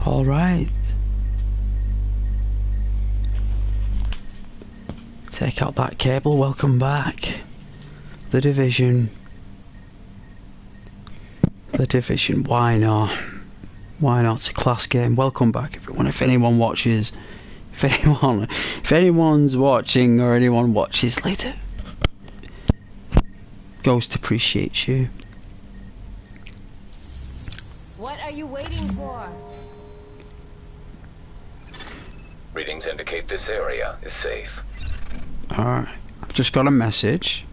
Alright. Take out that cable, welcome back. The Division. The Division, why not? Why not? It's a class game. Welcome back everyone. If anyone watches, if anyone's watching or anyone watches later, Ghost appreciates you. What are you waiting for? Readings indicate this area is safe. Alright, I've just got a message.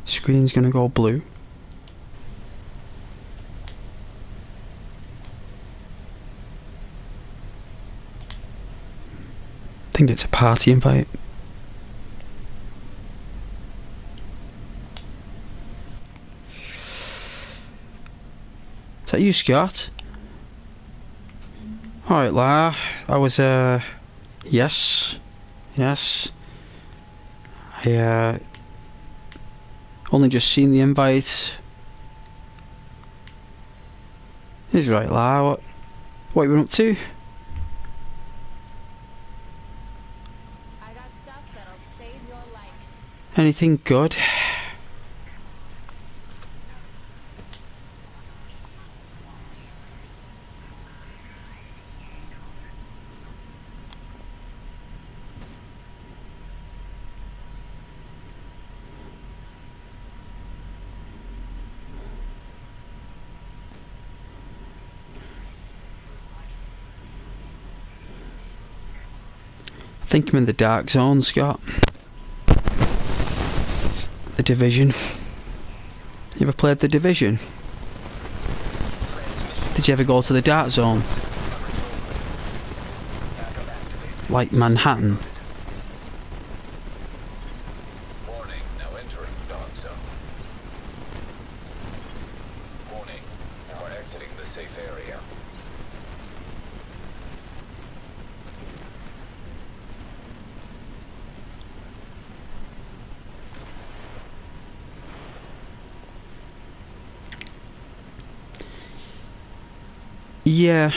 Screen's gonna go blue. I think it's a party invite. Is that you, Scott? Alright, La. I was, yes. Yes. I, only just seen the invite. He's right, La. What you been up to? I got stuff that'll save your life. Anything good? I think I'm in the dark zone, Scott. The Division. You ever played The Division? Did you ever go to the dark zone? Like Manhattan? Warning, now entering dark zone. Warning, now exiting the safe area. Yeah.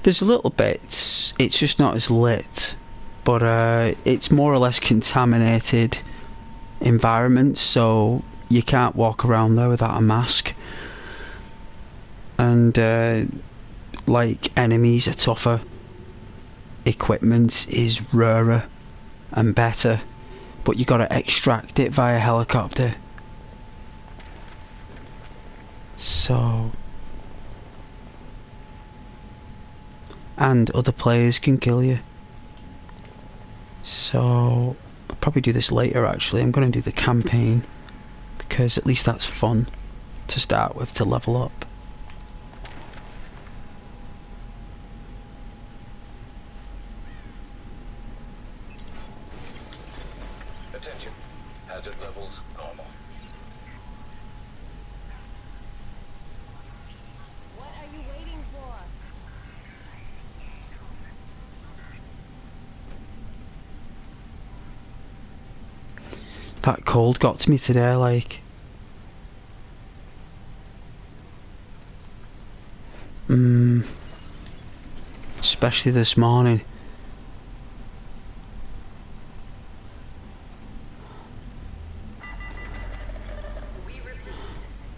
There's a little bits, it's just not as lit, but it's more or less contaminated environment, so you can't walk around there without a mask. And like, enemies are tougher, equipment is rarer and better, but you gotta extract it via helicopter. So, and other players can kill you. So, I'll probably do this later actually. I'm going to do the campaign, because at least that's fun to start with, to level up. Attention, hazard levels normal. What are you waiting for? That cold got to me today, like. Especially this morning. We repeat,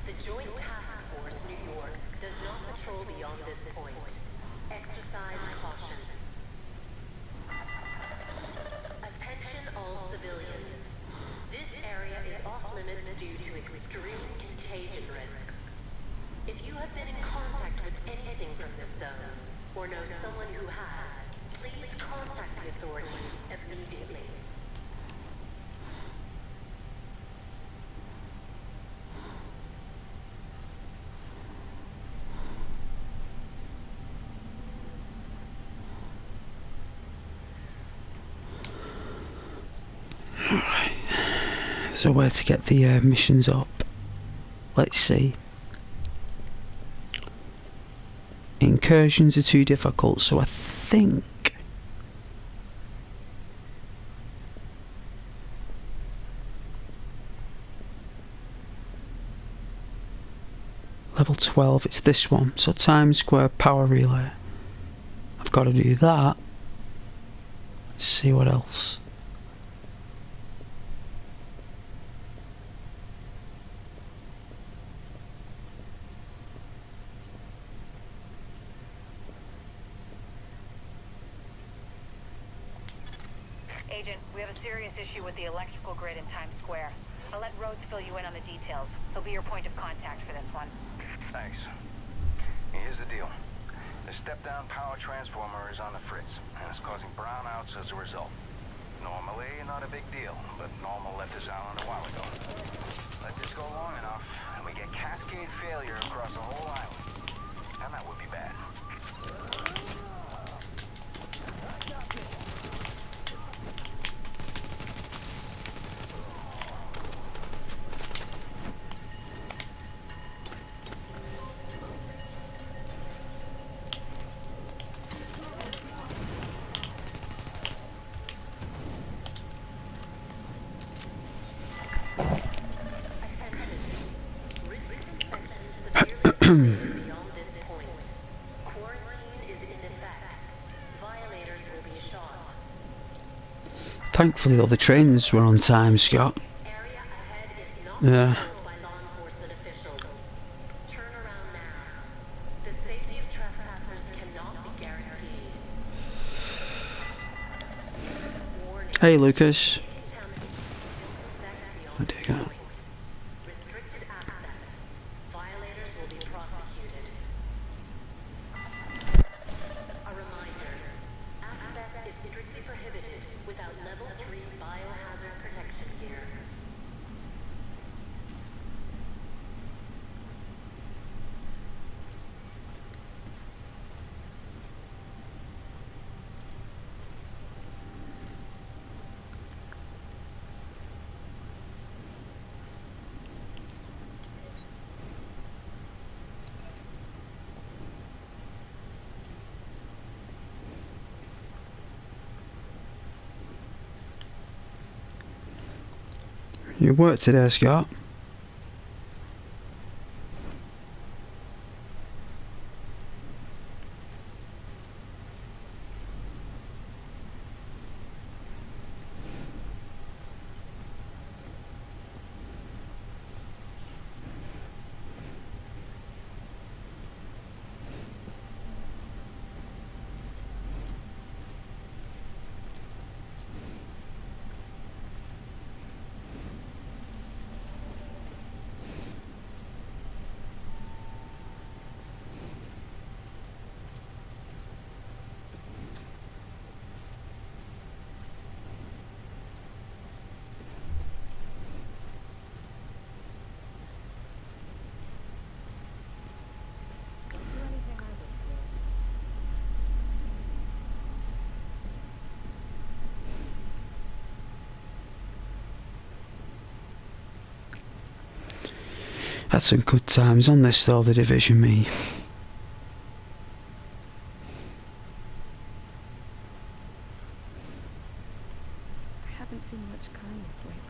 the Joint Task Force New York does not patrol beyond this point. Exercise caution. Attention all civilians. This area is off limits due to extreme contagion risks. If you have been in contact with anything from this zone, or know someone who has, please contact the authorities immediately. Alright. So where to get the missions up? Let's see. Incursions are too difficult, so I think level 12, it's this one. So Times Square power relay. I've got to do that. Let's see what else. Agent, we have a serious issue with the electrical grid in Times Square. I'll let Rhodes fill you in on the details. He'll be your point of contact for this one. Thanks. Here's the deal. The step-down power transformer is on the fritz, and it's causing brownouts as a result. Normally, not a big deal, but Normal let this island a while ago. Let this go long enough, and we get cascade failure across the whole island. And that would be bad. Beyond this point, quarantine is in effect. Violators will be shot. Thankfully all the trains were on time, Scott. Area ahead is not Yeah. controlled by law enforcement officials. Turn around now. The safety of trespassers cannot be guaranteed. Warning. Hey Lucas. Contamination Oh dear God. restricted access. Violators will be prosecuted. A reminder. Access is strictly prohibited without level 3 biohazard protection gear. You worked today, Scott. Don't do anything I wouldn't do. Had some good times on this though, the Division me. I haven't seen much kindness lately.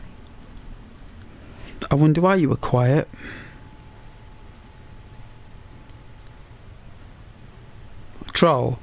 I wonder why you were quiet. Troll.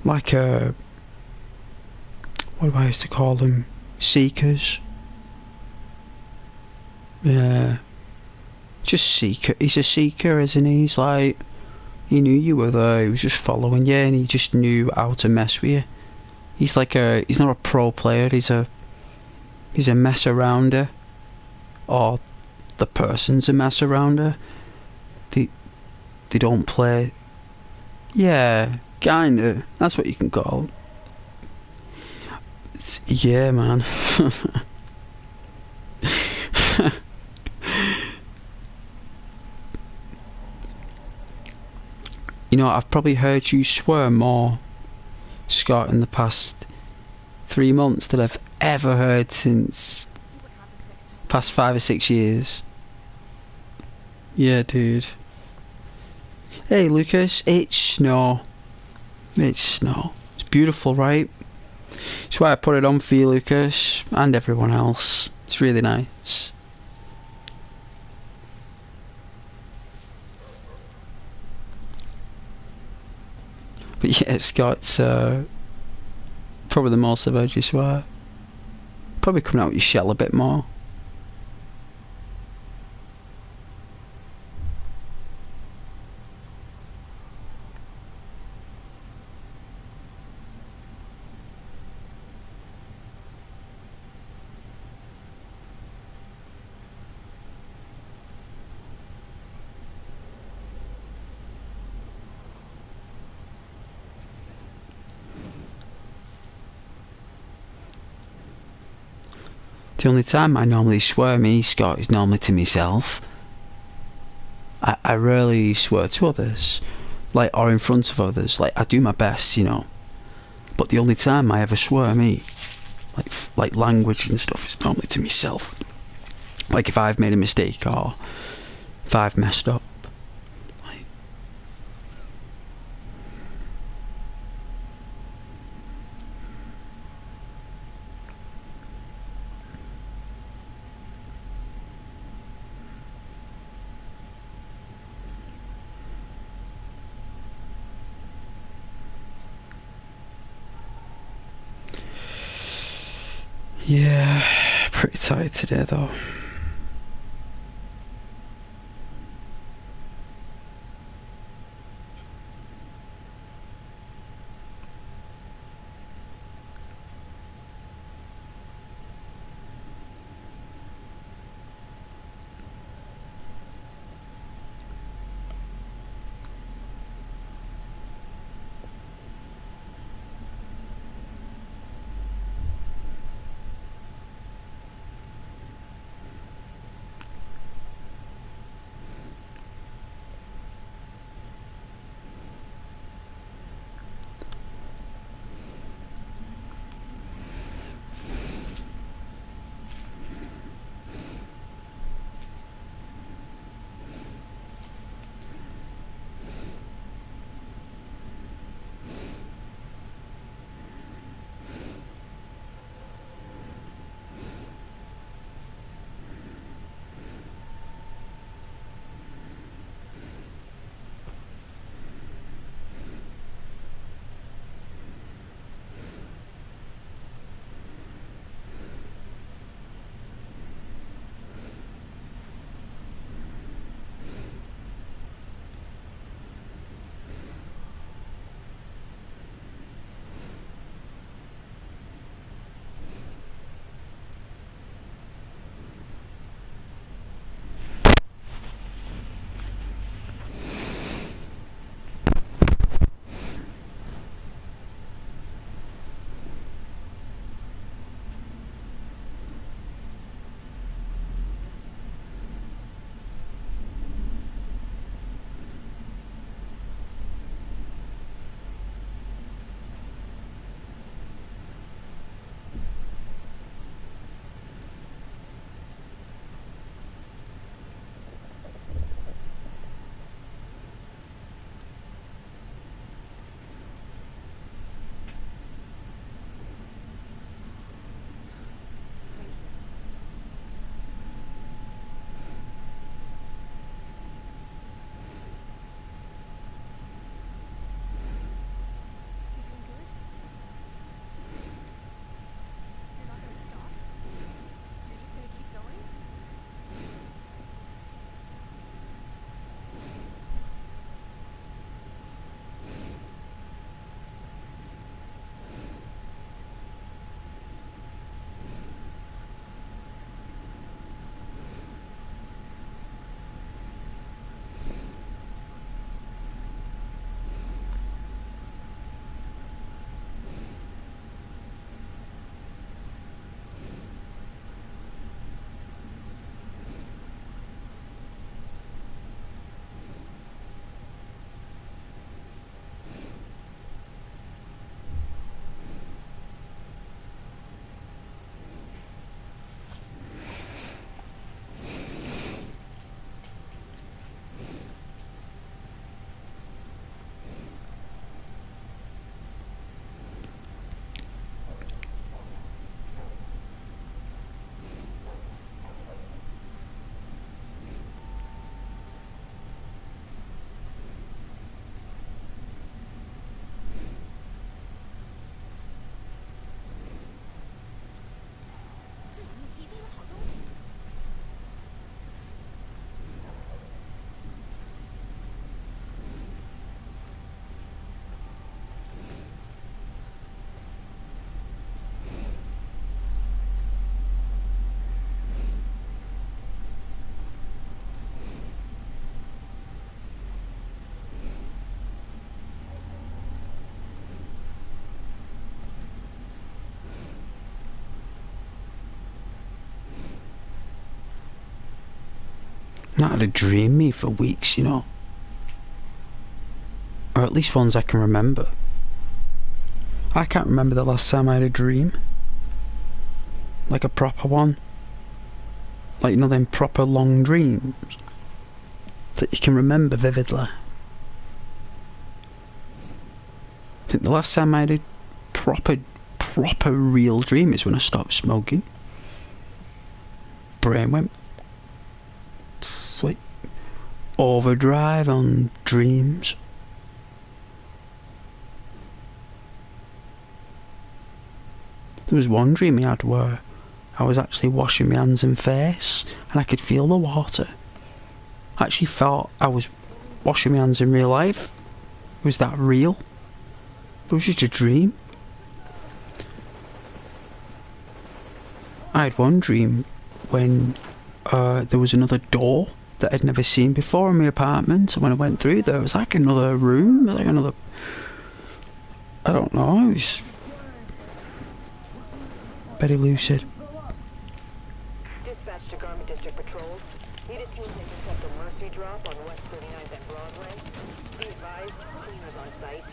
Like what do I used to call them? Seekers. Yeah. Just seeker. He's a seeker, isn't he? He's like, he knew you were there. He was just following you, and he just knew how to mess with you. He's like he's not a pro player. He's a mess arounder, or the person's a mess arounder. They don't play. Yeah, kinda. That's what you can call. Yeah, man. You know, I've probably heard you swear more, Scott, in the past 3 months than I've ever heard since past 5 or 6 years. Yeah, dude. Hey, Lucas, it's snow. It's snow. It's beautiful, right? That's why I put it on for you, Lucas, and everyone else. It's really nice. But yeah, Scott's probably the most I've heard you swear. Probably coming out with your shell a bit more. The only time I normally swear me, Scott, is normally to myself. I rarely swear to others, like, or in front of others. Like, I do my best, you know. But the only time I ever swear me, like language and stuff, is normally to myself. Like if I've made a mistake or if I've messed up. Like, yeah, pretty tired today though. not had a dream me for weeks, you know. Or at least ones I can remember. I can't remember the last time I had a dream. Like a proper one. Like, you know, them proper long dreams that you can remember vividly. I think the last time I had a proper real dream is when I stopped smoking. Brain went like overdrive on dreams. There was one dream I had where I was actually washing my hands and face and I could feel the water. I actually thought I was washing my hands in real life. Was that real? It was just a dream. I had one dream when there was another door that I'd never seen before in my apartment, and when I went through there, it was like another room, like another... I don't know, it was very lucid. Dispatch to Garment District Patrols. Need a team to intercept a Mercy drop on West 39th and Broadway. Be advised, cleaners on site.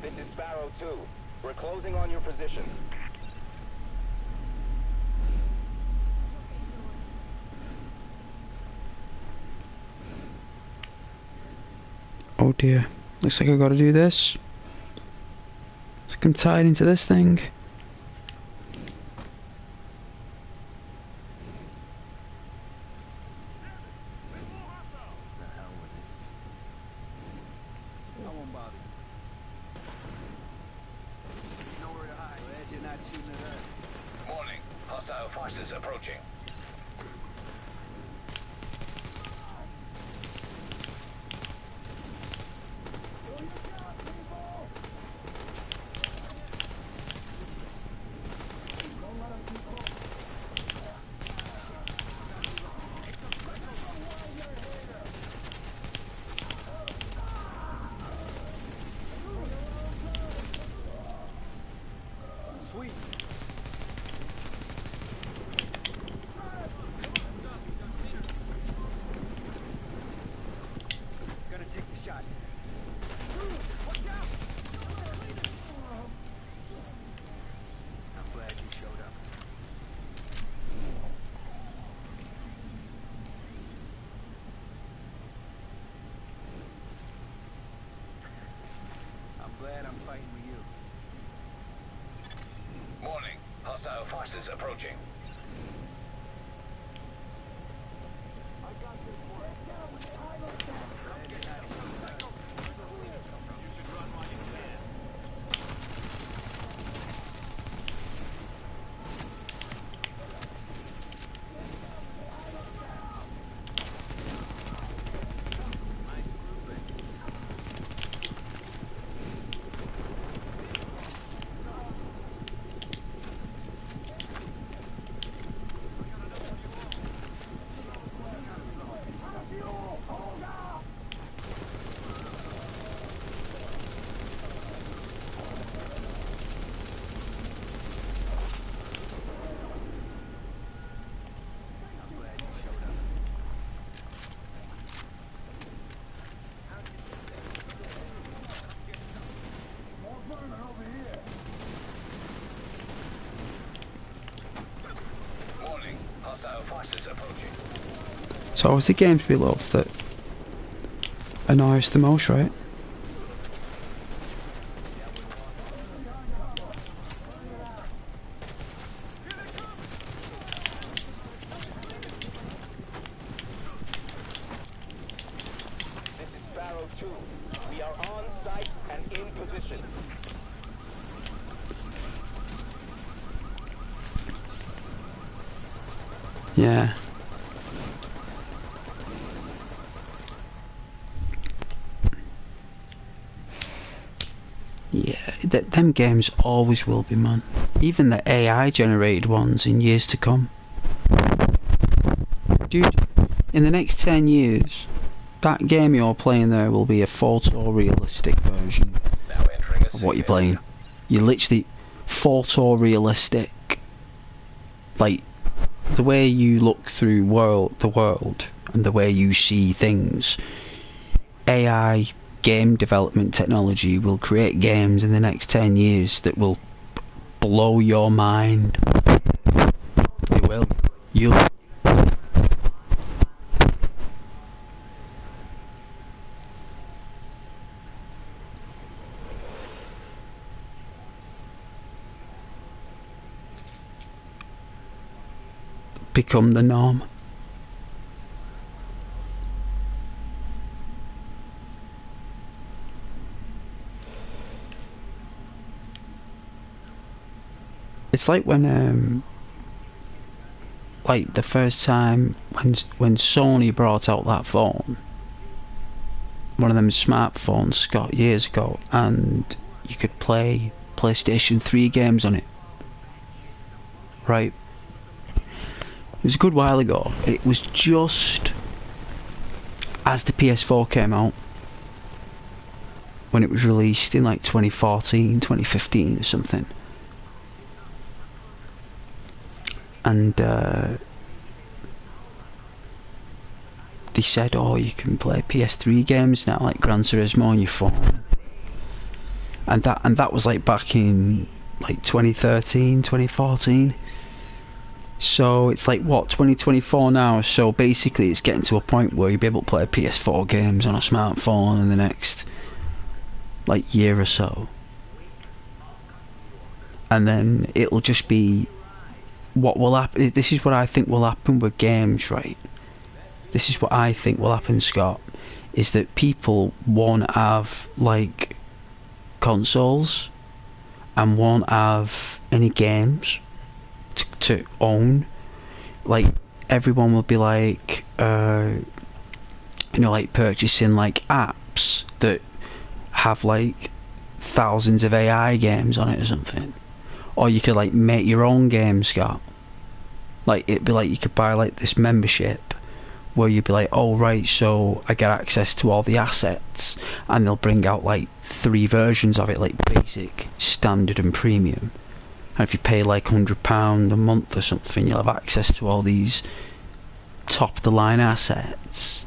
This is Sparrow 2. We're closing on your position. Oh dear. Looks like I've got to do this. Looks like I'm tied into this thing. Warning. Hostile forces approaching. Sweet. Gonna take the shot. Watch out! I'm glad you showed up. I'm glad I'm fighting with you. Warning. Hostile forces approaching. Forces approaching. So it's the games we love that annoy us the most, right? This is Sparrow 2. We are on site and in position. Yeah. Yeah, them games always will be, man. Even the AI generated ones in years to come. Dude, in the next 10 years, that game you're playing there will be a photorealistic version Now entering a of what safe you're playing. area. You're literally photorealistic. Like, the way you look through the world and the way you see things, AI game development technology will create games in the next 10 years that will blow your mind. It will. You'll become the norm. It's like when like the first time when Sony brought out that phone, one of them smartphones, Scott, years ago, and you could play PlayStation 3 games on it. Right? It was a good while ago. It was just as the PS4 came out, when it was released in like 2014, 2015 or something. And they said, oh, you can play PS3 games now, like Gran Turismo on your phone. And that was like back in like 2013, 2014. So it's like, what, 2024 now? So basically it's getting to a point where you'll be able to play PS4 games on a smartphone in the next like year or so. And then it'll just be what will happen. This is what I think will happen with games, right? This is what I think will happen, Scott, is that people won't have like consoles and won't have any games to own. Like everyone will be like like purchasing like apps that have like thousands of AI games on it or something. Or you could like make your own game, Scott. Like it'd be like you could buy like this membership where you'd be like, oh right, so I get access to all the assets, and they'll bring out like 3 versions of it, like basic, standard and premium. And if you pay like £100 a month or something, you'll have access to all these top of the line assets,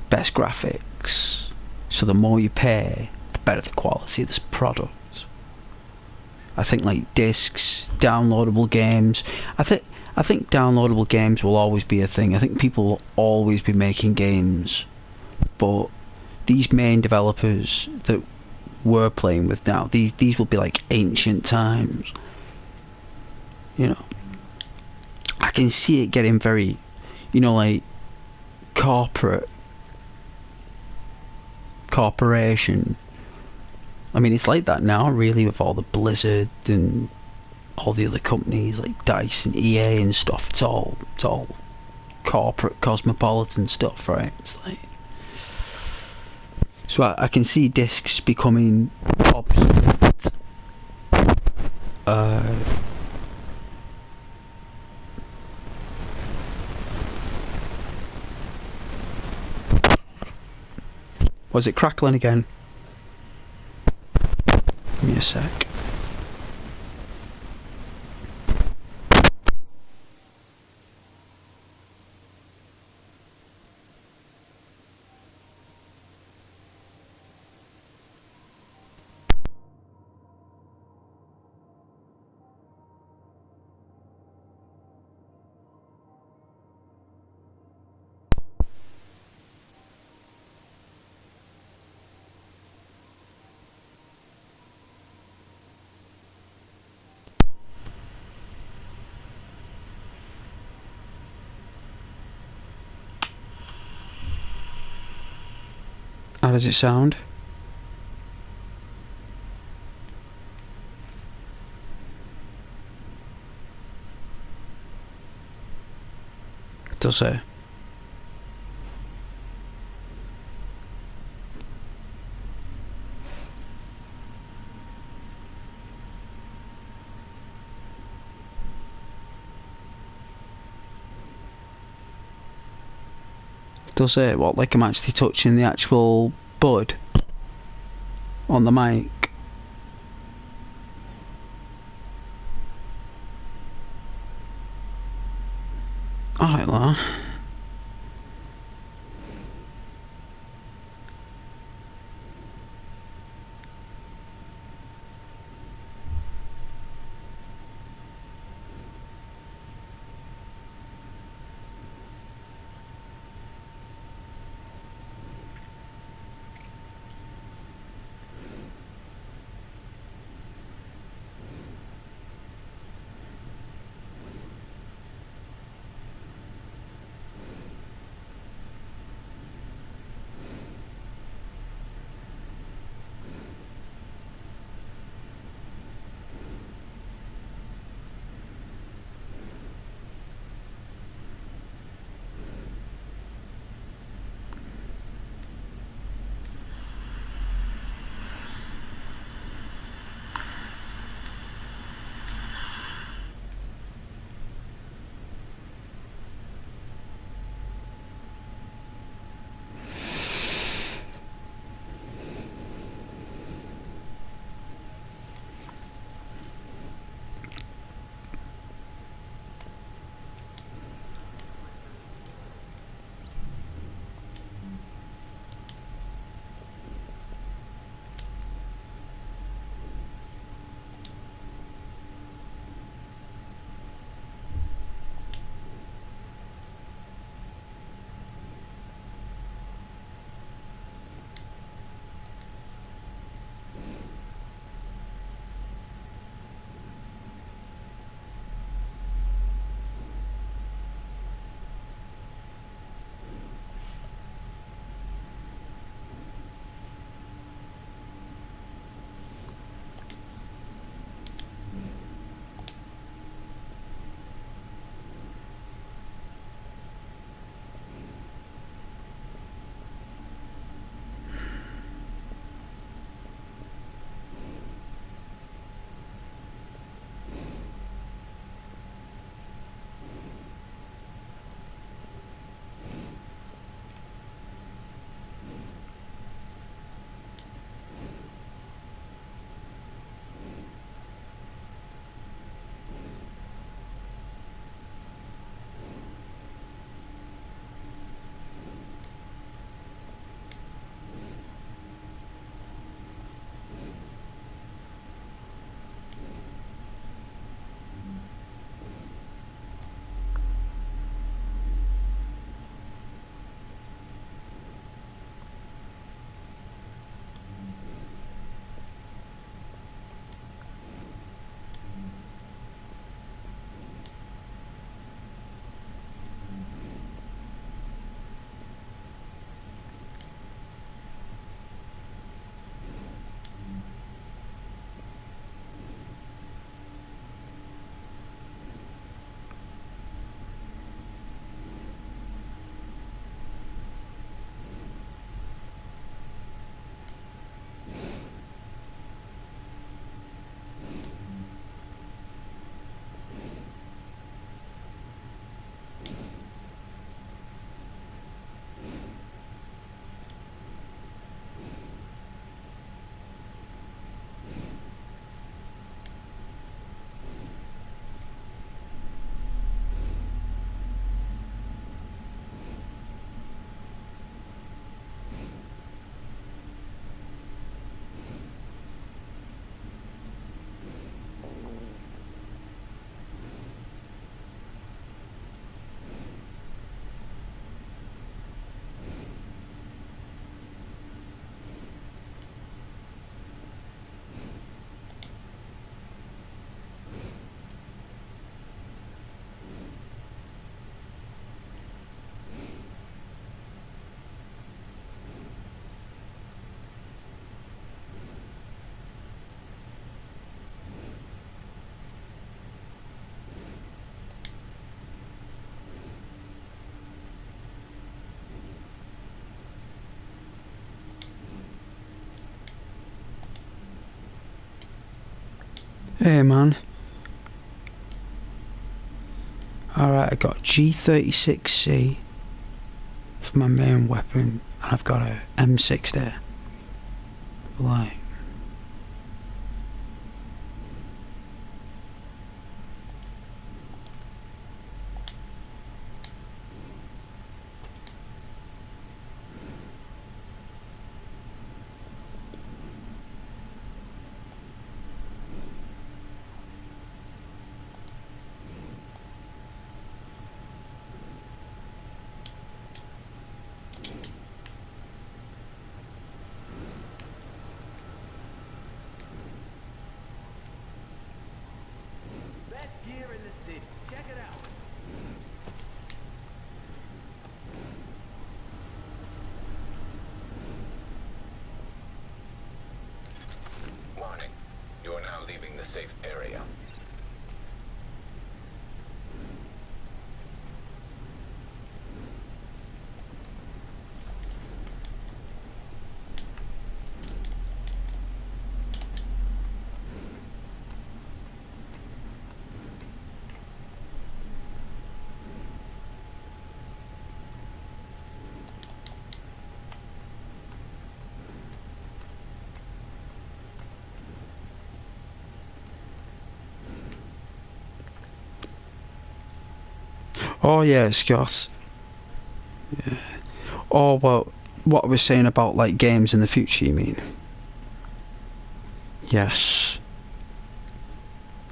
best graphics. So the more you pay, the better the quality of this product. I think like discs, downloadable games. I think downloadable games will always be a thing. I think people will always be making games, but these main developers that we're playing with now, these will be like ancient times. You know, I can see it getting very, like corporation. I mean, it's like that now, really, with all the Blizzard and all the other companies like DICE and EA and stuff. It's all corporate, cosmopolitan stuff, right? It's like, so I can see discs becoming obsolete. Was it crackling again? Give me a sec. does it sound? Does it? Does it? What, like I'm actually touching the actual bud on the mic? Alright, Laura. Hey man. Alright, I got G36C for my main weapon, and I've got a M6 there. Like, Best gear in the city. Check it out. Warning. You are now leaving the safe area. oh yeah, Scott. Yeah. Oh well, what I was saying about like games in the future, you mean? Yes.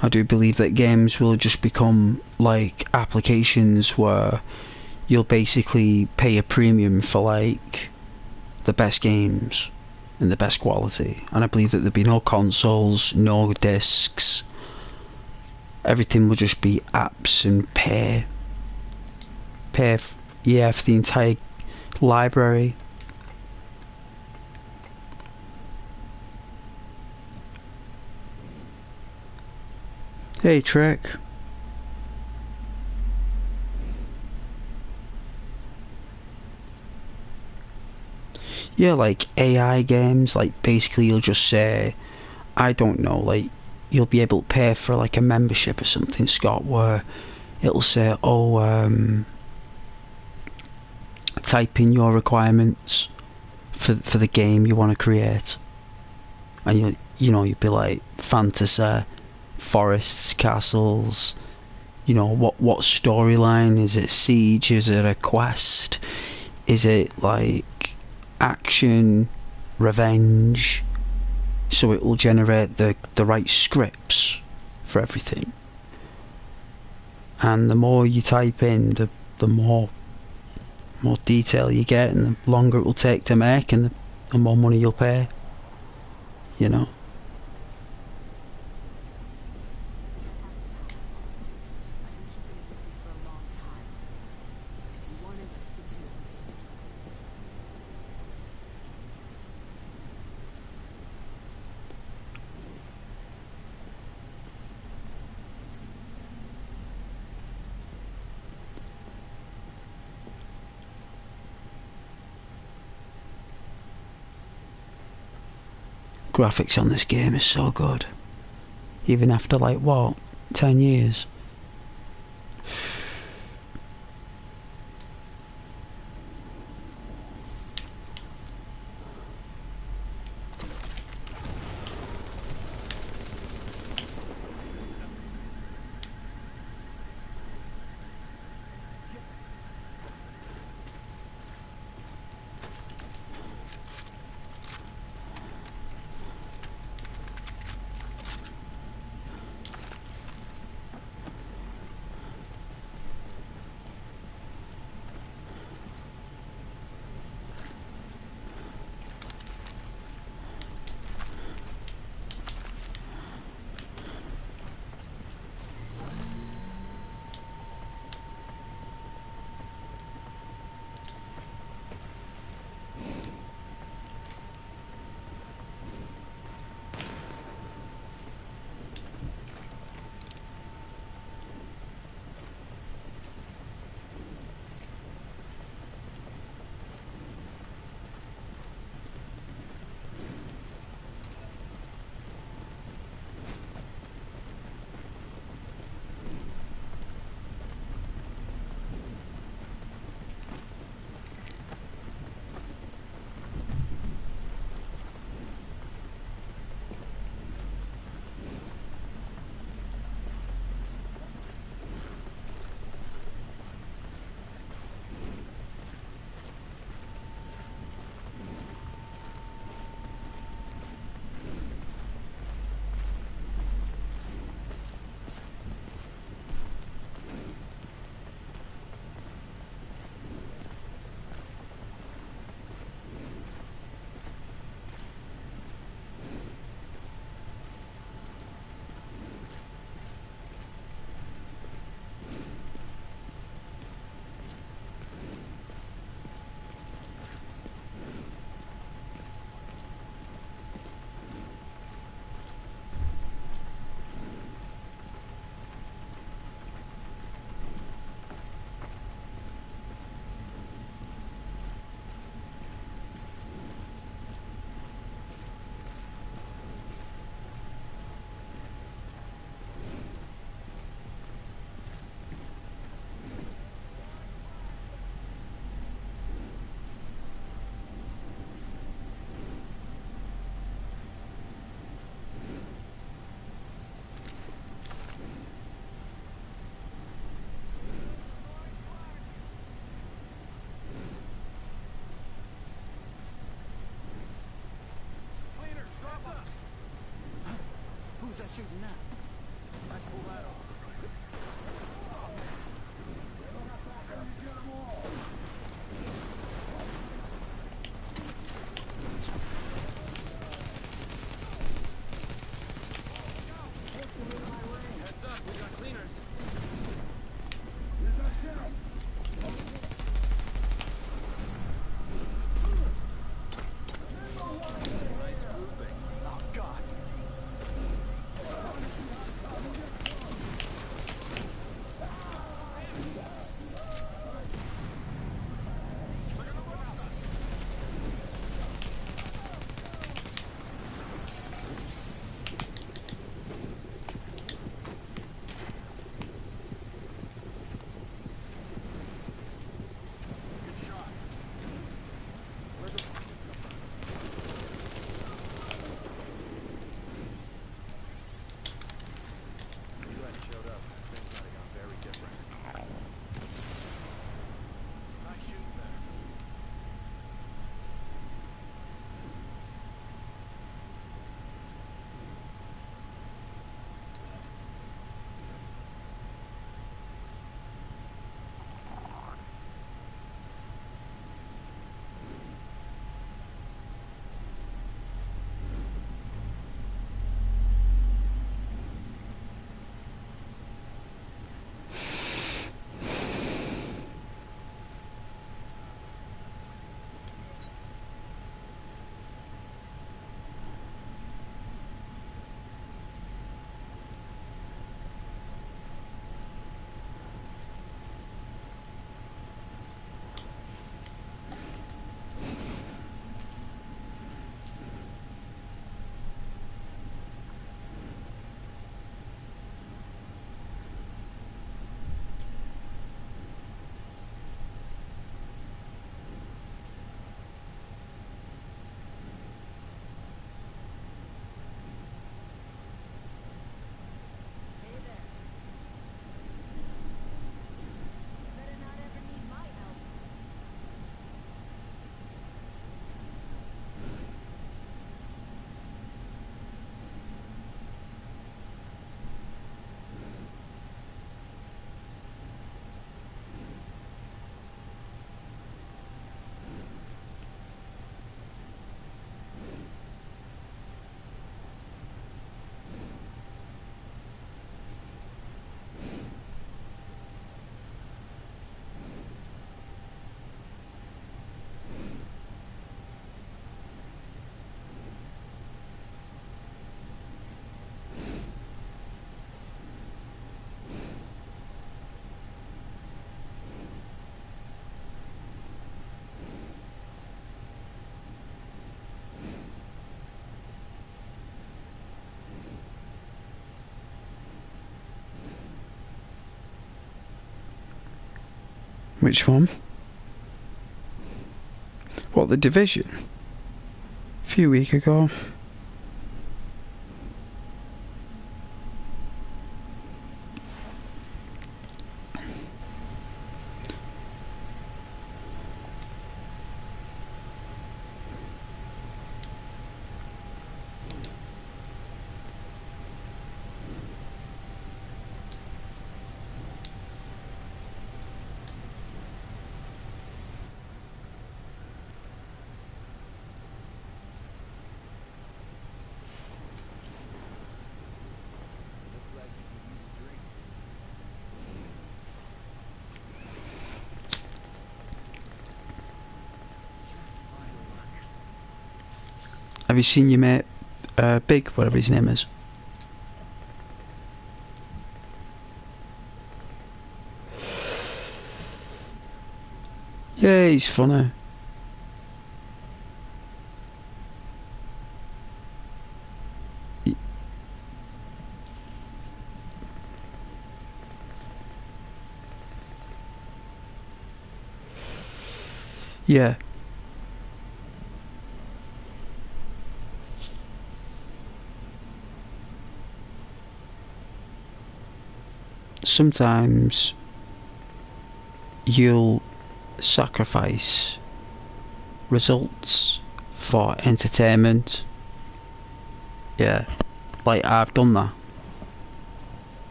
I do believe that games will just become like applications where you'll basically pay a premium for like the best games and the best quality. And I believe that there'll be no consoles, no discs. Everything will just be apps and yeah, for the entire library. Hey Trek. Yeah, like AI games, like basically you'll just say, I don't know, like you'll be able to pay for like a membership or something, Scott, where it'll say, oh, type in your requirements for the game you want to create, and you'd be like fantasy, forests, castles. You know, what storyline is it? Siege? Is it a quest? Is it like action, revenge? So it will generate the right scripts for everything. And the more you type in, the more detail you get, and the longer it will take to make, and the more money you'll pay. You know. Graphics on this game is so good. Even after like what, 10 years? shooting now. I pull that off. Heads up, we got cleaners. Nice grouping. Oh, God. Hey there. Better not ever need my help. Which one? What, the Division? A few weeks ago. Have you seen your mate, Big, whatever his name is? Yeah, he's funny. Yeah. Sometimes you'll sacrifice results for entertainment. Yeah, like I've done that.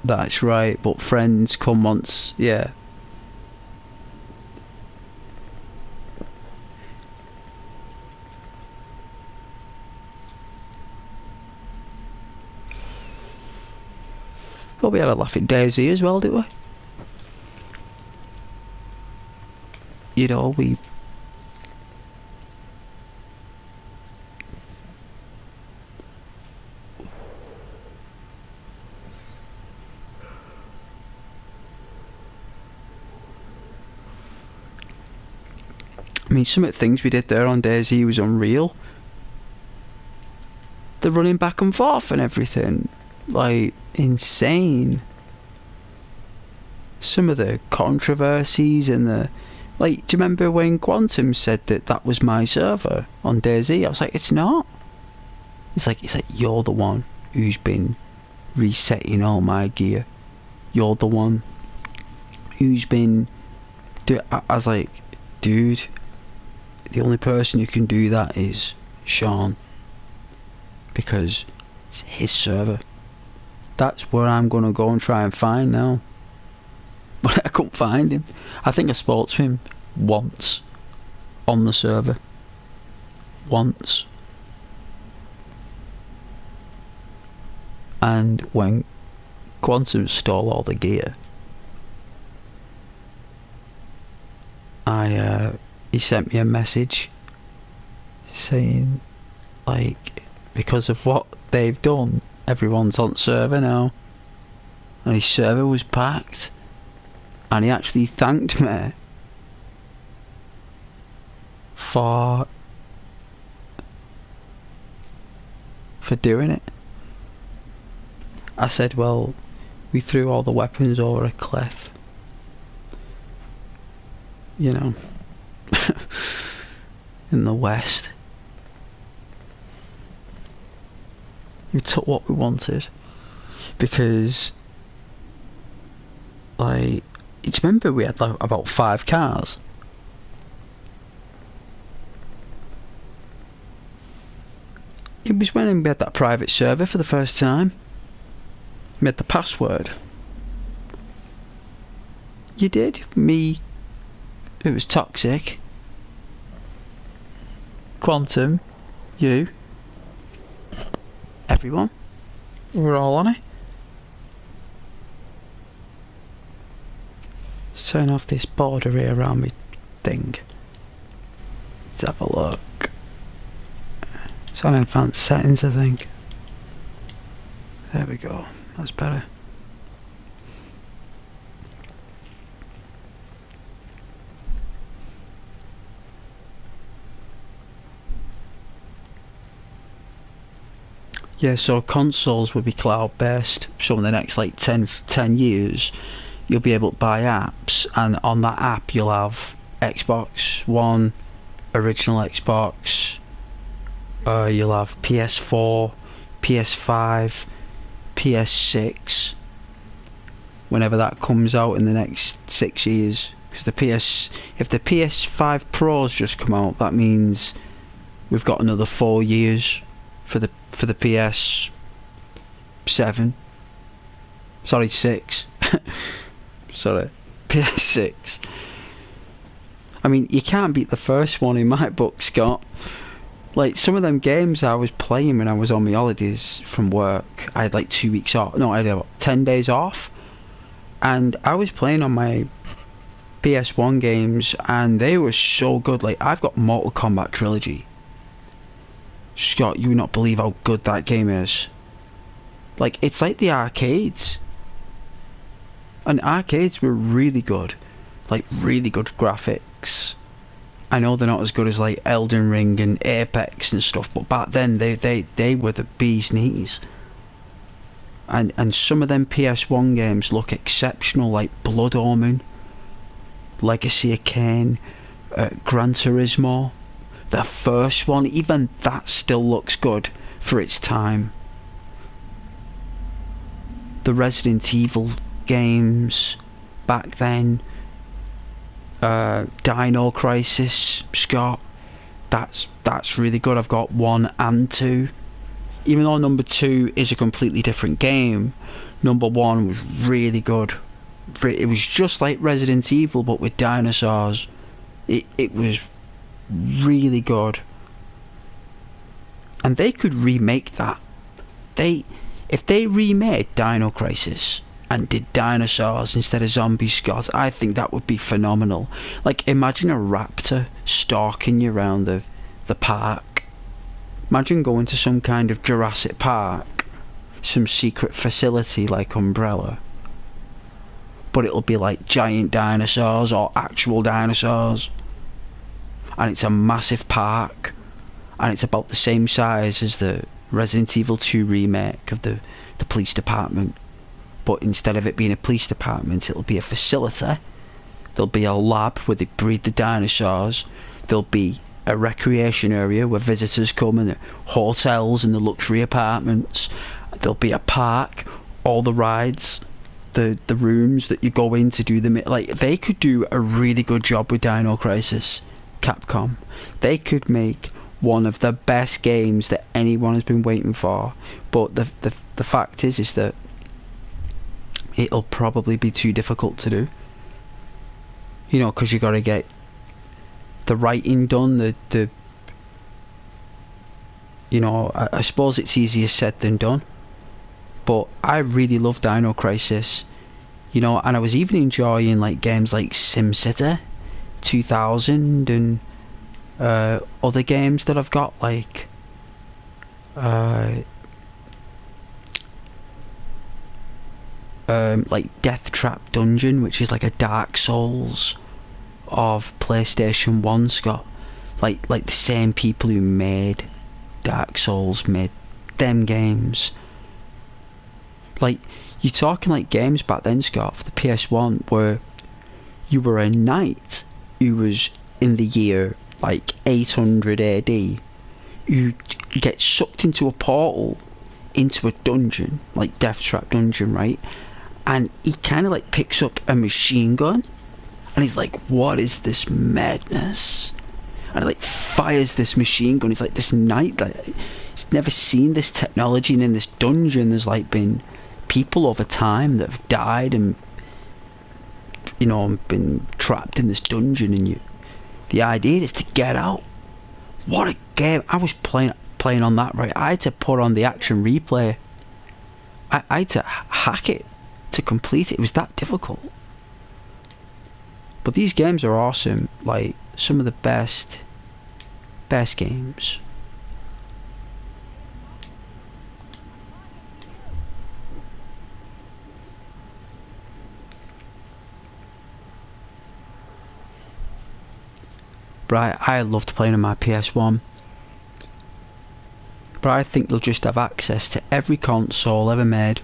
That's right, but friends come once, yeah. Well, we had a laugh at Daisy as well, didn't we? You know, we... I mean, some of the things we did there on Daisy was unreal. The running back and forth and everything. Like, insane. Some of the controversies and the... Like, do you remember when Quantum said that that was my server on Daisy? I was like, it's not. It's like, you're the one who's been resetting all my gear. You're the one who's been... I was like, dude... The only person who can do that is Sean, because it's his server. That's where I'm gonna go and try and find now. But I couldn't find him. I think I spoke to him once on the server. Once. And when Quantum stole all the gear, he sent me a message saying, like, because of what they've done, everyone's on server now, and his server was packed, and he actually thanked me for doing it. I said, well, we threw all the weapons over a cliff, you know. In the West, we took what we wanted, because, like, do you remember we had like about 5 cars? It was when we had that private server for the first time. We had the password. You did? Me. It was Toxic, Quantum, you, everyone. We were all on it. Let's turn off this border here around me thing. Let's have a look. It's on advanced settings, I think. There we go. That's better. Yeah, so consoles will be cloud-based. So in the next like 10 years, you'll be able to buy apps, and on that app you'll have Xbox One, original Xbox, you'll have ps4, ps5, ps6, whenever that comes out in the next 6 years. Because if the PS5 Pros just come out, that means we've got another 4 years for the PS7. Sorry, 6. Sorry, PS6. I mean, you can't beat the first one in my book, Scott. Like, some of them games I was playing when I was on my holidays from work, I had like 2 weeks off. No, I had about 10 days off. And I was playing on my PS1 games, and they were so good. Like, I've got Mortal Kombat Trilogy. Scott, you would not believe how good that game is. Like, it's like the arcades. And arcades were really good. Like, really good graphics. I know they're not as good as like Elden Ring and Apex and stuff, but back then they were the bee's knees. And some of them PS1 games look exceptional, like Blood Omen, Legacy of Kain, Gran Turismo. The first one, even that still looks good for its time. The Resident Evil games back then, Dino Crisis, Scott, that's really good. I've got 1 and 2. Even though number 2 is a completely different game, Number 1 was really good. It was just like Resident Evil, but with dinosaurs. It was really good. And they could remake that. If they remade Dino Crisis and did dinosaurs instead of zombie squads, I think that would be phenomenal. Like, imagine a raptor stalking you around the park. Imagine going to some kind of Jurassic Park, some secret facility like Umbrella, but it'll be like giant dinosaurs or actual dinosaurs, and it's a massive park, and it's about the same size as the Resident Evil 2 remake of the police department, but instead of it being a police department, it'll be a facility. There'll be a lab where they breed the dinosaurs. There'll be a recreation area where visitors come, and the hotels and the luxury apartments. There'll be a park, all the rides, the rooms that you go in to do them. Like, they could do a really good job with Dino Crisis, Capcom. They could make one of the best games that anyone has been waiting for. But the fact is that it'll probably be too difficult to do. You know, because you got to get the writing done, the you know, I suppose it's easier said than done, but I really love Dino Crisis, you know, and I was even enjoying like games like SimCity 2000 and other games that I've got, like Death Trap Dungeon, which is like a Dark Souls of PlayStation 1. Scott, like the same people who made Dark Souls made them games. Like, you're talking like games back then, Scott, for the PS1, where you were a knight who was in the year like 800 AD. You get sucked into a portal into a dungeon, like Death Trap Dungeon, right? And he kind of like picks up a machine gun, and he's like, what is this madness? And he like fires this machine gun. He's like, this knight, like, he's never seen this technology, and in this dungeon there's like been people over time that have died and, you know, been trapped in this dungeon, and the idea is to get out. What a game. I was playing on that, right? I had to put on the action replay. I had to hack it to complete it. It was that difficult. But these games are awesome. Like, some of the best games. But I loved playing on my PS1. But I think you'll just have access to every console ever made.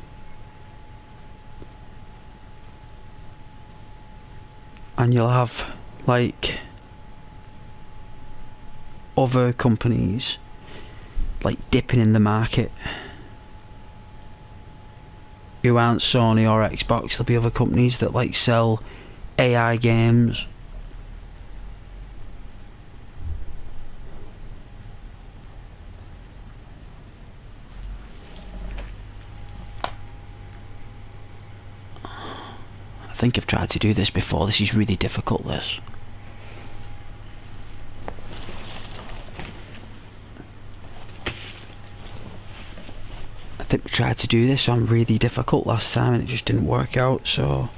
And you'll have, like, other companies, like, dipping in the market, who aren't Sony or Xbox. There'll be other companies that, like, sell AI games. I think I've tried to do this before. This is really difficult, this. I think we tried to do this on really difficult last time and it just didn't work out, so...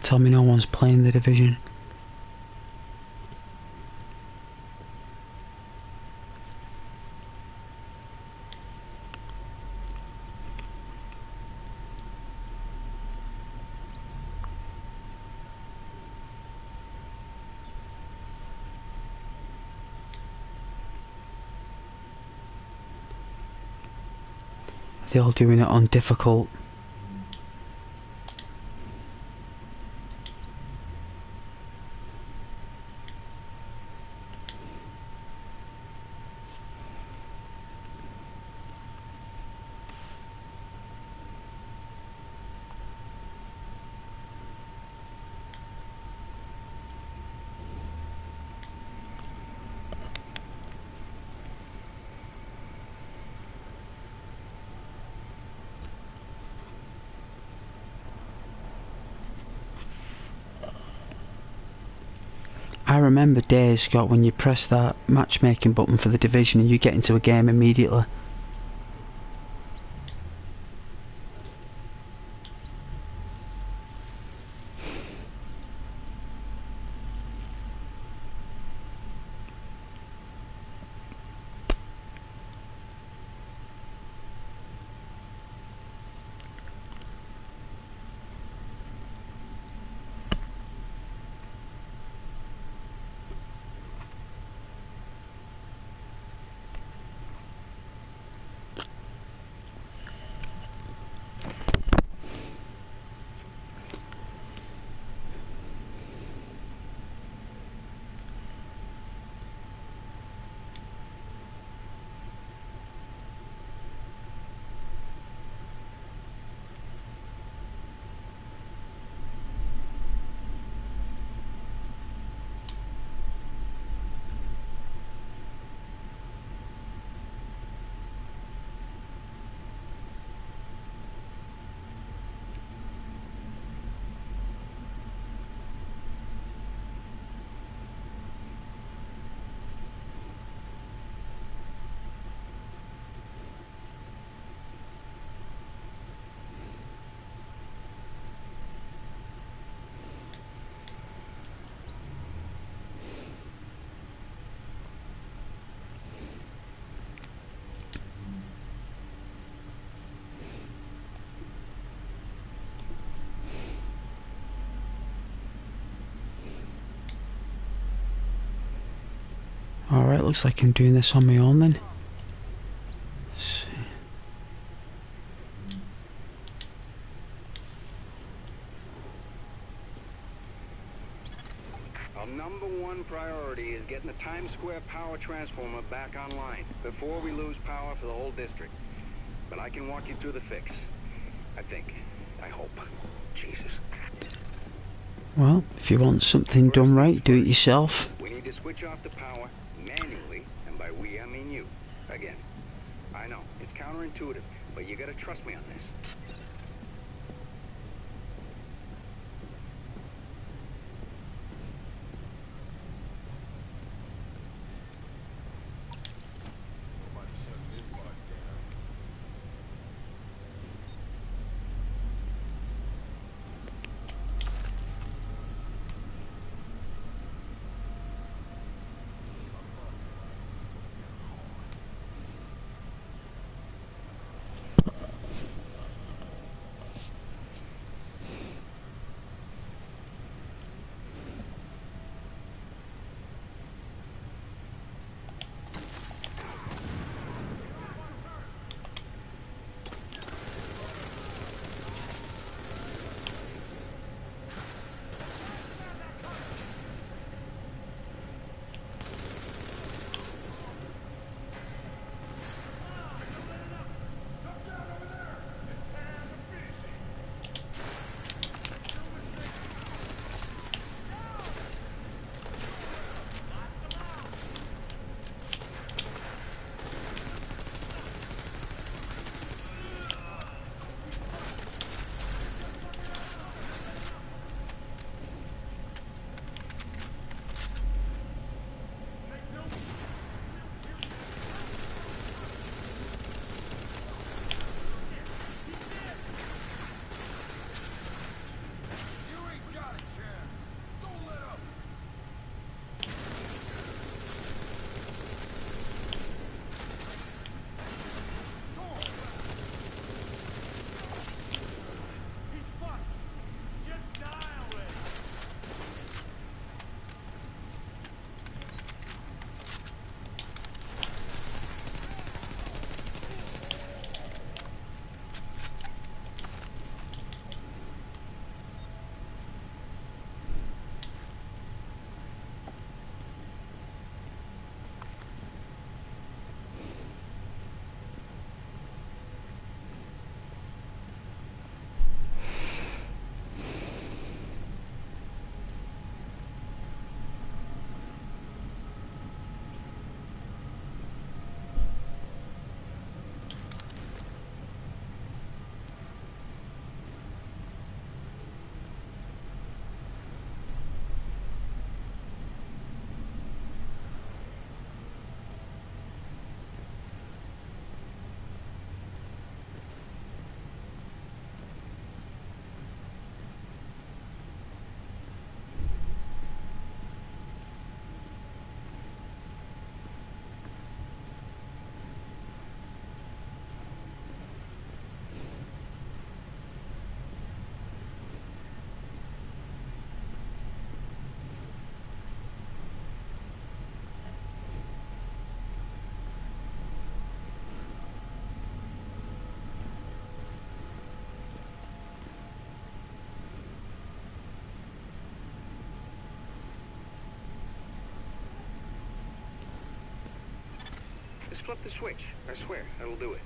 Tell me no one's playing The Division. they're all doing it on difficult. I remember days, Scott, when you press that matchmaking button for the Division and you get into a game immediately. Alright, looks like I'm doing this on my own then. Let's see. Our number one priority is getting the Times Square power transformer back online before we lose power for the whole district. But I can walk you through the fix. I think. I hope. Jesus. Well, if you want something done right, do it yourself. We need to switch off the power manually, and by we I mean you. Again. I know, it's counterintuitive, but you gotta trust me on this. flip the switch. I swear, that'll do it.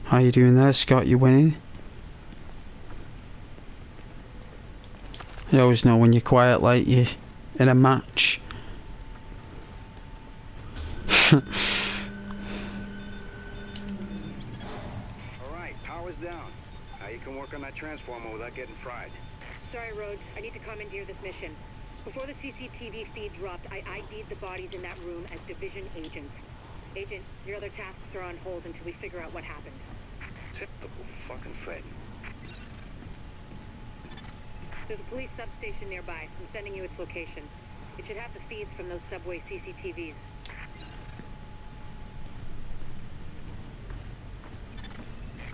How you doing there, Scott? You winning? You always know when you're quiet like you in a match. Alright, power's down. Now you can work on that transformer without getting fried. Sorry, Rhodes. I need to commandeer this mission. Before the CCTV feed dropped, I ID'd the bodies in that room as Division agents. Agent, your other tasks are on hold until we figure out what happened. Typical fucking Fed. There's a police substation nearby. I'm sending you its location. It should have the feeds from those subway CCTVs.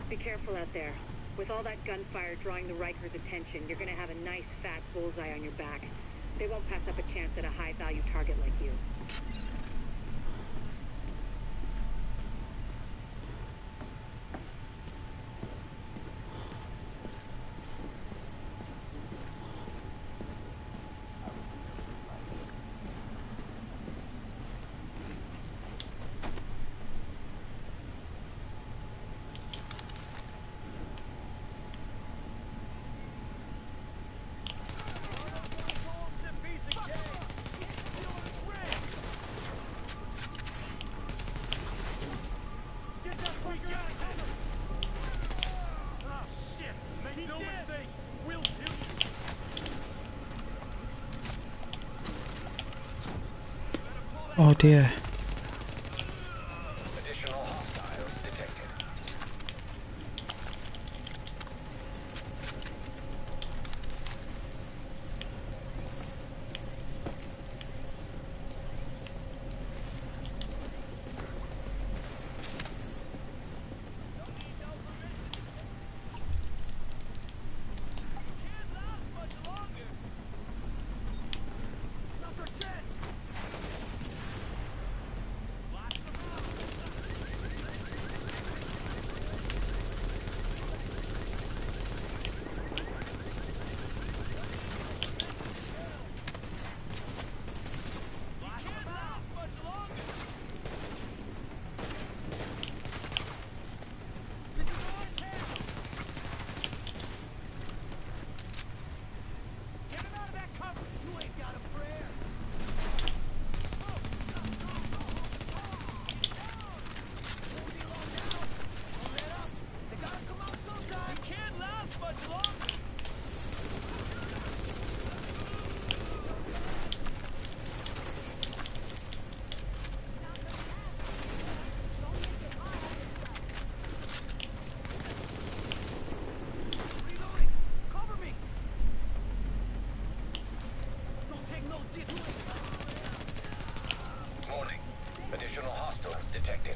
Be careful out there. With all that gunfire drawing the Rikers' attention, you're gonna have a nice fat bullseye on your back. They won't pass up a chance at a high-value target like you. Oh dear. Additional hostiles detected. Warning. Additional hostiles detected.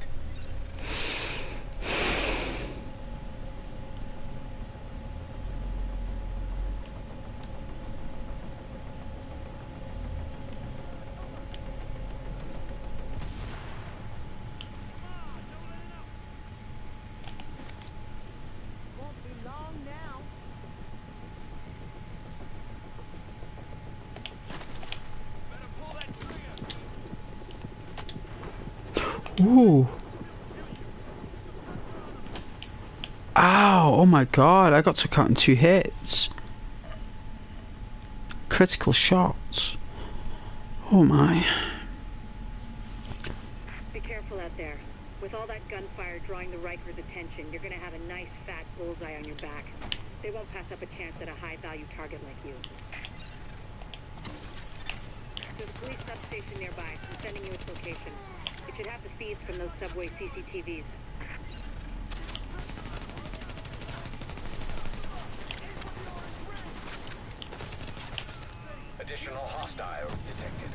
Won't be long now. Ooh. Ow, oh my god, I got took out in 2 hits. Critical shots. Oh my. Be careful out there. With all that gunfire drawing the Rikers' attention, you're gonna have a nice fat bullseye on your back. They won't pass up a chance at a high-value target like you. There's a police substation nearby. I'm sending you its location. It should have the feeds from those subway CCTVs. Additional hostiles detected.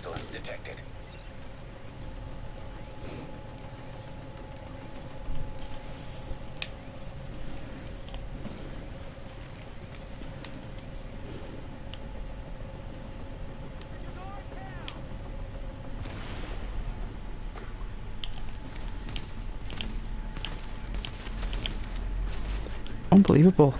Hostiles detected. Unbelievable.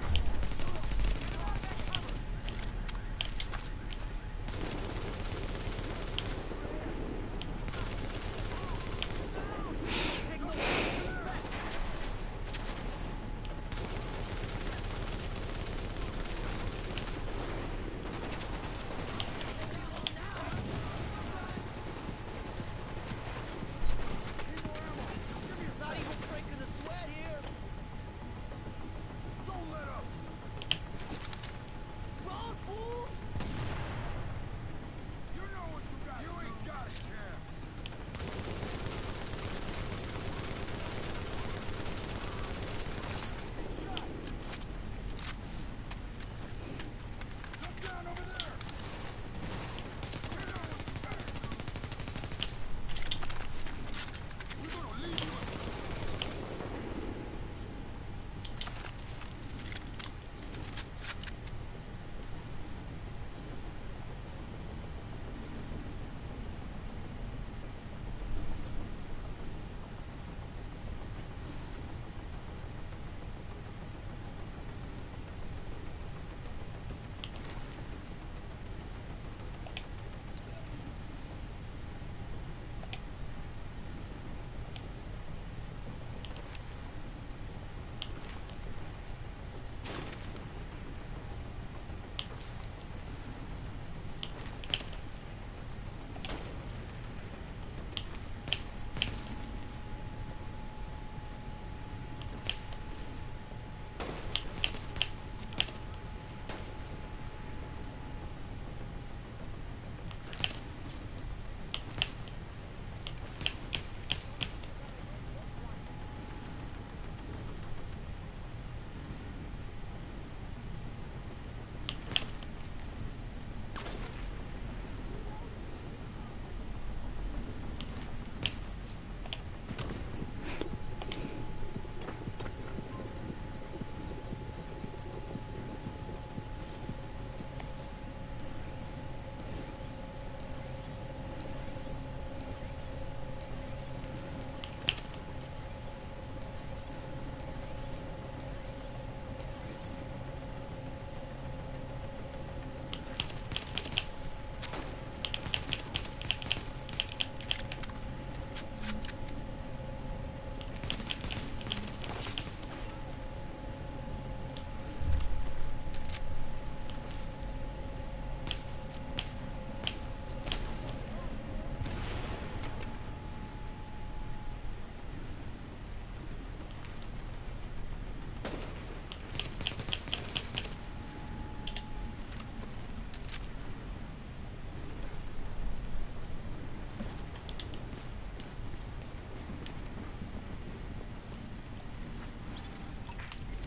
Not even breaking a sweat here. Don't let up. Run, fools! You know what you got. You ain't got it, champ. Look down over there. You know what you got. We're gonna leave you.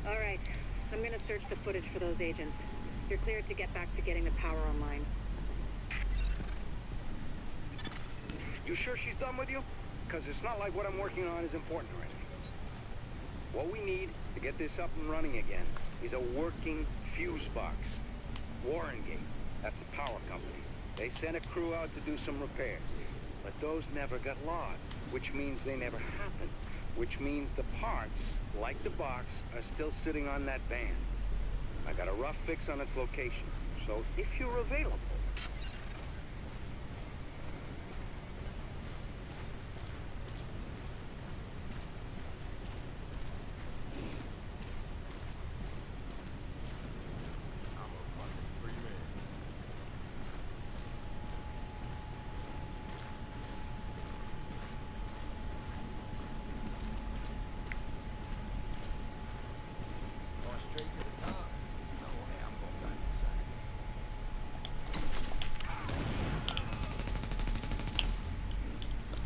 All right. I'm gonna search the footage for those agents. You're cleared to get back to getting the power online. You sure she's done with you? Because it's not like what I'm working on is important or anything. What we need to get this up and running again is a working fuse box. Warrengate, that's the power company. They sent a crew out to do some repairs. But those never got logged, which means they never happened. Which means the parts, like the box, are still sitting on that van. I got a rough fix on its location, so if you're available... Going straight to the top. No way, I'm going back inside.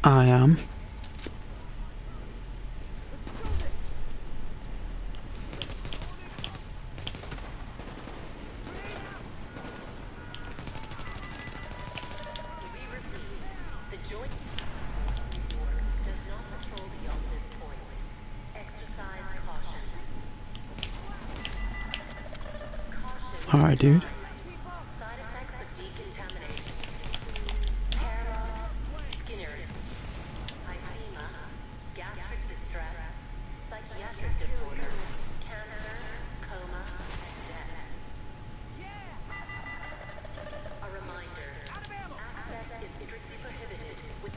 I am. Alright, dude. Side effects of decontamination include hair loss, skinnery, hypema, gastric distress, psychiatric disorder, cancer, coma, and death. A reminder, access is strictly prohibited with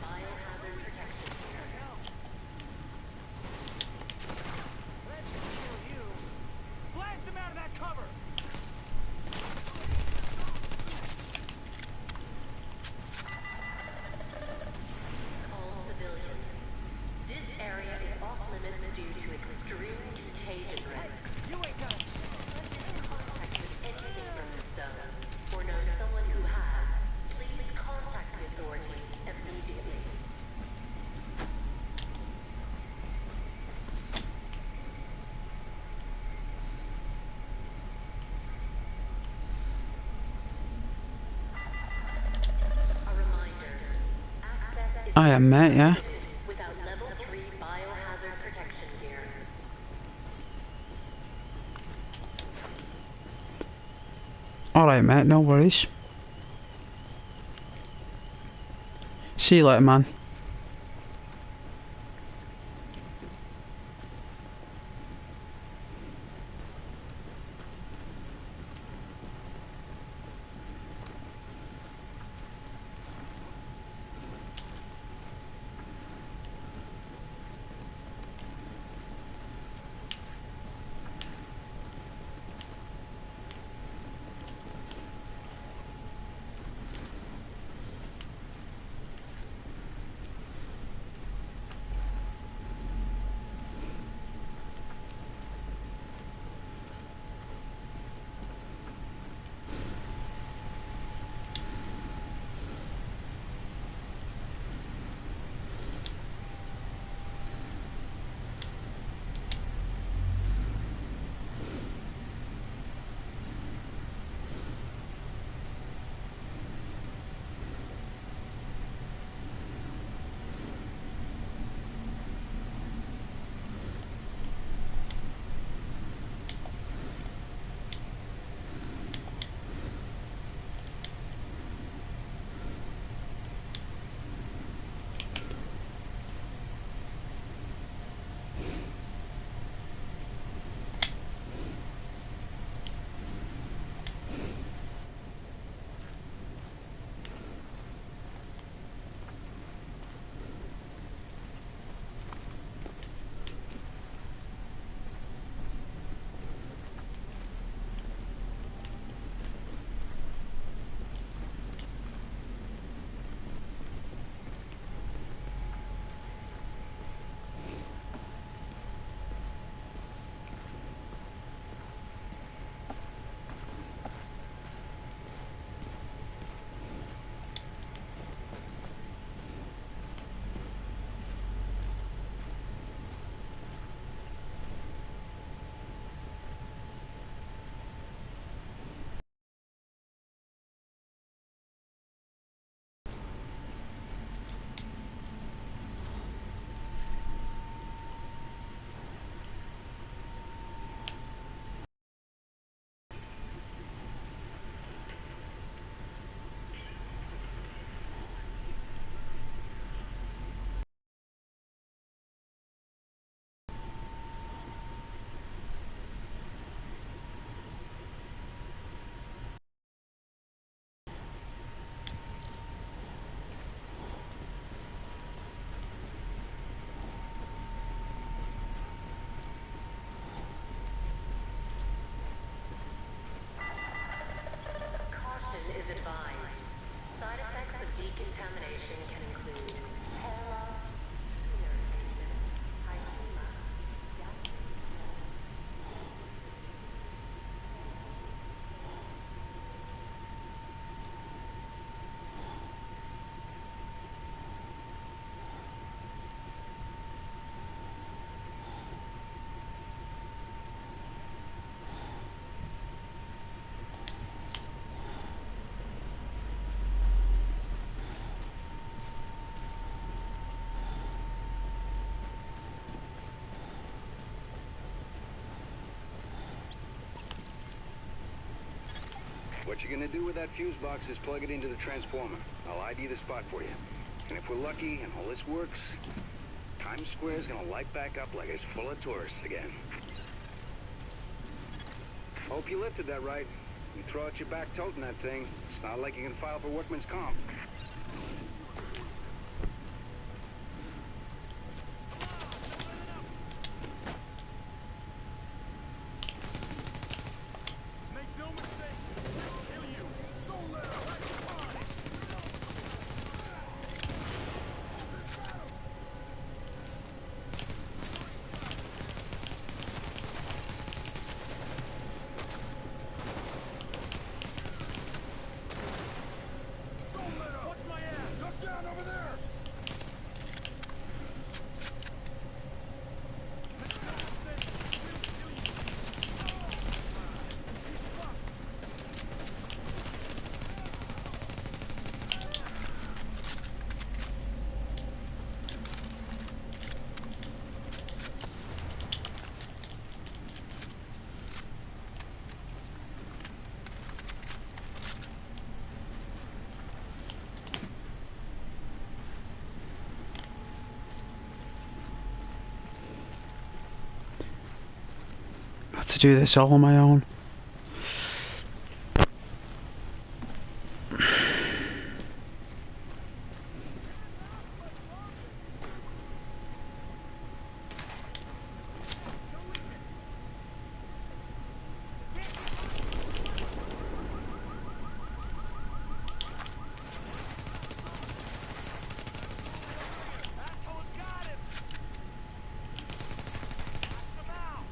biohazard protection gear. Blast him out of that cover! All civilians. This area is off limits due to extreme contagion risk. You ain't gonna... Contact with anything from this zone, or know someone who has, please contact the authorities immediately. A reminder, access is I am, mate, yeah. limited without level 3 biohazard protection gear. Alright, mate, no worries. See you later, man. What you're gonna do with that fuse box is plug it into the transformer. I'll ID the spot for you. And if we're lucky and all this works, Times Square's gonna light back up like it's full of tourists again. Hope you lifted that right. You throw out your back toting that thing, it's not like you can file for workman's comp. Make no mistake. We'll kill you. Don't let up. Don't let up. Watch my ass. Duck down over there. I had to do this all on my own. Asshole's got him. Knocked him out.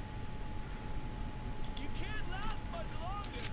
You can't last much longer.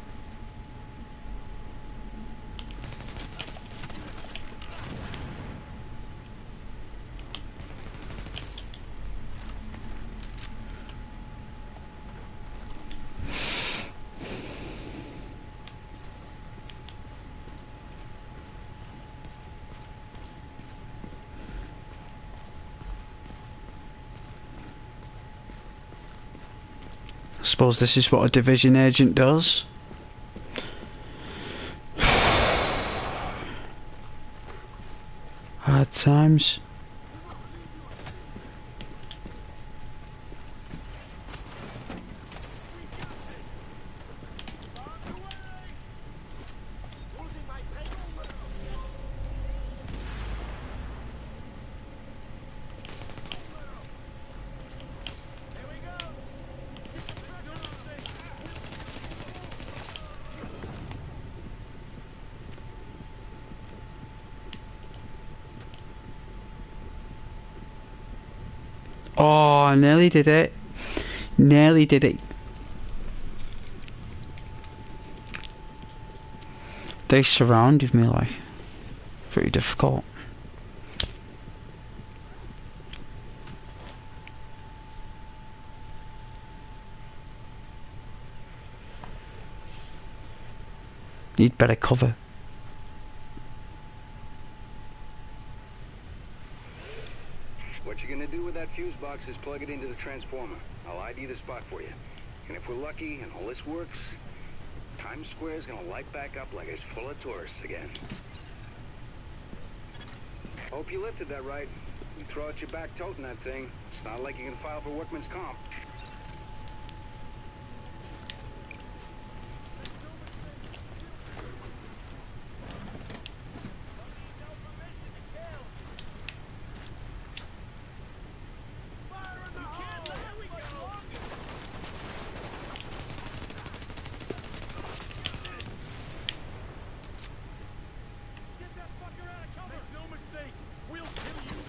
I suppose this is what a division agent does. Hard times. Losing my payroll. Here we go. Keep the pressure on things. Oh, I nearly did it. Nearly did it. They surrounded me like pretty difficult. Need better cover. What you're gonna do with that fuse box is plug it into the transformer. I'll ID the spot for you. And if we're lucky and all this works, Times Square's gonna light back up like it's full of tourists again. Hope you lifted that right. You throw out your back toting that thing, it's not like you can file for workman's comp. Get that fucker out of cover. Make no mistake. We'll kill you.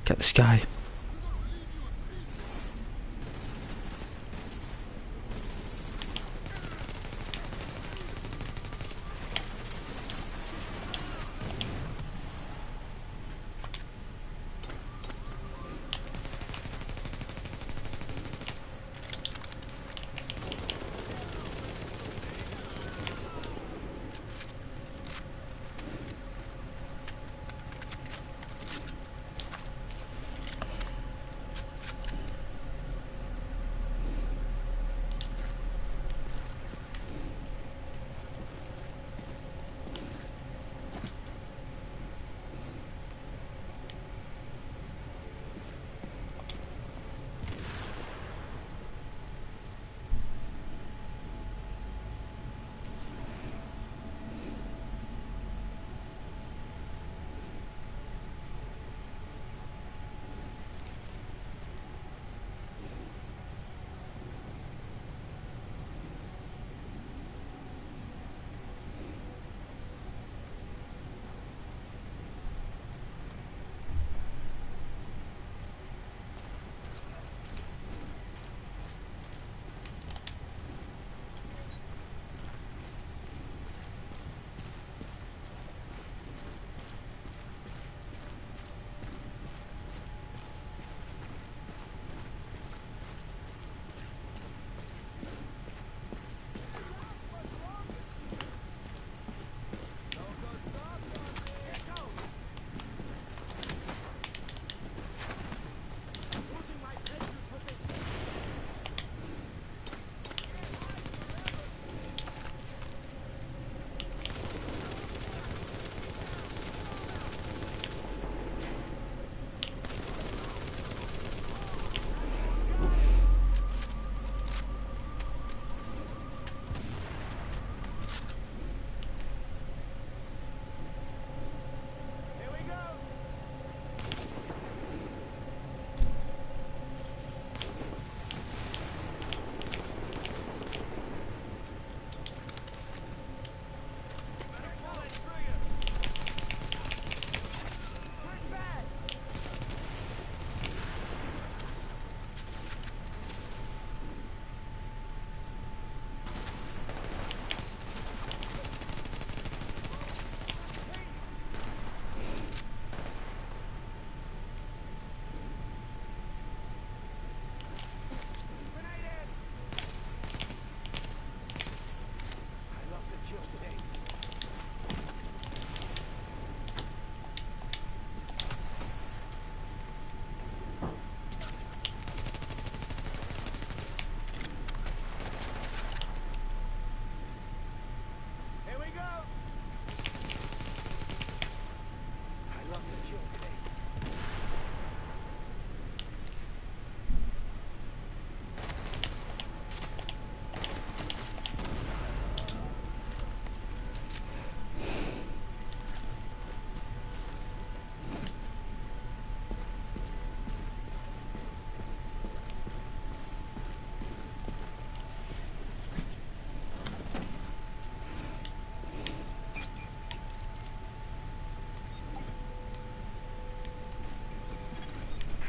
Get this guy.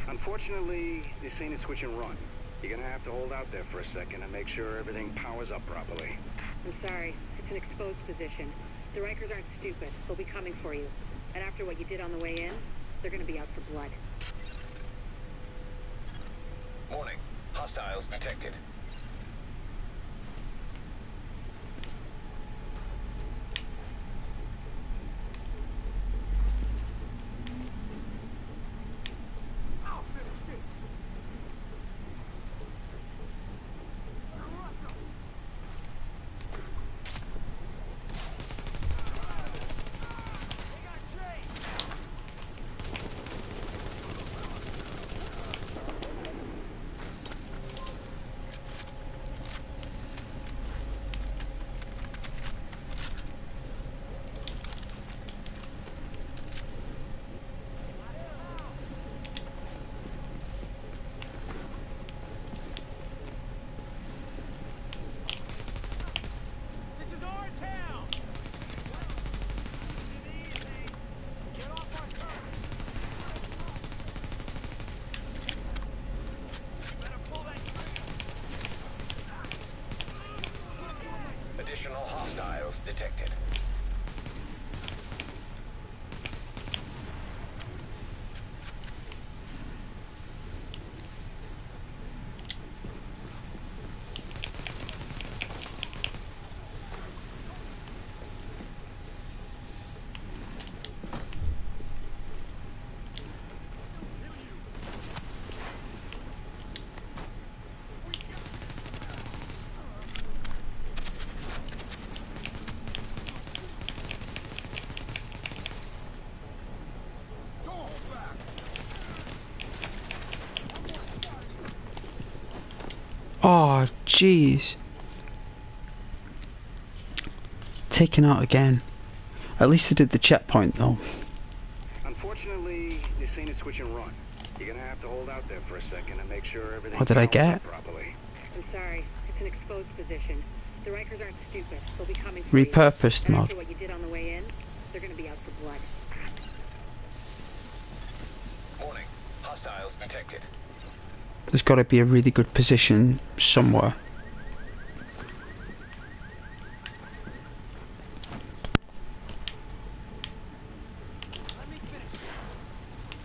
Unfortunately, this ain't a switch and run. You're gonna have to hold out there for a second and make sure everything powers up properly. I'm sorry. It's an exposed position. The Rikers aren't stupid. They'll be coming for you. And after what you did on the way in, they're gonna be out for blood. Warning. Hostiles detected. I'll finish this. Additional hostiles detected. Oh, jeez. Taken out again. At least I did the checkpoint though. Unfortunately, this ain't a switch and run. You're gonna have to hold out there for a second and make sure everything What did I balances get? properly. I'm sorry. It's an exposed position. The Rikers aren't stupid. They'll be coming for you. Repurposed And mod. after what you did on the way in, they're gonna be out for blood. Warning. Hostiles detected. There's got to be a really good position somewhere. Let me finish.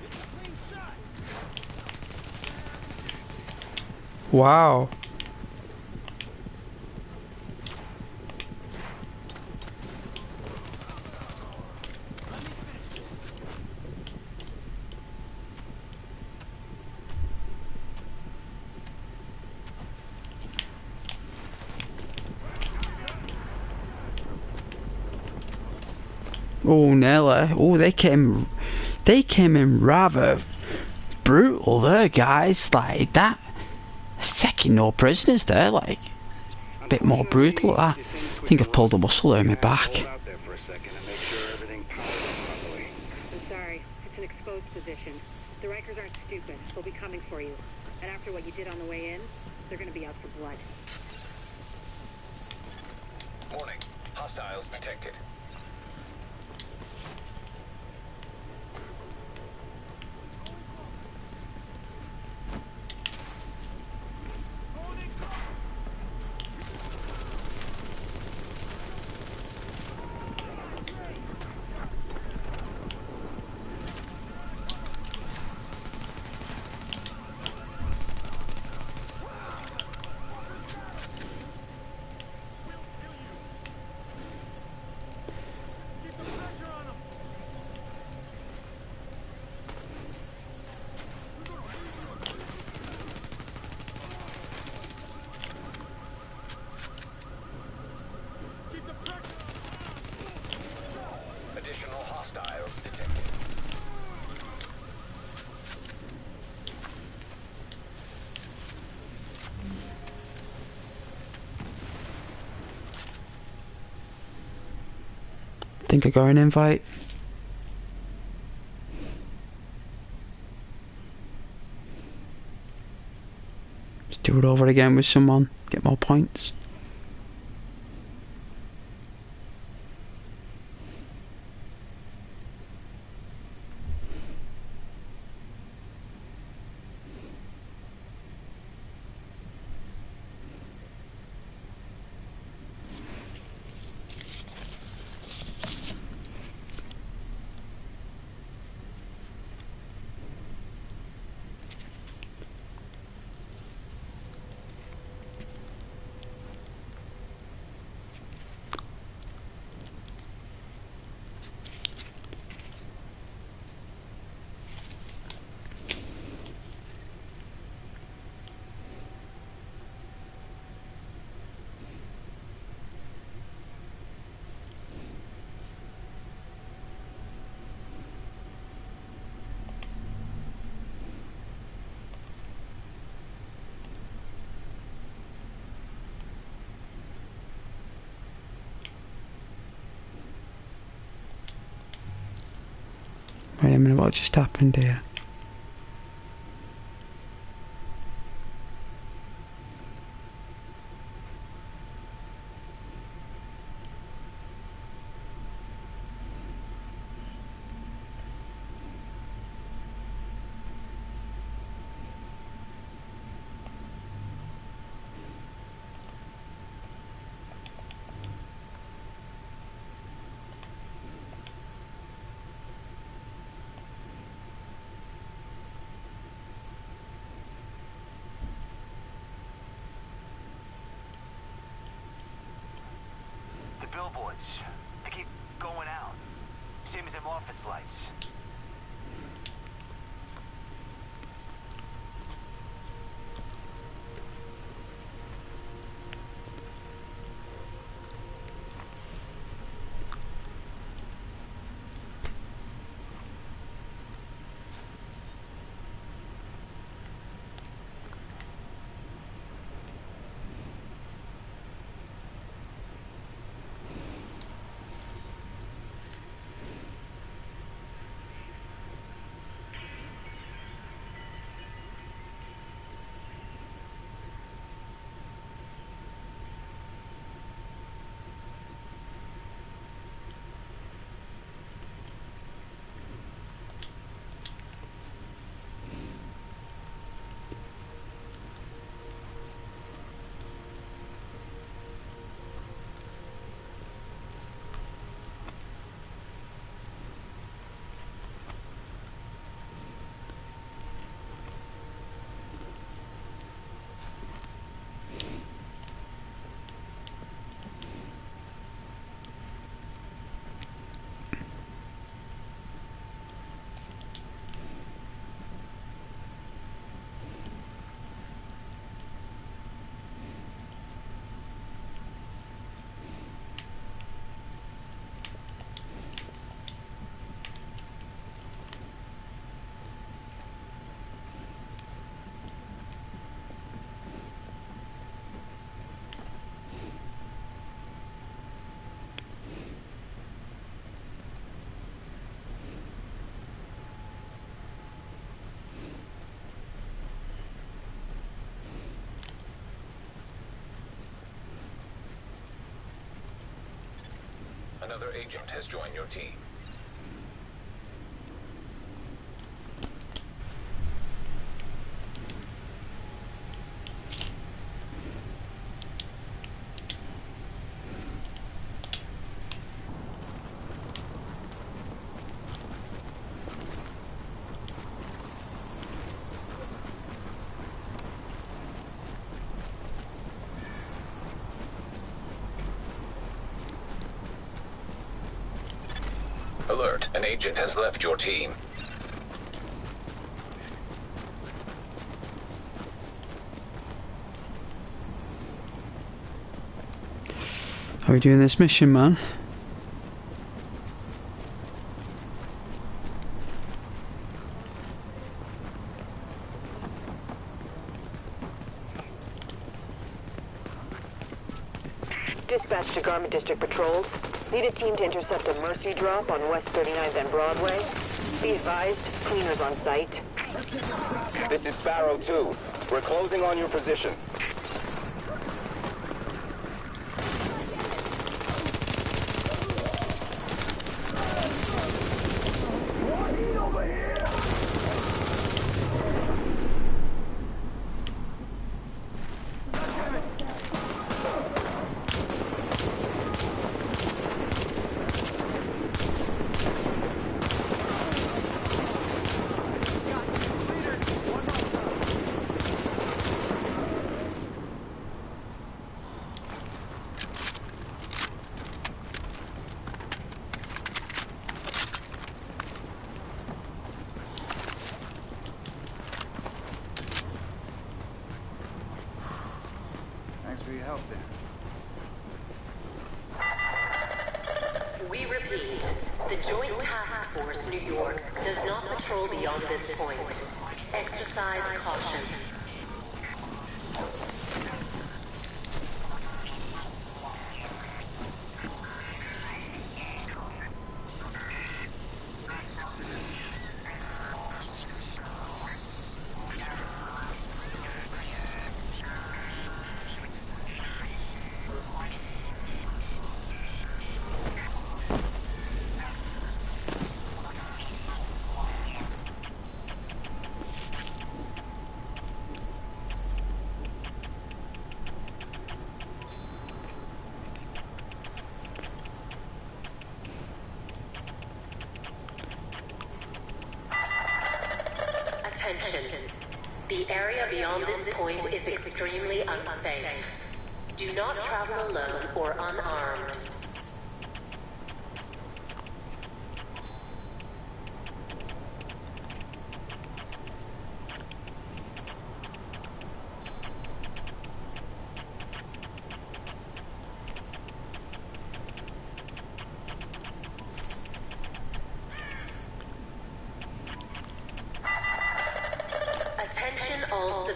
It's a clean shot. Wow. Let me finish this. Oh, Nella. Oh, they came in rather brutal there, guys. Like that. It's taking no prisoners there. Like a bit more brutal. I think I've pulled a muscle out of my back. Hold out there for a second and make sure everything powers up properly. I'm sorry. It's an exposed position. The Rikers aren't stupid. They'll be coming for you. And after what you did on the way in, they're gonna be out for blood. Warning. Hostiles detected. Additional hostiles detected. Think I got an invite. Let's do it over again with someone. Get more points. Wait a minute, what just happened here? billboards. They keep going out. Same as them office lights. Another agent has joined your team. Alert, an agent has left your team. How are we doing this mission, man? Dispatch to Garment District Patrols. Need a team to intercept a Mercy drop on West 39th and Broadway. Be advised, cleaners on site. This is Sparrow 2. We're closing on your position. Thanks for your help there. We repeat, the Joint Task Force New York does not patrol beyond this point. Exercise caution. The area beyond this point is extremely unsafe. Do not travel alone or unarmed.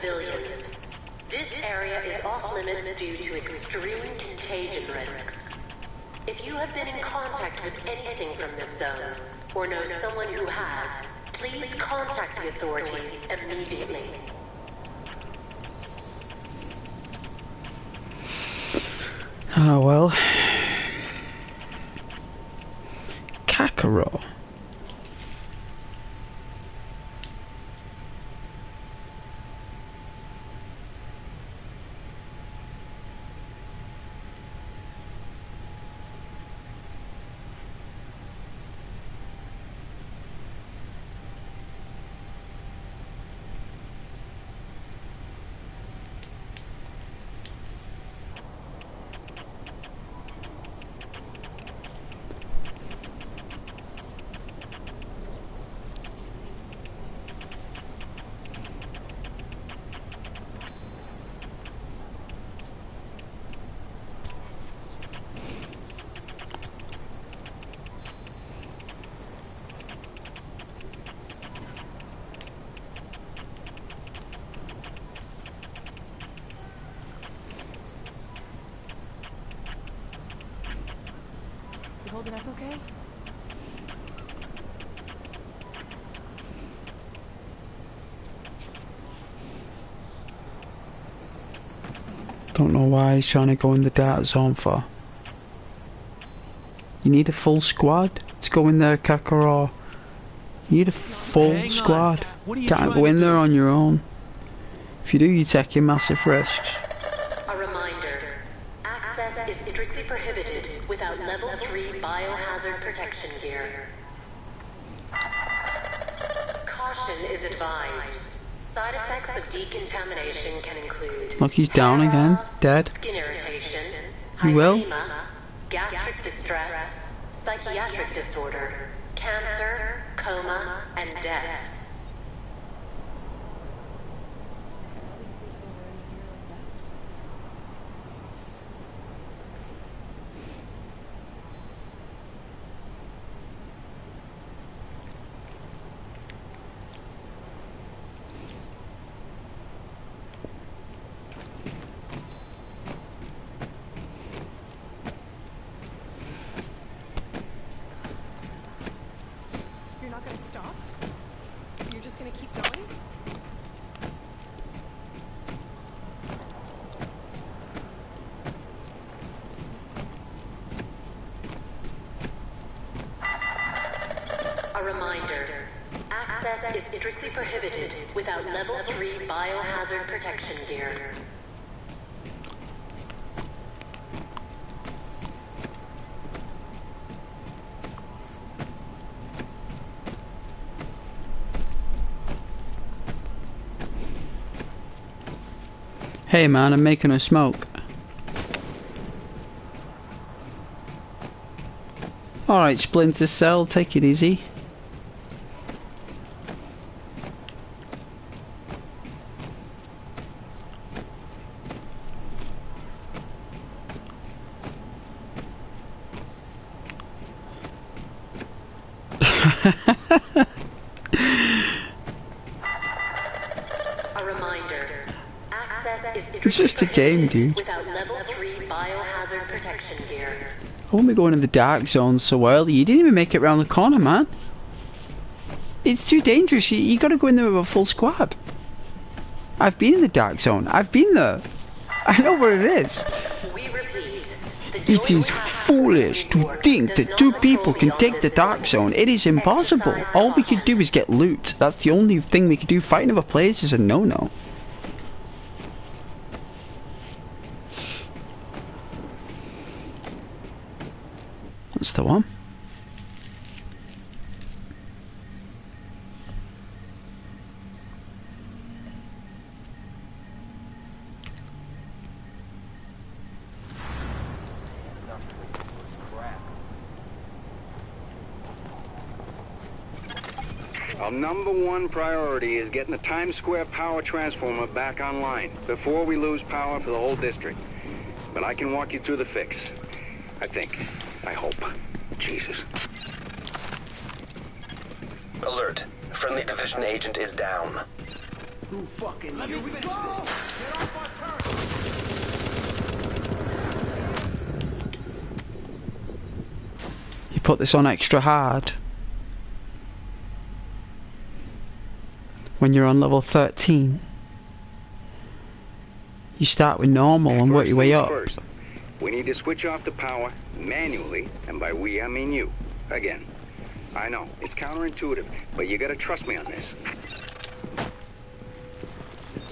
civilians. This area is off limits due to extreme contagion risks. If you have been in contact with anything from this zone, or know someone who has, please contact the authorities immediately. Oh well. Kakarot. You holding up okay? Don't know why he's trying to go in the dark zone for. You need a full squad to go in there, Kakarot. You need a full squad. Can't go in there on your own. If you do, you're taking massive risks. A reminder, access is strictly prohibited without level 3 biohazard protection gear. Caution is advised. Side effects of decontamination can include... Look, he's down again. Dead. Skin irritation, He will. hypema, gastric distress, psychiatric disorder, cancer, coma, and death. You're not gonna stop? You're just gonna keep going? A reminder, access is strictly prohibited without level 3 biohazard protection gear. Hey man, I'm making a smoke. Alright, Splinter Cell, take it easy. A reminder, access is It's just a game, dude. without level 3 biohazard protection gear. I won't be going in the dark zone so early. You didn't even make it round the corner, man. It's too dangerous. You gotta go in there with a full squad. I've been in the dark zone. I've been there. I know where it is. We repeat, the It joint is we have foolish to network think does that not two patrol people can beyond take the this dark limit. zone. It is impossible. All we could do is get loot. That's the only thing we could do. Fighting other players is a no-no. That's the one. Our number one priority is getting the Times Square power transformer back online before we lose power for the whole district. But I can walk you through the fix. I think. I hope. Jesus. Alert. Friendly division agent is down. Who fucking let me finish this? Get off our turret! You put this on extra hard when you're on level 13. You start with normal and work your way up. First, we need to switch off the power manually, and by we I mean you. Again. I know, it's counterintuitive, but you gotta trust me on this.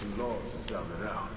Too long since I've been out.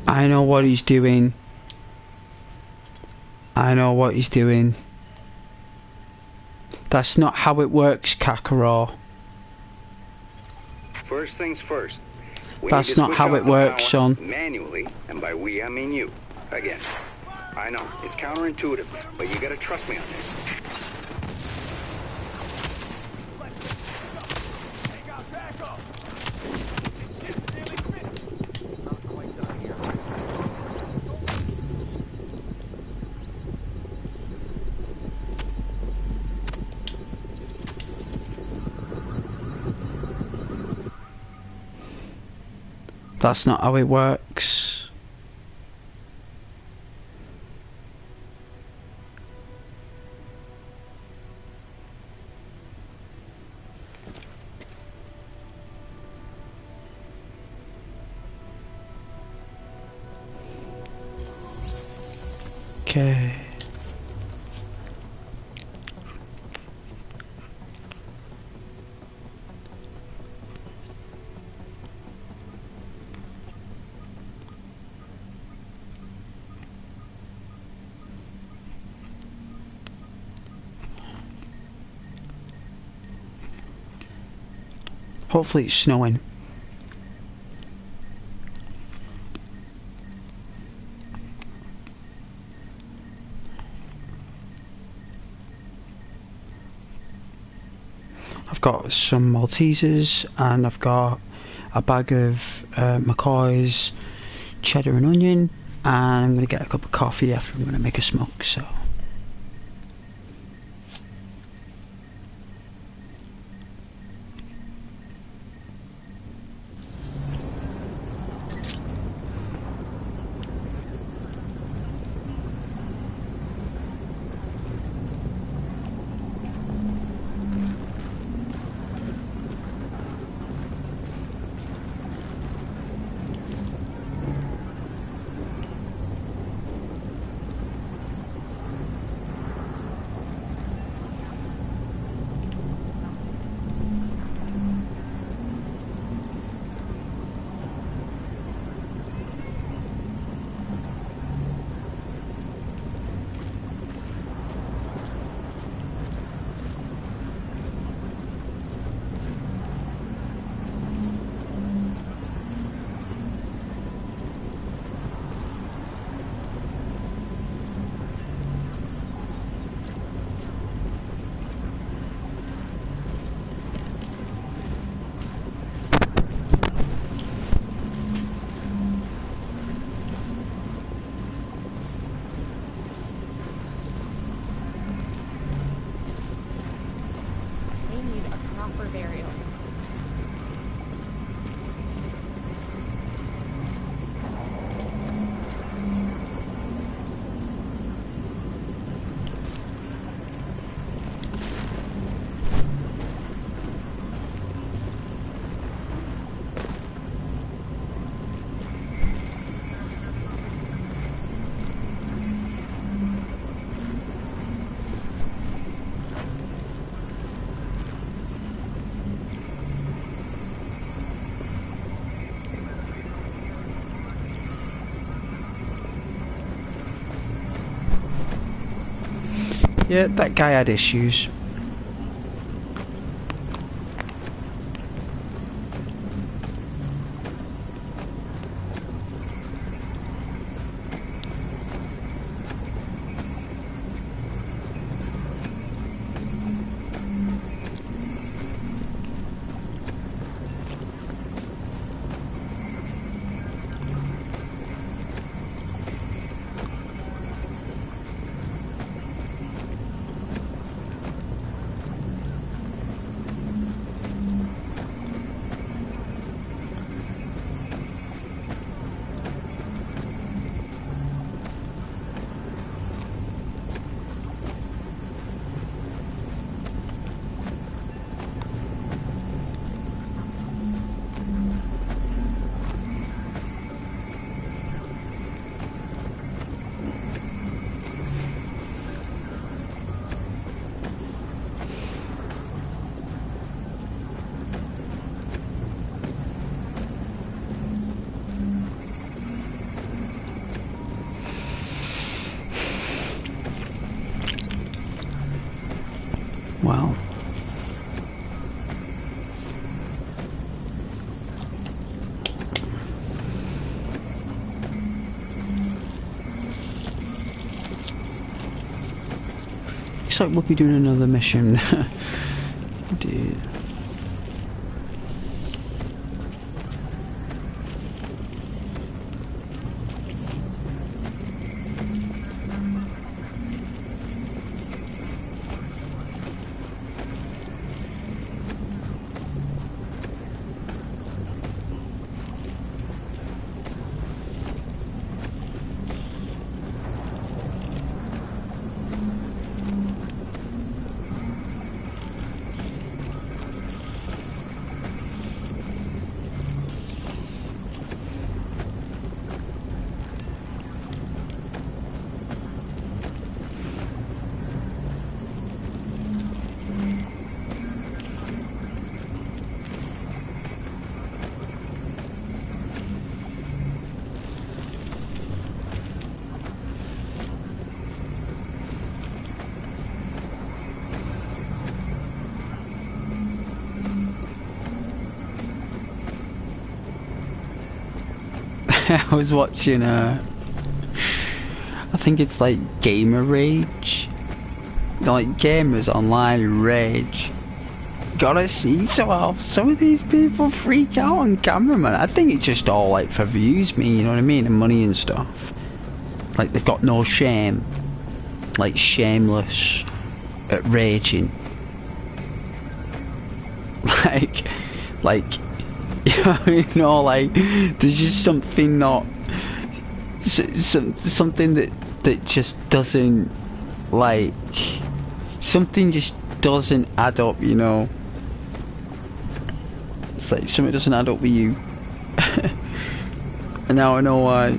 I know what he's doing. I know what he's doing. That's not how it works, Kakarot. First things first. That's not how it works, son. Manually, and by we I mean you. Again. I know, it's counterintuitive, but you gotta trust me on this. That's not how it works. Okay. Hopefully it's snowing. I've got some Maltesers and I've got a bag of McCoy's cheddar and onion, and I'm going to get a cup of coffee after I'm going to make a smoke, so... Yeah, that guy had issues. Wow. Looks like we'll be doing another mission. Dude. I was watching I think it's like Gamer Rage, like gamers online rage. Gotta see how some of these people freak out on camera, man. I think it's just all like for views, me, you know what I mean, and money and stuff. Like they've got no shame, like shameless at raging. like you know, like there's just something not something that just doesn't, like, something just doesn't add up, you know. It's like something doesn't add up with you. And now I know why.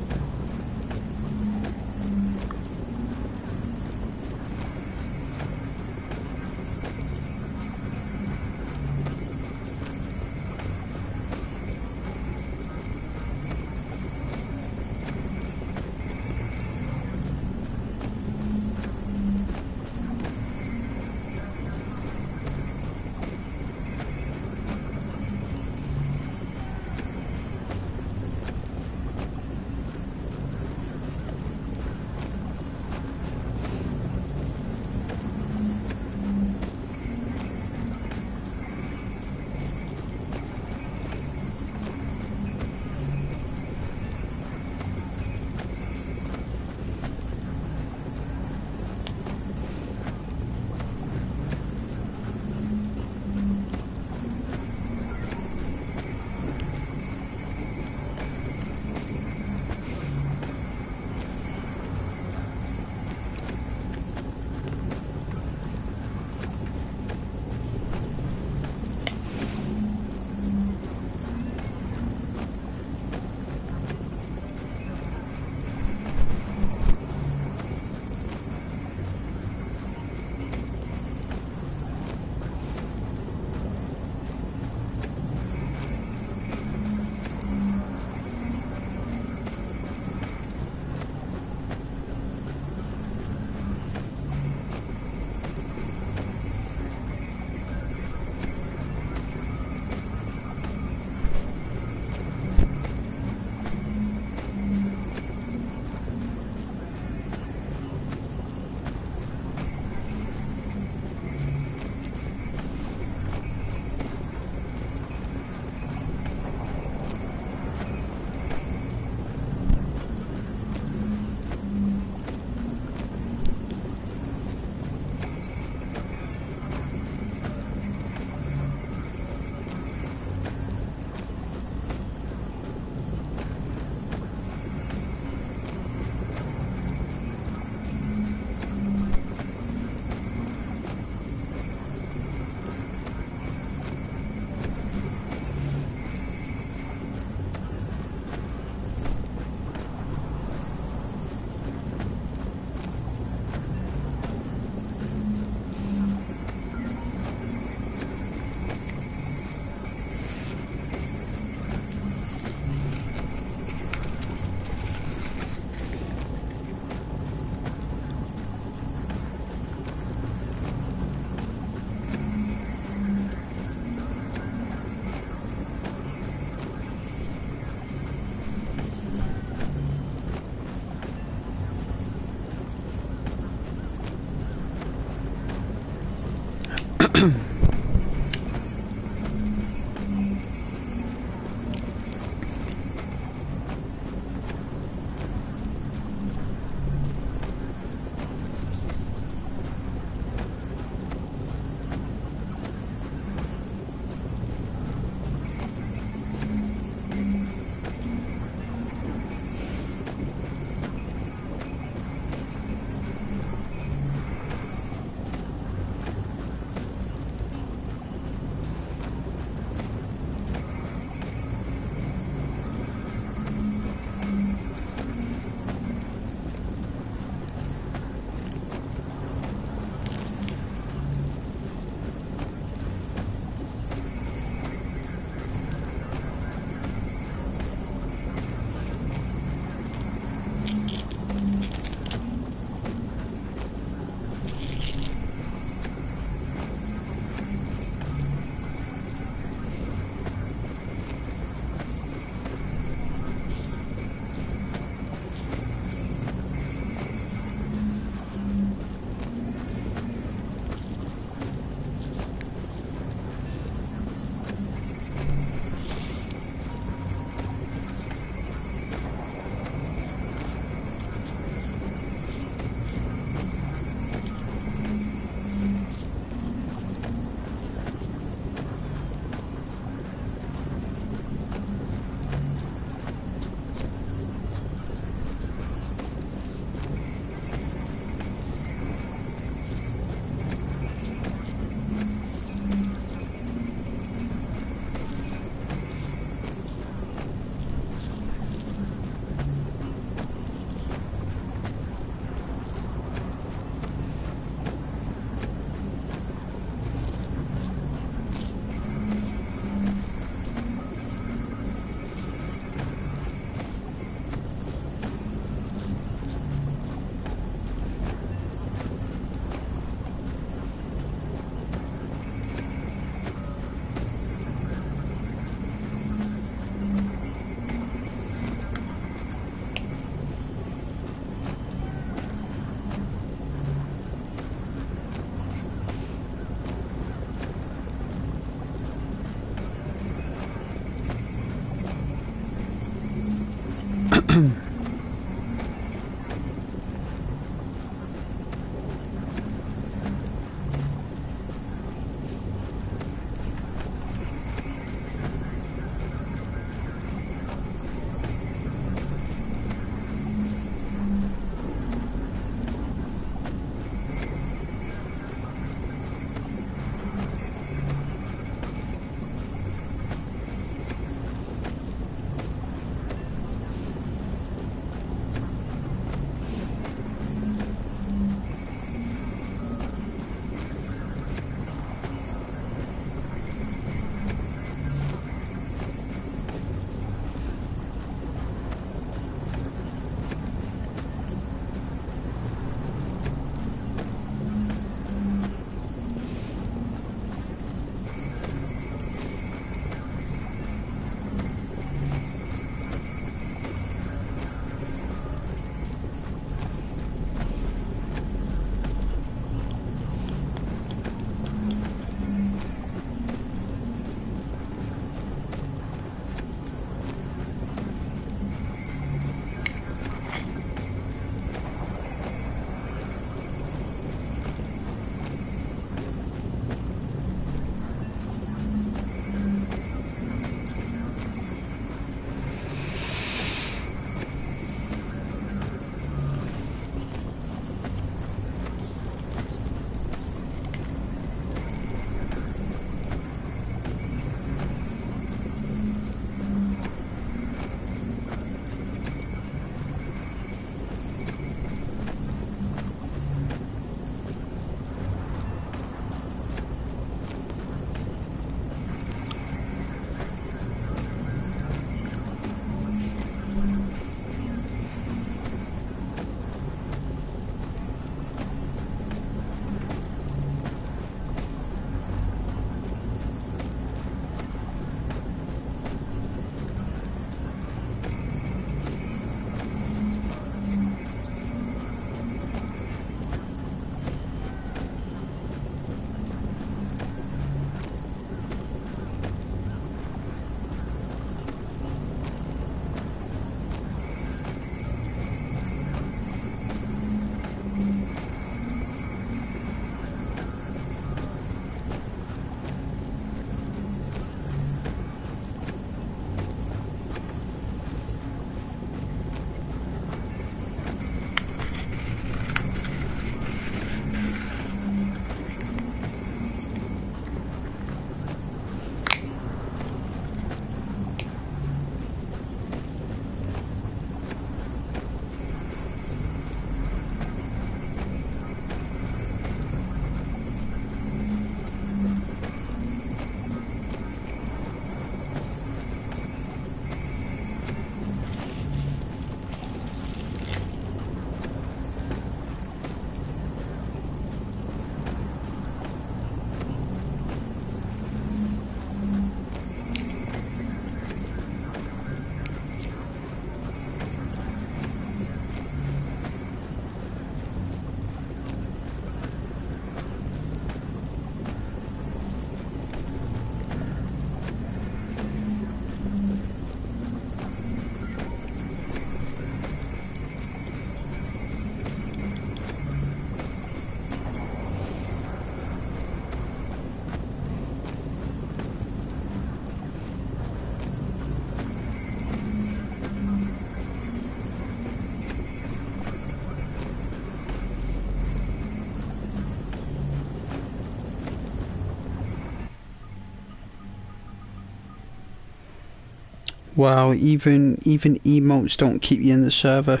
Wow, even emotes don't keep you in the server.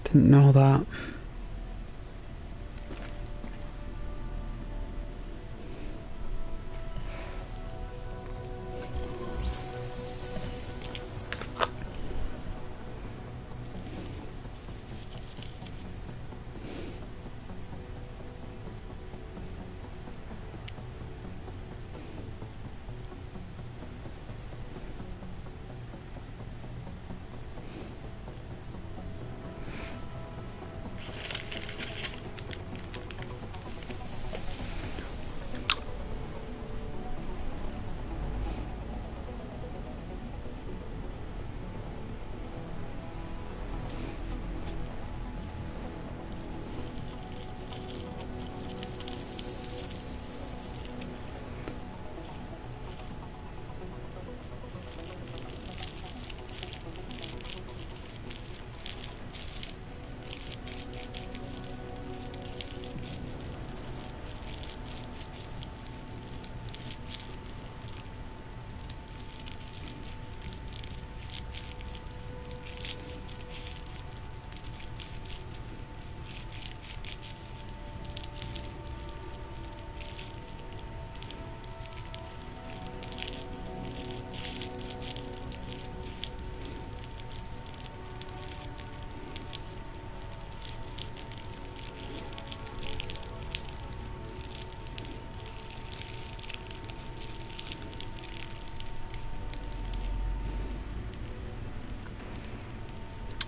Didn't know that.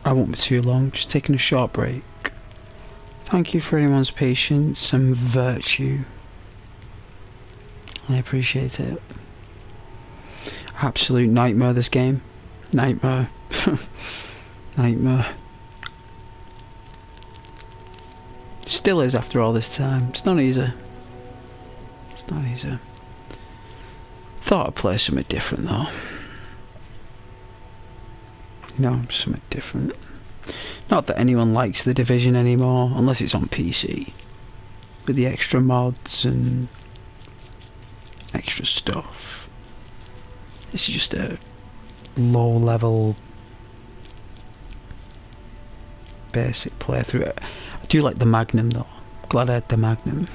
I won't be too long, just taking a short break. Thank you for anyone's patience and virtue. I appreciate it. Absolute nightmare, this game. Nightmare. Nightmare. Still is after all this time. It's not easy. It's not easy. Thought I'd play something different though. No, something different. Not that anyone likes The Division anymore, unless it's on PC. With the extra mods and extra stuff. This is just a low level basic playthrough. I do like the Magnum though. Glad I had the Magnum.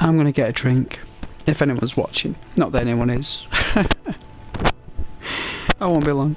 I'm gonna get a drink. If anyone's watching. Not that anyone is. I won't be long.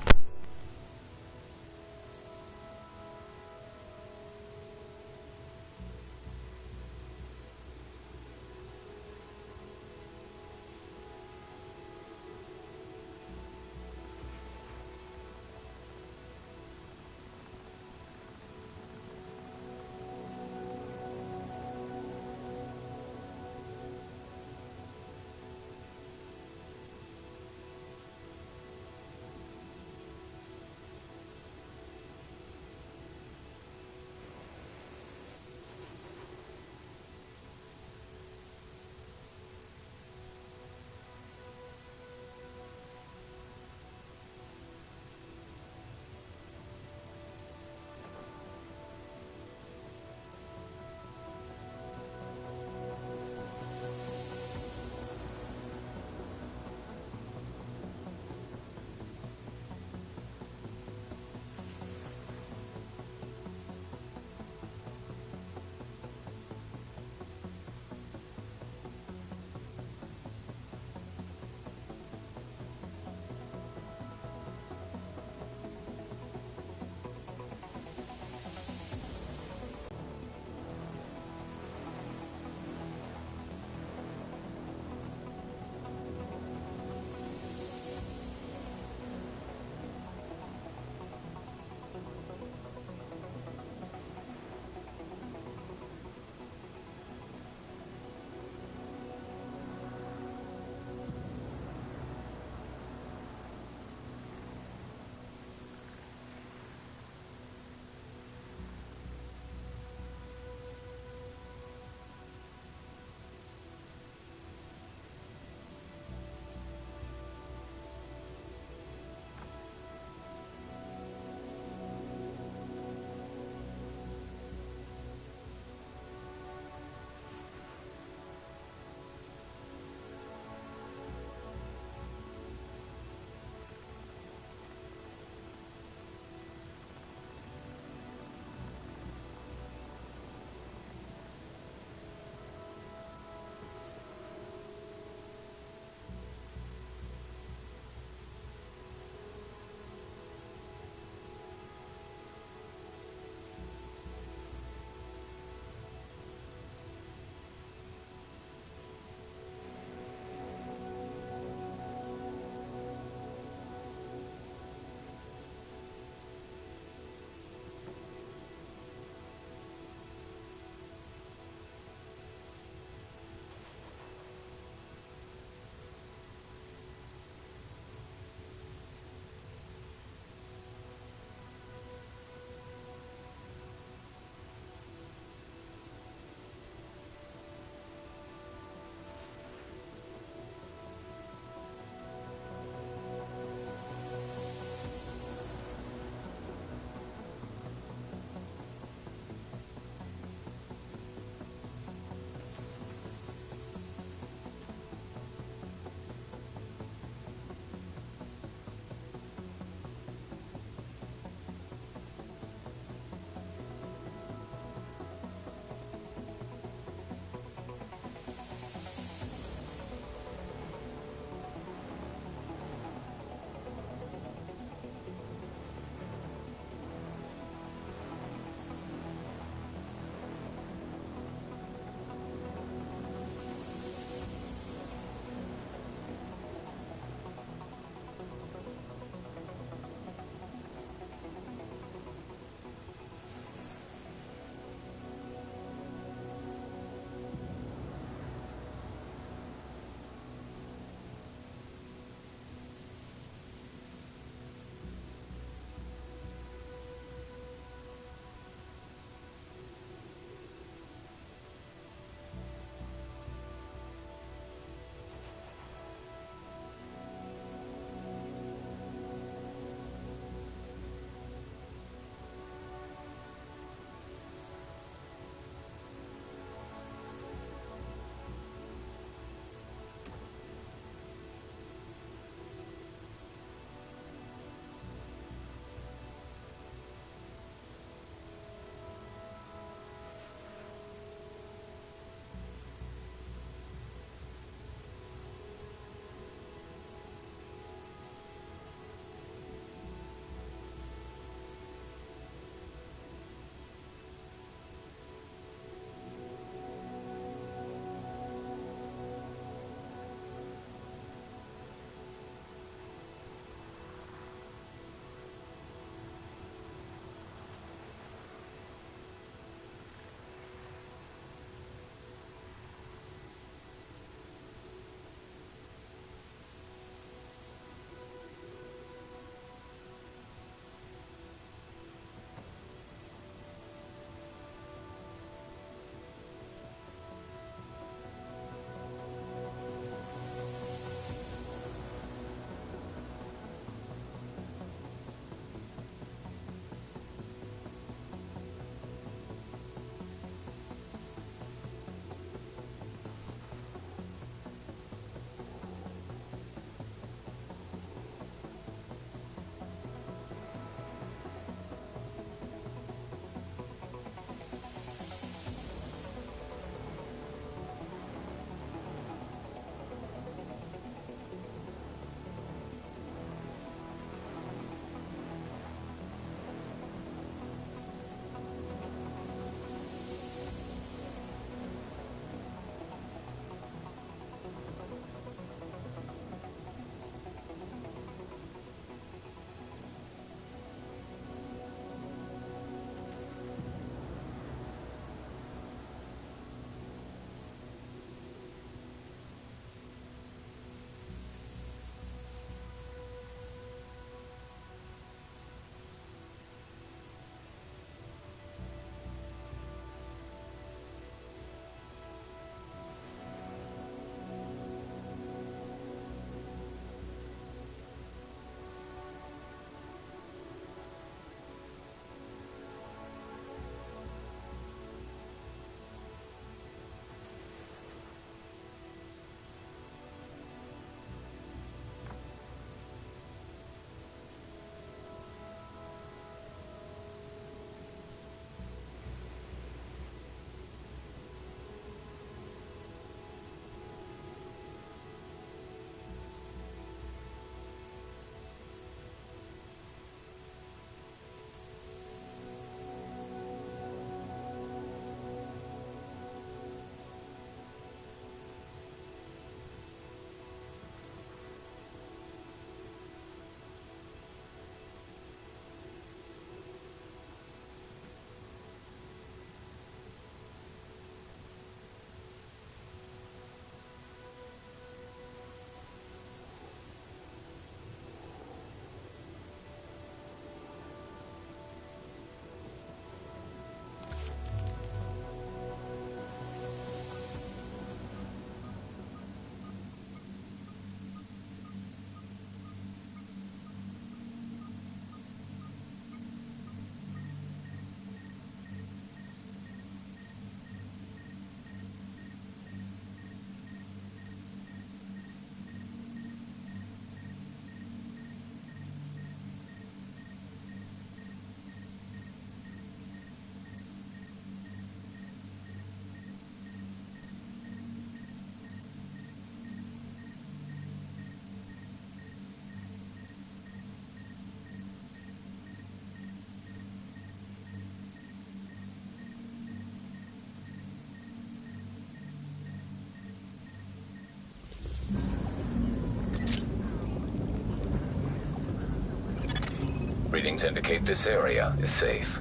Readings indicate this area is safe.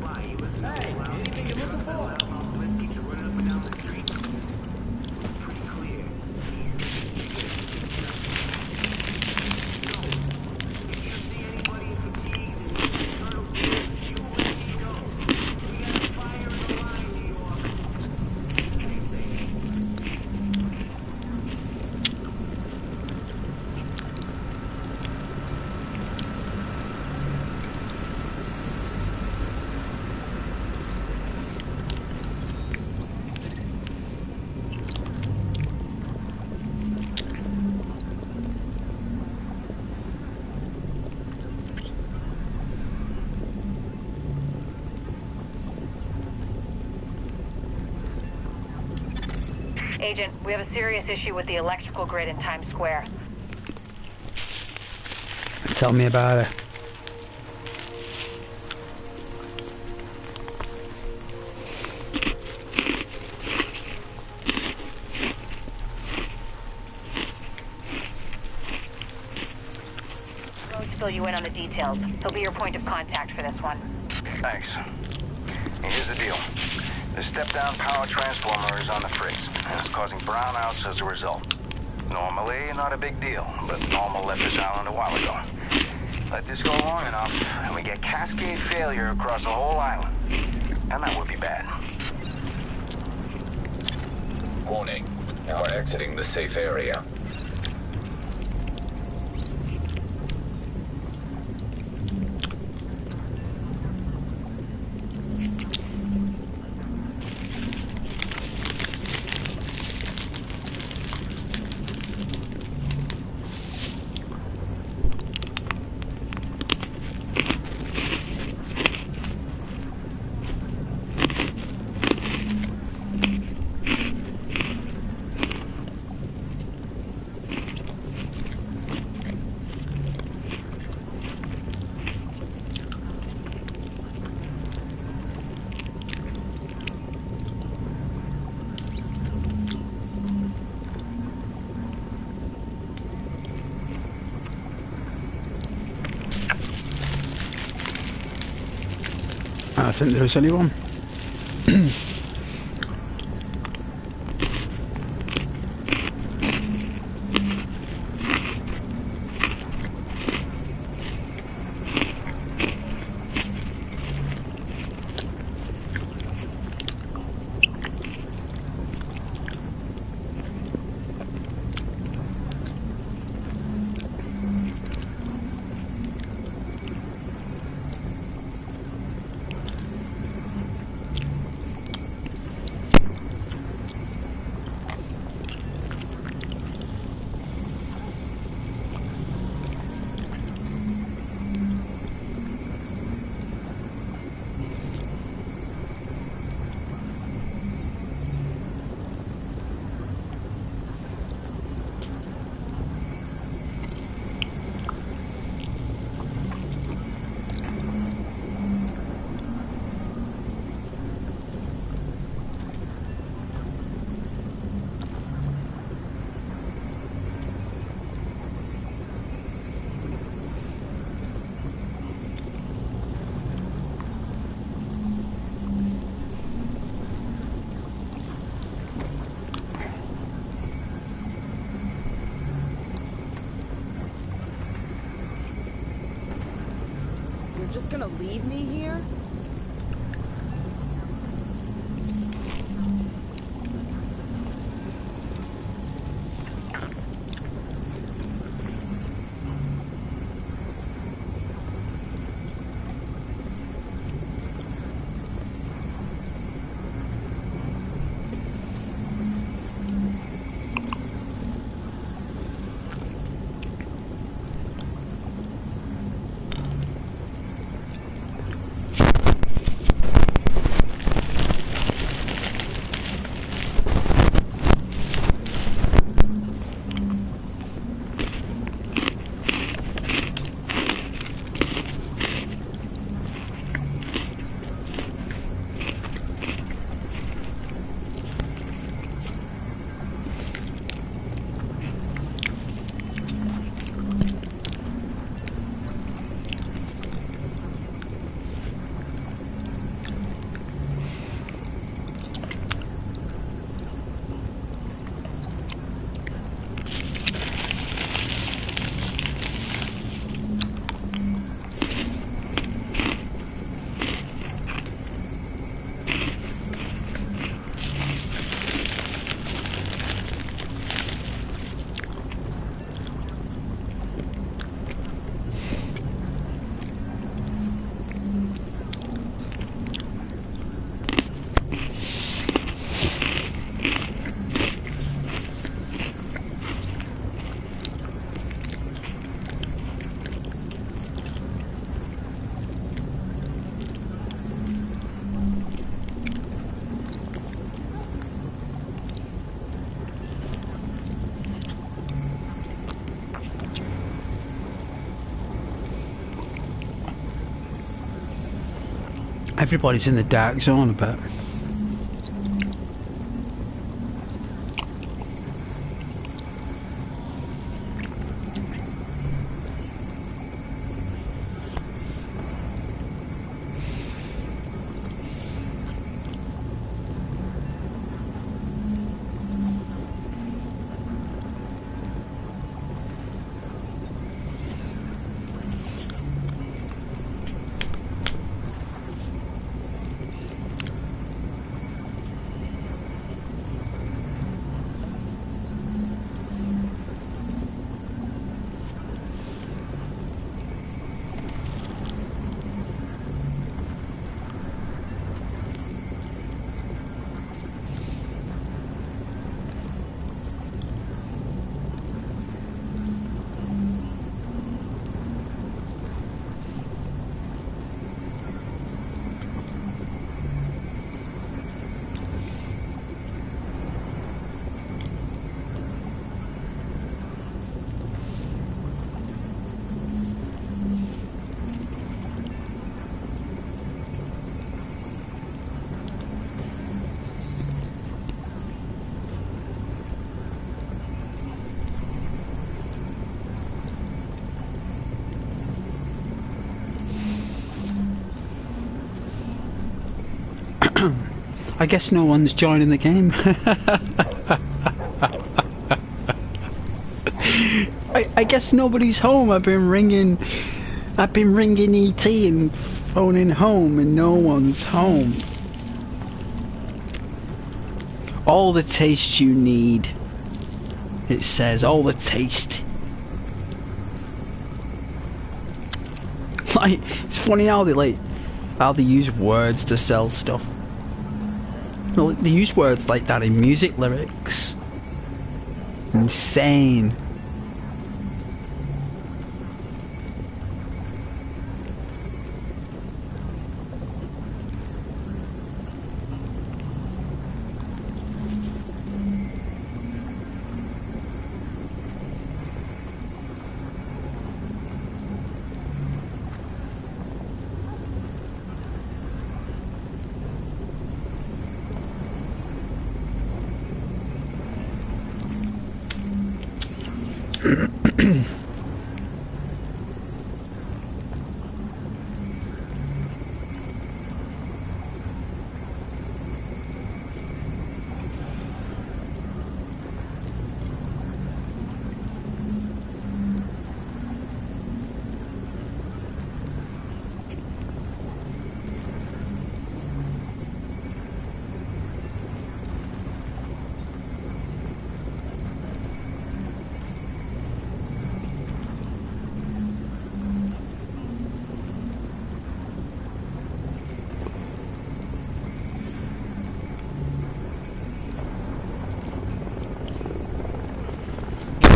Hey, anything you're looking for? Agent, we have a serious issue with the electrical grid in Times Square. Tell me about it. Rose fill you in on the details. He'll be your point of contact for this one. Thanks. Here's the deal. The step-down power transformer is on the fritz, and it's causing brownouts as a result. Normally, not a big deal, but Normal left this island a while ago. Let this go long enough, and we get cascade failure across the whole island. And that would be bad. Warning. You are exiting the safe area. I think there is anyone. Just gonna leave me here? Everybody's in the dark zone a bit. I guess no one's joining the game. I guess nobody's home. I've been ringing ET and phoning home and no one's home. All the taste you need. It says all the taste. Like, it's funny how they use words to sell stuff. Well, they use words like that in music lyrics. Insane.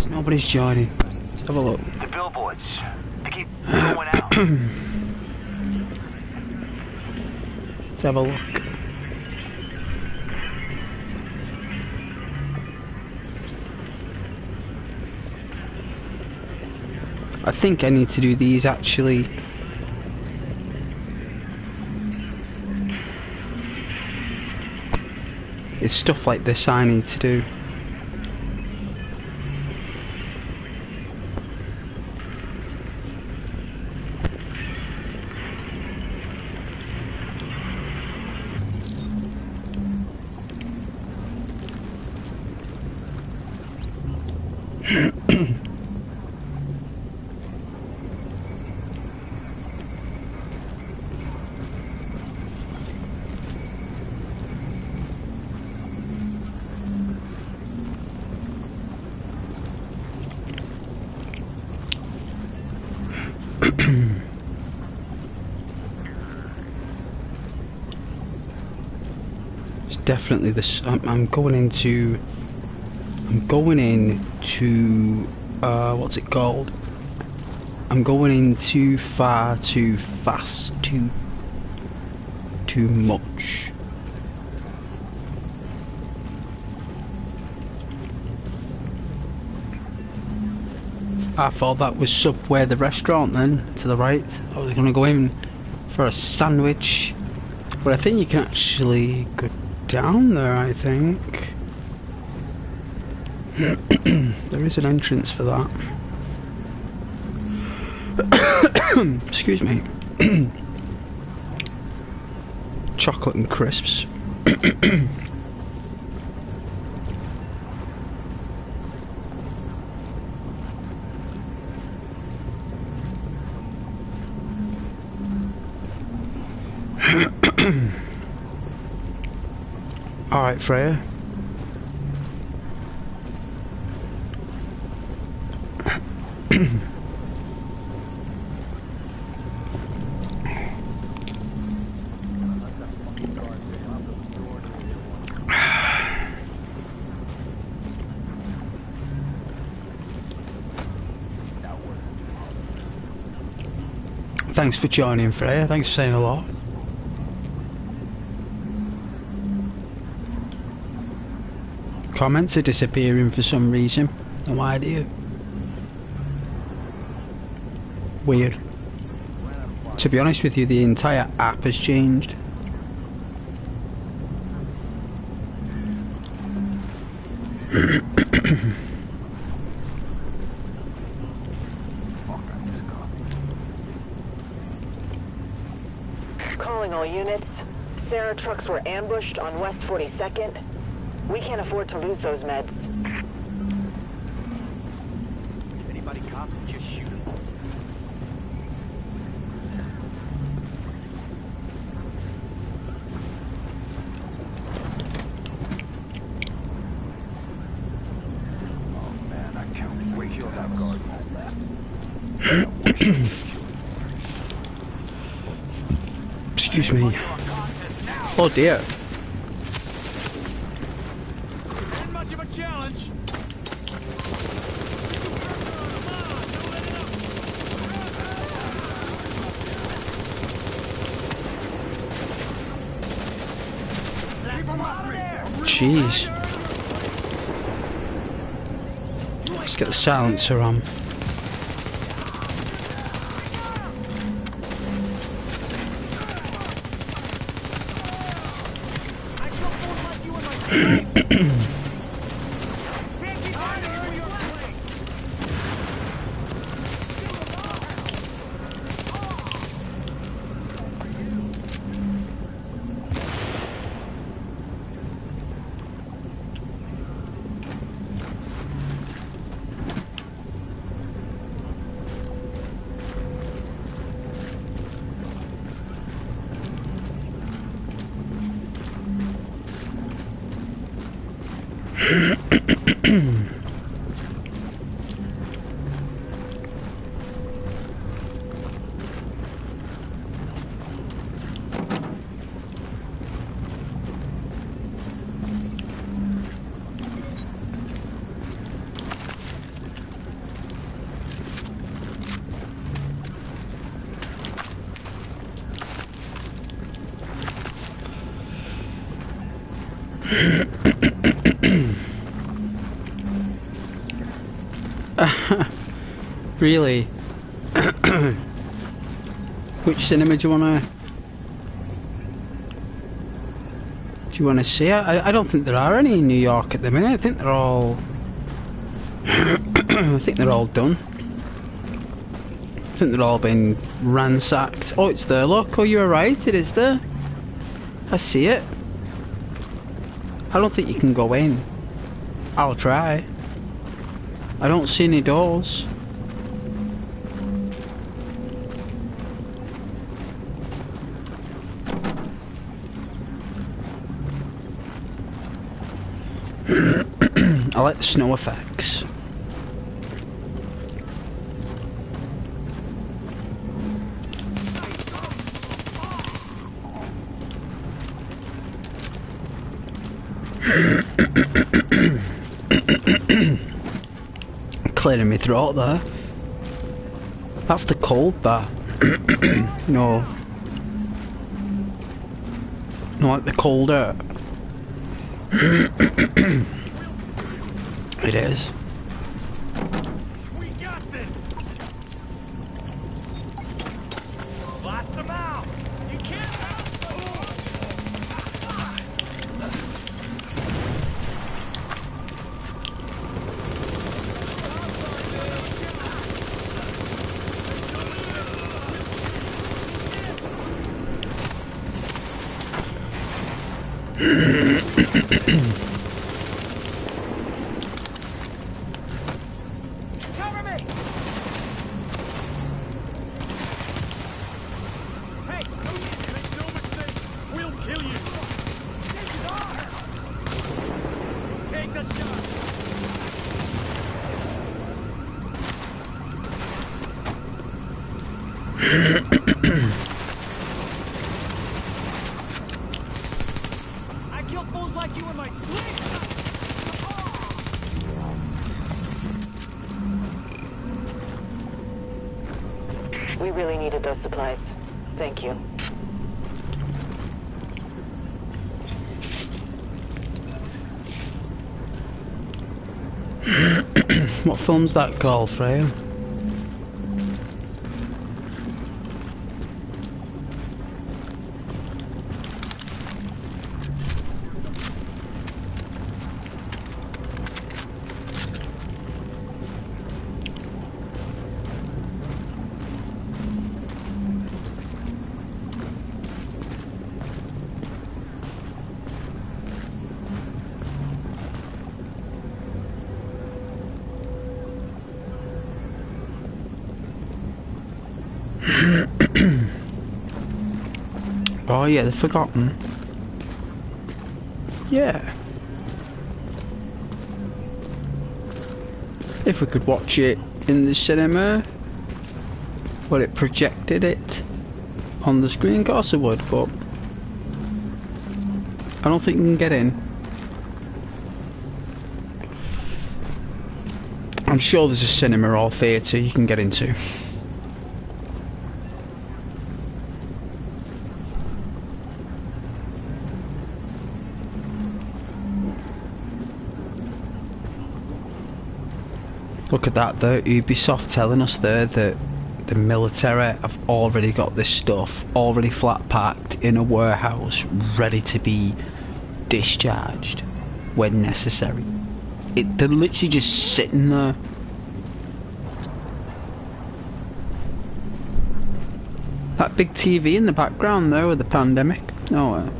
Nobody's joining. Let's have a look. The billboards. They keep going out. Let's have a look. I think I need to do these actually. It's stuff like this I need to do. It's definitely this. I'm going into what's it called? I'm going in too far, too fast, too much. I thought that was Subway the restaurant then, to the right. I was going to go in for a sandwich But I think you can actually go down there, I think. There is an entrance for that. Excuse me. Chocolate and crisps. Alright, Freya. Thanks for joining, Freya. Thanks for saying a lot. Comments are disappearing for some reason. No idea. Weird. To be honest with you, the entire app has changed. Calling all units. Sarah trucks were ambushed on West 42nd. We can't afford to lose those meds. Anybody cops, just shoot them. Oh man, I can't wait till that guard left. Excuse me. Oh dear. Ain't much of a challenge. Jeez. Let's get the silencer on. Really? Which cinema do you wanna see? I don't think there are any in New York at the minute. I think they're all I think they're all done. I think they're all been ransacked. Oh, it's there, look. Oh, you were right, it is there. I see it. I don't think you can go in. I'll try. I don't see any doors. I like the snow effects. Clearing my throat there. That's the cold bar. No. No, like the colder. It is. We got this. Blast them out. You can't. Cover me! Hey, make no mistake, we'll kill you. Take the shot. I kill fools like you in my sleep. We really needed those supplies. Thank you. What film's that called, Freya? Oh yeah, they've forgotten. Yeah. If we could watch it in the cinema, where it projected it on the screen, of course I would, but I don't think you can get in. I'm sure there's a cinema or theatre you can get into. Look at that though, Ubisoft telling us there that the military have already got this stuff already flat packed in a warehouse ready to be discharged when necessary. They're literally just sitting there. That big TV in the background there with the pandemic. Oh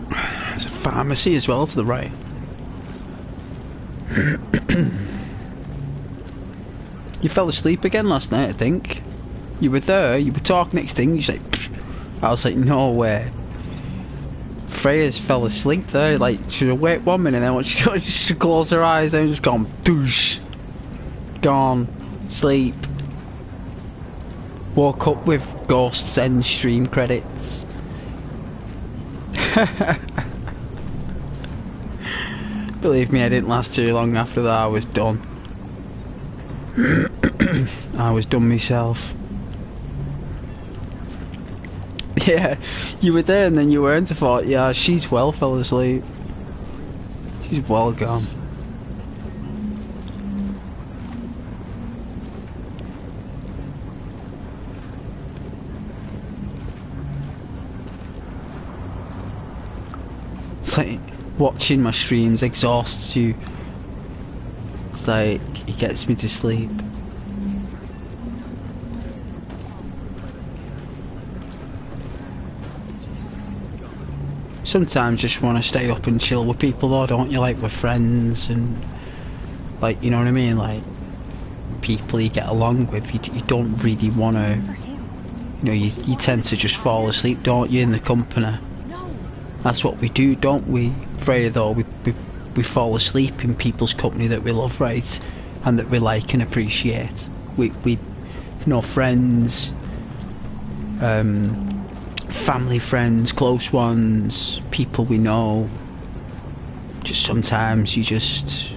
there's a pharmacy as well to the right. You fell asleep again last night, I think. You were there, you were talking next thing, you like, psh. I was like, no way. Freya's fell asleep there, like, she was awake 1 minute, then she closed her eyes and just gone, douche. Gone. Sleep. Woke up with Ghost's end stream credits. Believe me, I didn't last too long after that, I was done. I was done myself. Yeah, you were there and then you weren't. I thought, yeah, she's well fell asleep. She's well gone. It's like watching my streams exhausts you. It's like it gets me to sleep. Sometimes you just want to stay up and chill with people though, don't you? Like with friends and like, you know what I mean? Like people you get along with, you don't really want to, you know, you tend to just fall asleep, don't you, in the company? That's what we do, don't we, Freya, though? We fall asleep in people's company that we love, right? And that we like and appreciate. We you know, friends, family friends, close ones, people we know. Just sometimes you just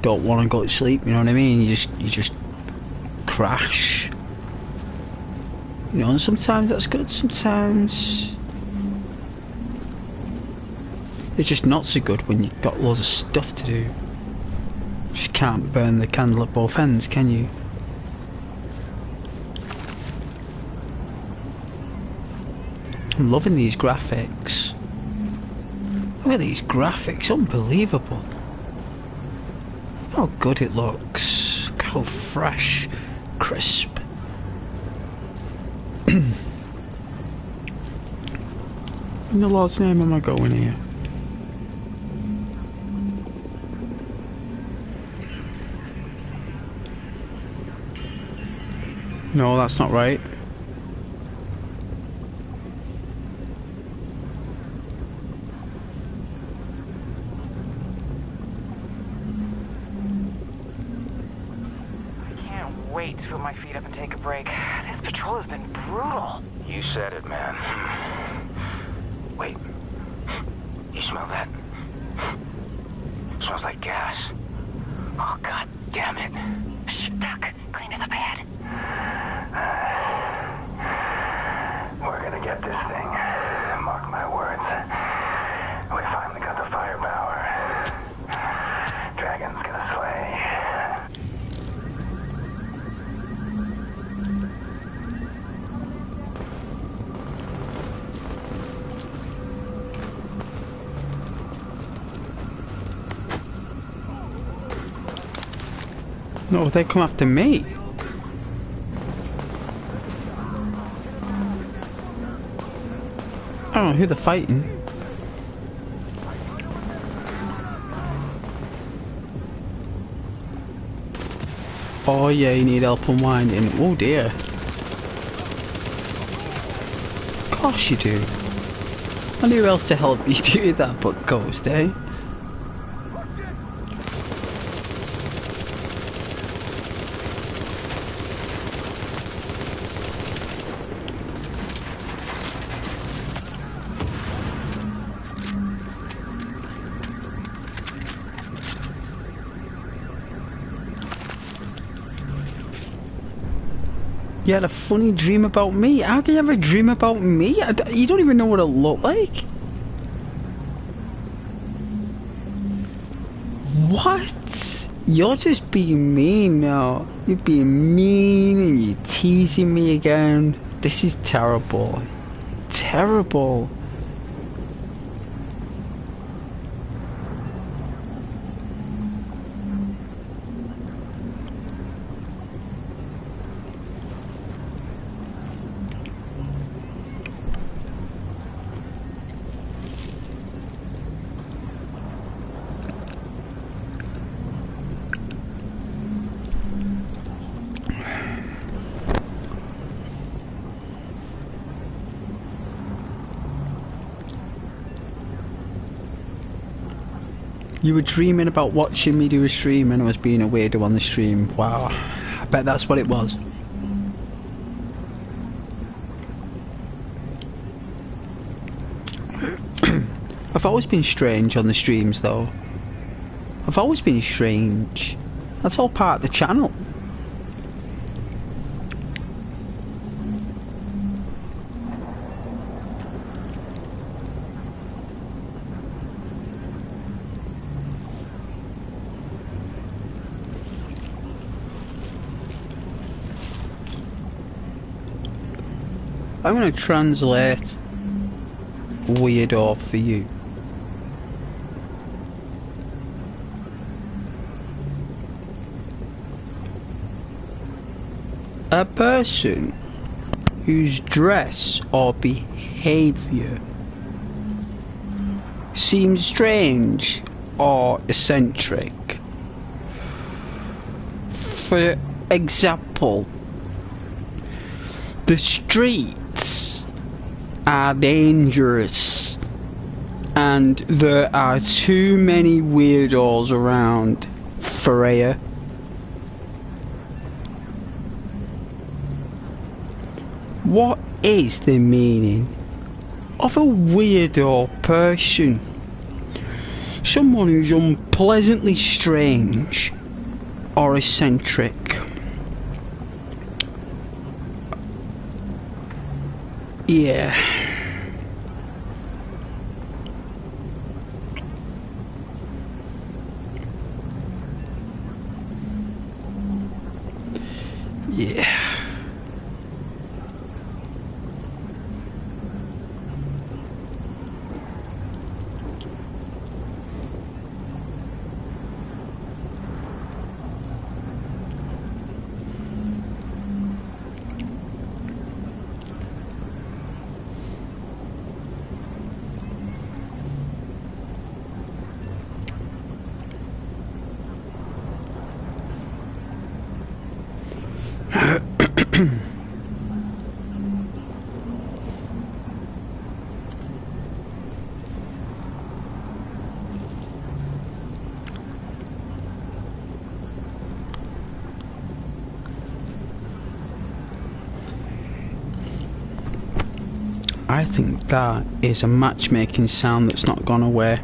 don't want to go to sleep, you know what I mean? You just crash. You know, and sometimes that's good, sometimes it's just not so good when you've got loads of stuff to do. Just can't burn the candle at both ends, can you? I'm loving these graphics. Look at these graphics, unbelievable. How good it looks. Look how fresh crisp. In the Lord's name am I going here? No, that's not right. Wait to put my feet up and take a break. This patrol has been brutal. You said it, man. Wait. You smell that? Smells like gas. Oh, god damn it. Shh, Duck. Clean as a pad. We're gonna get this thing. Mark my words. We finally got the firepower. Dragon's gonna slay. No, they come after me. I don't know who they're fighting. Oh yeah, you need help unwinding. Oh dear. Of course you do. I knew who else to help you do that but Ghost, eh? You had a funny dream about me? How can you have a dream about me? You don't even know what it looked like? What? You're just being mean now. You're being mean and you're teasing me again. This is terrible. Terrible. You were dreaming about watching me do a stream and I was being a weirdo on the stream. Wow. I bet that's what it was. I've always been strange on the streams though. I've always been strange. That's all part of the channel. I'm going to translate weirdo for you. A person whose dress or behaviour seems strange or eccentric. For example, the streets are dangerous and there are too many weirdos around, Freya. What is the meaning of a weirdo person? Someone who's unpleasantly strange or eccentric. Yeah. Yeah. I think that is a matchmaking sound that's not gone away.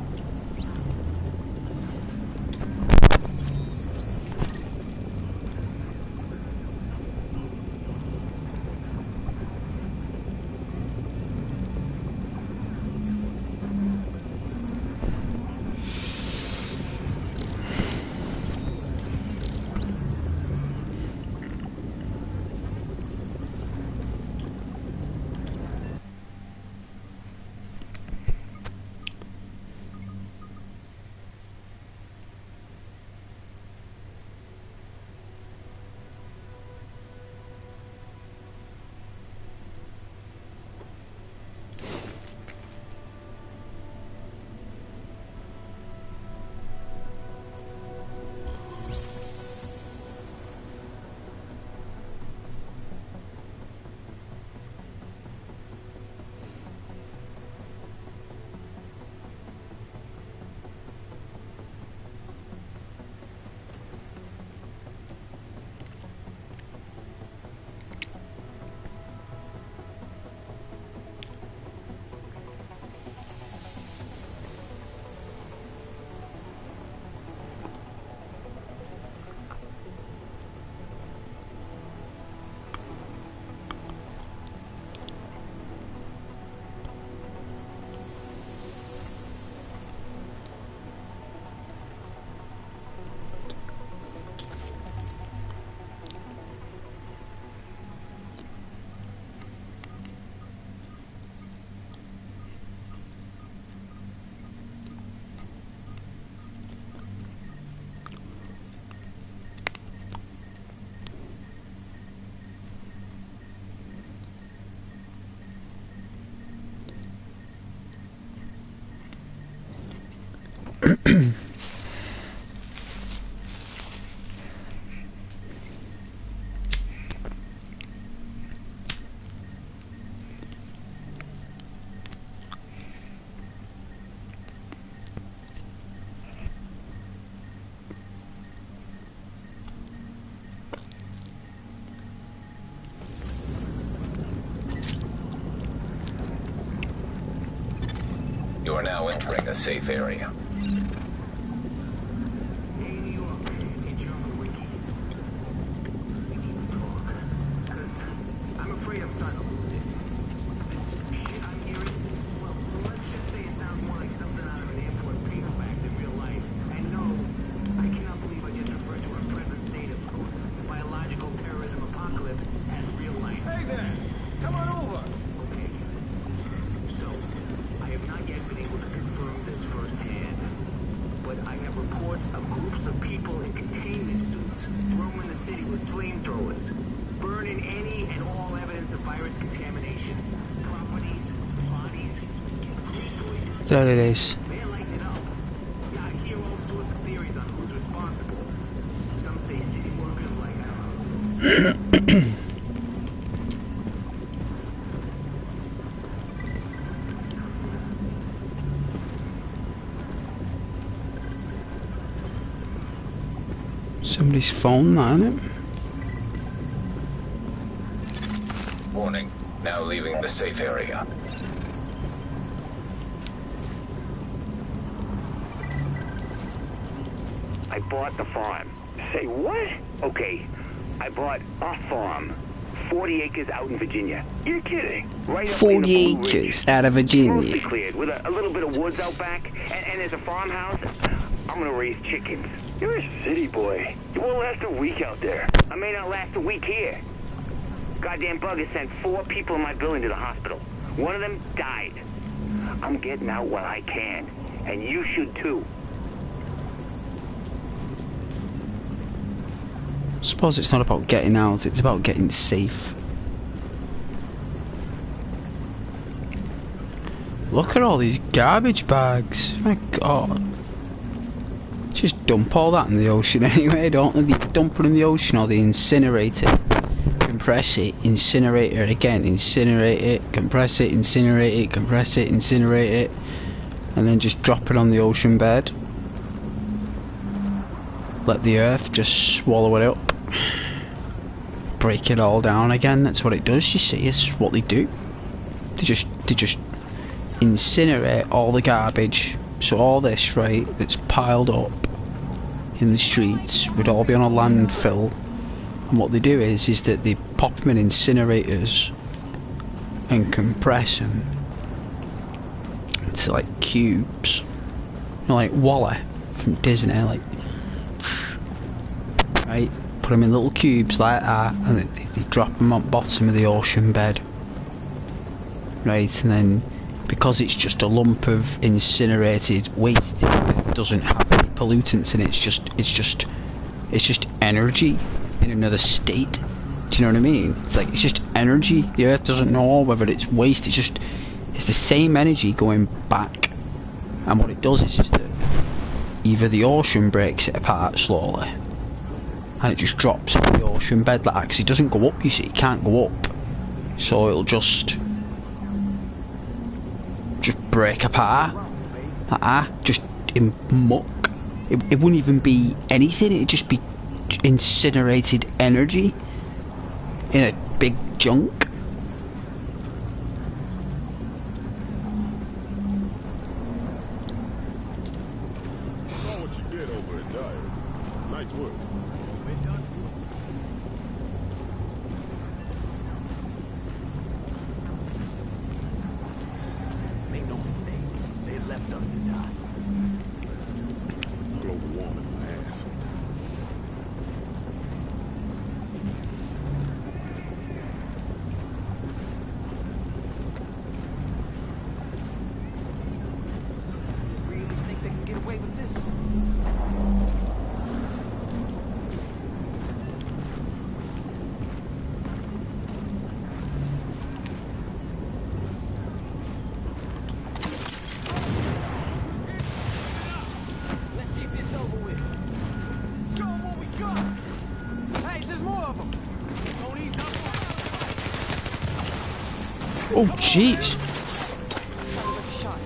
You are now entering a safe area. I'm afraid I'm starting to lose it. Shit I'm hearing, well, let's just say it sounds more like something out of an airport paperback than real life. And no, I cannot believe I just referred to our present state of biological terrorism apocalypse as real life. Hey there! Come on over! Okay. So, I have not yet been able to confirm this firsthand, but I have reports of groups of people in containment suits roaming the city with flamethrowers, burning any and all evidence of virus contamination, properties, bodies, poison. There it is. They're lighting it up. Yeah, I hear all sorts of theories on who's responsible. Some say city workers like, I don't know. Somebody's phone, that, isn't it? Warning. Now leaving the safe area. I bought the farm. Say what? Okay, I bought a farm. 40 acres out in Virginia. You're kidding. Right up in 40 the Blue acres Ridge. out of Mostly Virginia. cleared, with a little bit of woods out back, and there's a farmhouse. I'm gonna raise chickens. You're a city boy. You won't last a week out there. I may not last a week here. Goddamn bug has sent 4 people in my building to the hospital. One of them died. I'm getting out while I can, and you should too. I suppose it's not about getting out, it's about getting safe. Look at all these garbage bags. My god. Just dump all that in the ocean anyway, don't they? They dump it in the ocean or they incinerate it. Been compress it, incinerate it again, incinerate it, compress it, incinerate it, compress it, incinerate it, and then just drop it on the ocean bed. Let the earth just swallow it up. Break it all down again. That's what it does, you see. It's what they do. They just incinerate all the garbage. So all this, right, that's piled up in the streets would all be on a landfill. And what they do is that they pop them in incinerators and compress them into like cubes. You know, like Wally from Disney, like, right? Put them in little cubes like that, and they drop them on the bottom of the ocean bed, right? And then, because it's just a lump of incinerated waste, it doesn't have any pollutants in it. It's just energy in another state. Do you know what I mean? It's like, it's just energy. The earth doesn't know whether it's waste. It's the same energy going back. And what it does is just that either the ocean breaks it apart slowly, and it just drops into the ocean bed like that, because it doesn't go up, you see, it can't go up, so it'll just break apart like that, just in muck. It wouldn't even be anything, it'd just be incinerated energy in a big junk. Saw what you did over at Dyer. Nice work. Make no mistake, they left us to die. Global warming, my ass. Really think they can get away with this? Let's get this over with. Show 'em what we got. Hey, there's more of them. Don't ease up. Oh jeez. Sounded like a shot.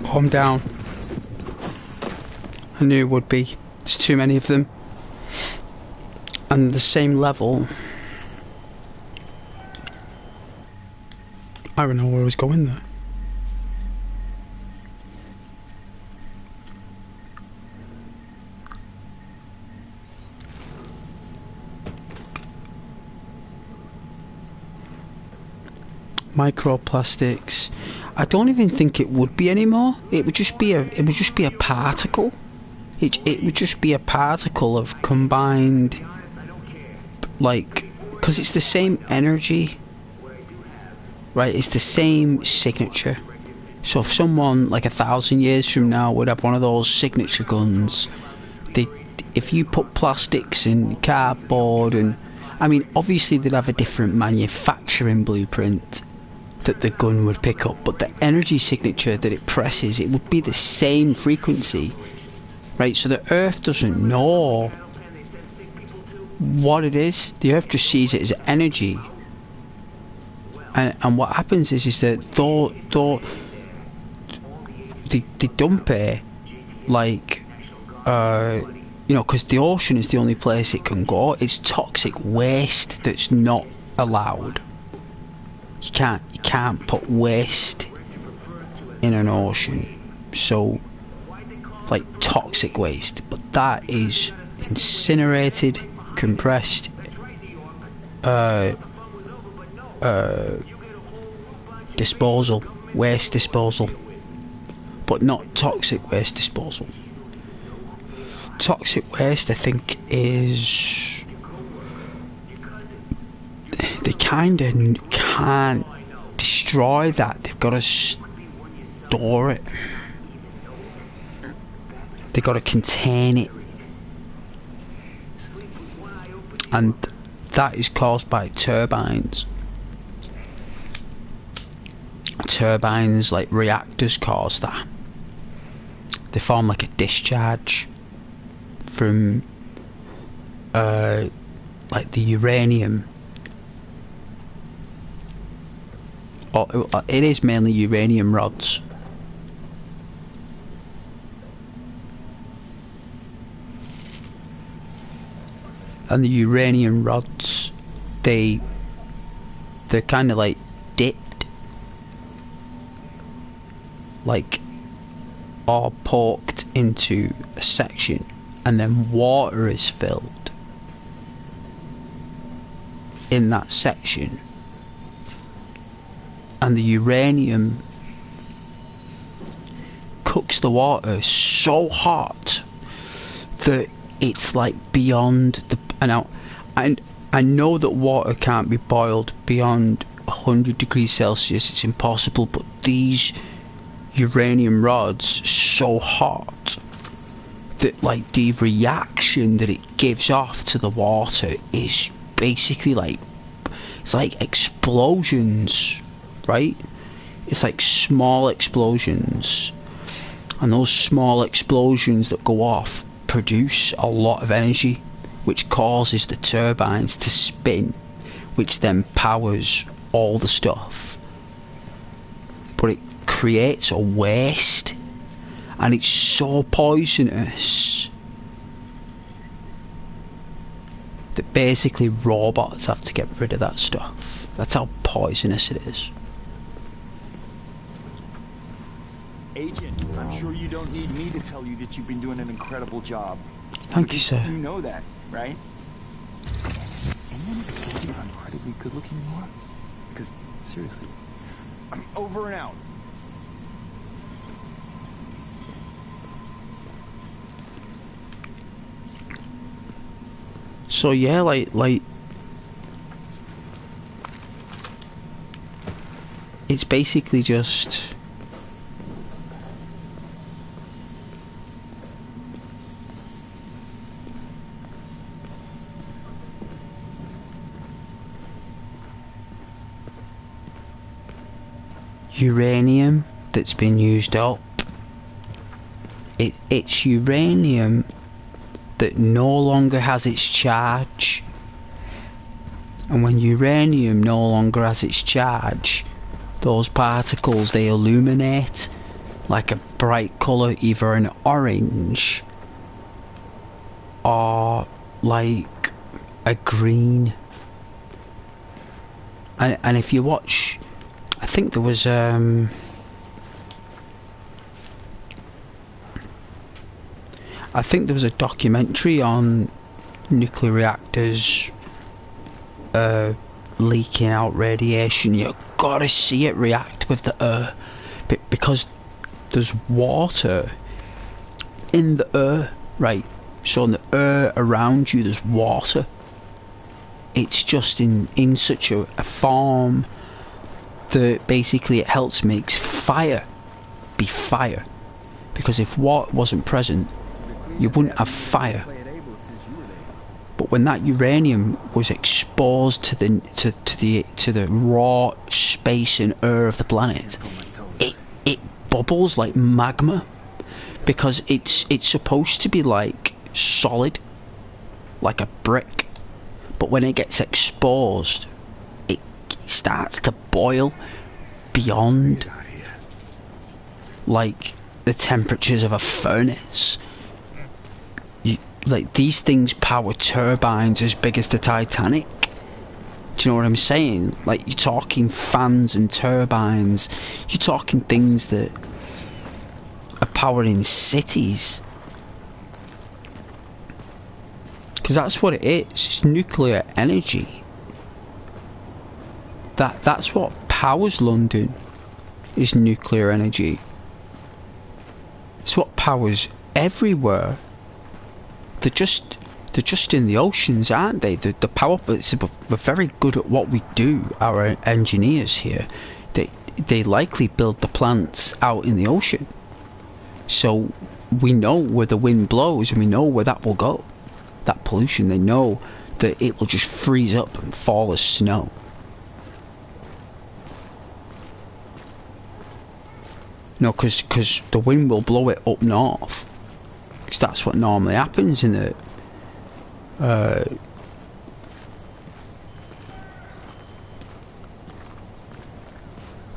Calm down. I knew it would be. There's too many of them. And the same level. I don't know where I was going there. Microplastics. I don't even think it would be anymore. It would just be a particle. It would just be a particle of combined, like, because it's the same energy, right? It's the same signature. So if someone like 1,000 years from now would have one of those signature guns, if you put plastics and cardboard, and I mean, obviously they'd have a different manufacturing blueprint that the gun would pick up, but the energy signature that it presses, it would be the same frequency, right? So the Earth doesn't know what it is. The Earth just sees it as energy, and what happens is that they dump it, like, you know, because the ocean is the only place it can go. It's toxic waste that's not allowed. You can't put waste in an ocean. So, like, toxic waste, but that is incinerated, compressed disposal, waste disposal, but not toxic waste disposal. Toxic waste, I think, is they kind of can't destroy that. They've got to store it. They've got to contain it, and that is caused by turbines. Turbines, like reactors, cause that. They form like a discharge from like the uranium, or it is mainly uranium rods. And the uranium rods, they're kind of like dipped, like, or poked into a section, and then water is filled in that section, and the uranium cooks the water so hot that it's like beyond the. And I know that water can't be boiled beyond 100 degrees Celsius. It's impossible. But these uranium rods so hot that, like, the reaction that it gives off to the water is basically like, it's like explosions, right? It's like small explosions, and those small explosions that go off produce a lot of energy, which causes the turbines to spin, which then powers all the stuff. But it creates a waste, and it's so poisonous that basically robots have to get rid of that stuff. That's how poisonous it is. Agent, I'm sure you don't need me to tell you that you've been doing an incredible job. Thank you, sir. You know that, right? Anyone ever told you how incredibly good looking you are? Because, seriously, I'm over and out. So yeah, like it's basically just uranium that's been used up. It's uranium that no longer has its charge, and when uranium no longer has its charge, those particles, they illuminate like a bright colour, either an orange or like a green. And if you watch, I think there was a documentary on nuclear reactors leaking out radiation. You've got to see it react with the air, because there's water in the air, right? So in the air around you there's water. It's just in such a form that basically it helps make fire be fire, because if water wasn't present, you wouldn't have fire. But when that uranium was exposed to the raw space and air of the planet, it bubbles like magma, because it's supposed to be like solid, like a brick. But when it gets exposed, it starts to boil beyond like the temperatures of a furnace. Like, these things power turbines as big as the Titanic. Do you know what I'm saying? Like, you're talking fans and turbines. You're talking things that are powering cities. Because that's what it is. It's nuclear energy. That's what powers London. is nuclear energy. It's what powers everywhere. They're just in the oceans, aren't they? The power. We're very good at what we do. Our engineers here, they likely build the plants out in the ocean. So we know where the wind blows, and we know where that will go. That pollution, they know that it will just freeze up and fall as snow. No, because the wind will blow it up north. Because that's what normally happens in the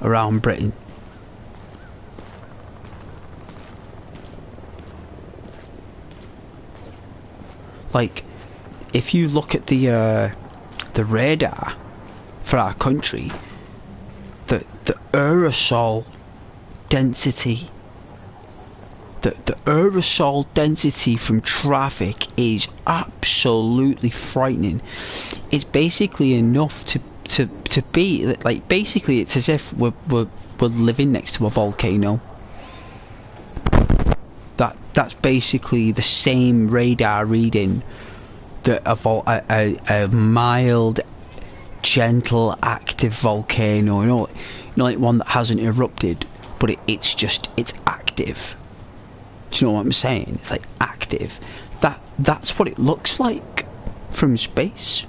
around Britain. Like, if you look at the radar for our country, the aerosol density, the aerosol density from traffic is absolutely frightening. It's basically enough to be like, basically it's as if we're living next to a volcano. That's basically the same radar reading that a mild, gentle, active volcano, you know, like one that hasn't erupted, but it's active. Do you know what I'm saying? It's like active. That's what it looks like from space.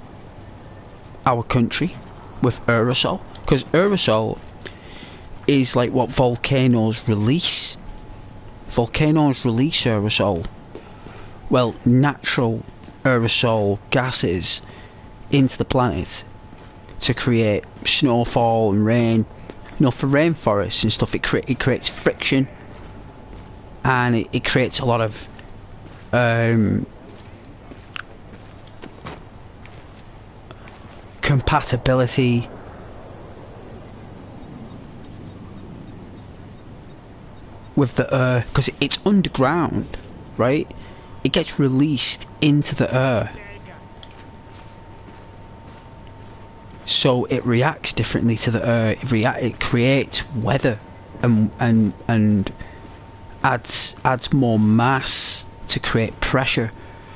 Our country with aerosol, because aerosol is like what volcanoes release. Volcanoes release aerosol. Well, natural aerosol gases into the planet to create snowfall and rain. You know, for rainforests and stuff, it creates friction, and it creates a lot of compatibility. With the air, because it's underground, right? It gets released into the air, so it reacts differently to the air. It creates weather, and adds more mass to create pressure.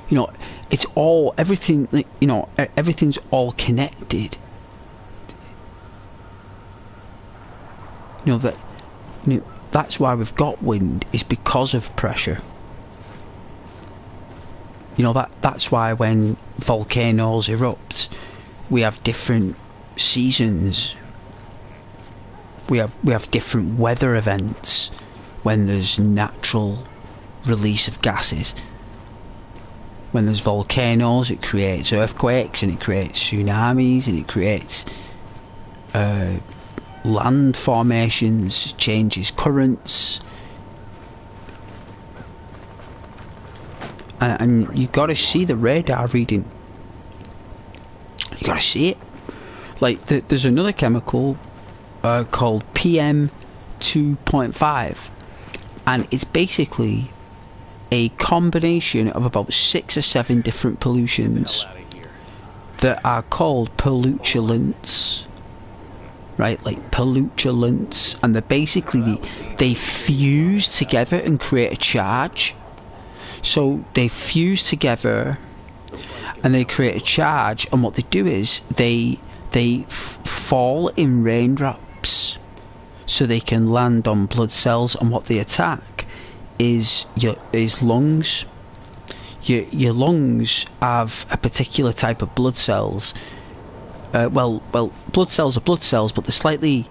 You know, it's all everything. You know, everything's all connected. You know that. You know, that's why we've got wind, is because of pressure. You know, that's why when volcanoes erupt, we have different seasons. We have different weather events when there's natural release of gases. When there's volcanoes, it creates earthquakes, and it creates tsunamis, and it creates land formations, changes currents, and you got to see the radar reading. You got to see it. Like there's another chemical called PM2.5, and it's basically a combination of about 6 or 7 different pollutions that are called pollutants. Right, like pollutants, and they're basically they fuse together and create a charge. So they fuse together and they create a charge, and what they do is they fall in raindrops, so they can land on blood cells, and what they attack is your lungs. Your lungs have a particular type of blood cells. Well, blood cells are blood cells, but they're slightly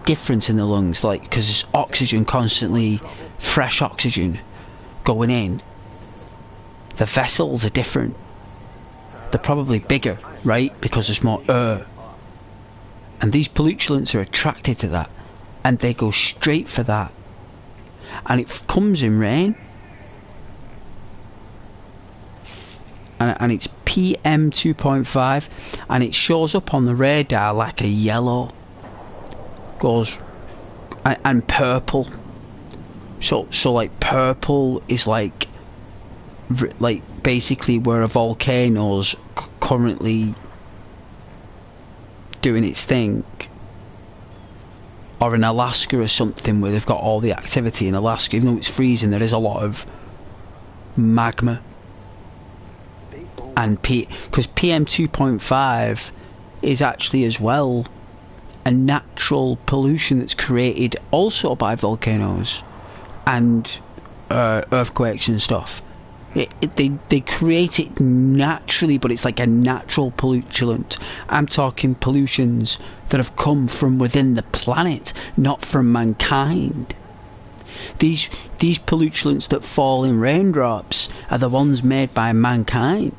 different in the lungs, like, because there's oxygen constantly, fresh oxygen going in. The vessels are different. They're probably bigger, right? Because there's more air. And these pollutants are attracted to that, and they go straight for that. And it comes in rain. And it's PM2.5, and it shows up on the radar like a yellow, goes and purple. So like purple is like basically where a volcano's currently doing its thing. or in Alaska or something where they've got all the activity in Alaska, even though it's freezing, there is a lot of magma. And because PM 2.5 is actually as well a natural pollution that's created also by volcanoes and earthquakes and stuff. They create it naturally, but it's like a natural pollutant. I'm talking pollutions that have come from within the planet, not from mankind. These pollutants that fall in raindrops are the ones made by mankind.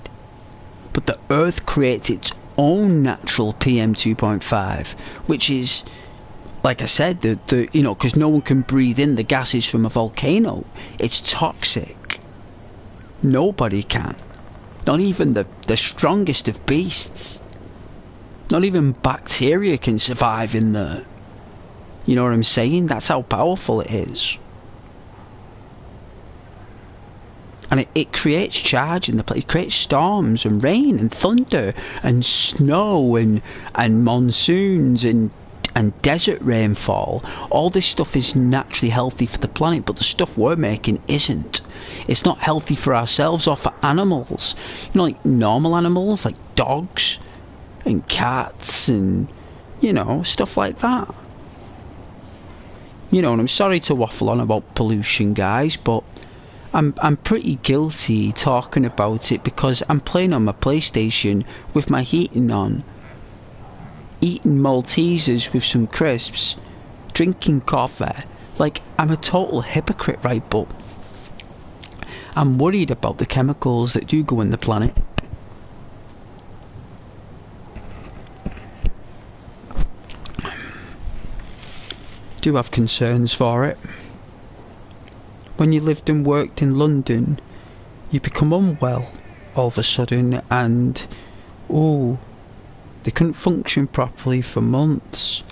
But the Earth creates its own natural PM 2.5, which is, like I said, because no one can breathe in the gases from a volcano. It's toxic. Nobody can. Not even the strongest of beasts. Not even bacteria can survive in there. You know what I'm saying? That's how powerful it is. And it creates charge in the place. It creates storms and rain and thunder and snow and monsoons and desert rainfall. All this stuff is naturally healthy for the planet, but the stuff we're making isn't. It's not healthy for ourselves or for animals. You know, like normal animals, like dogs and cats and, you know, stuff like that. You know, and I'm sorry to waffle on about pollution, guys, but I'm pretty guilty talking about it because I'm playing on my PlayStation with my heating on, eating Maltesers with some crisps, drinking coffee. Like, I'm a total hypocrite, right? But I'm worried about the chemicals that do go in the planet. Do have concerns for it. When you lived and worked in London, you become unwell all of a sudden, and they couldn't function properly for months.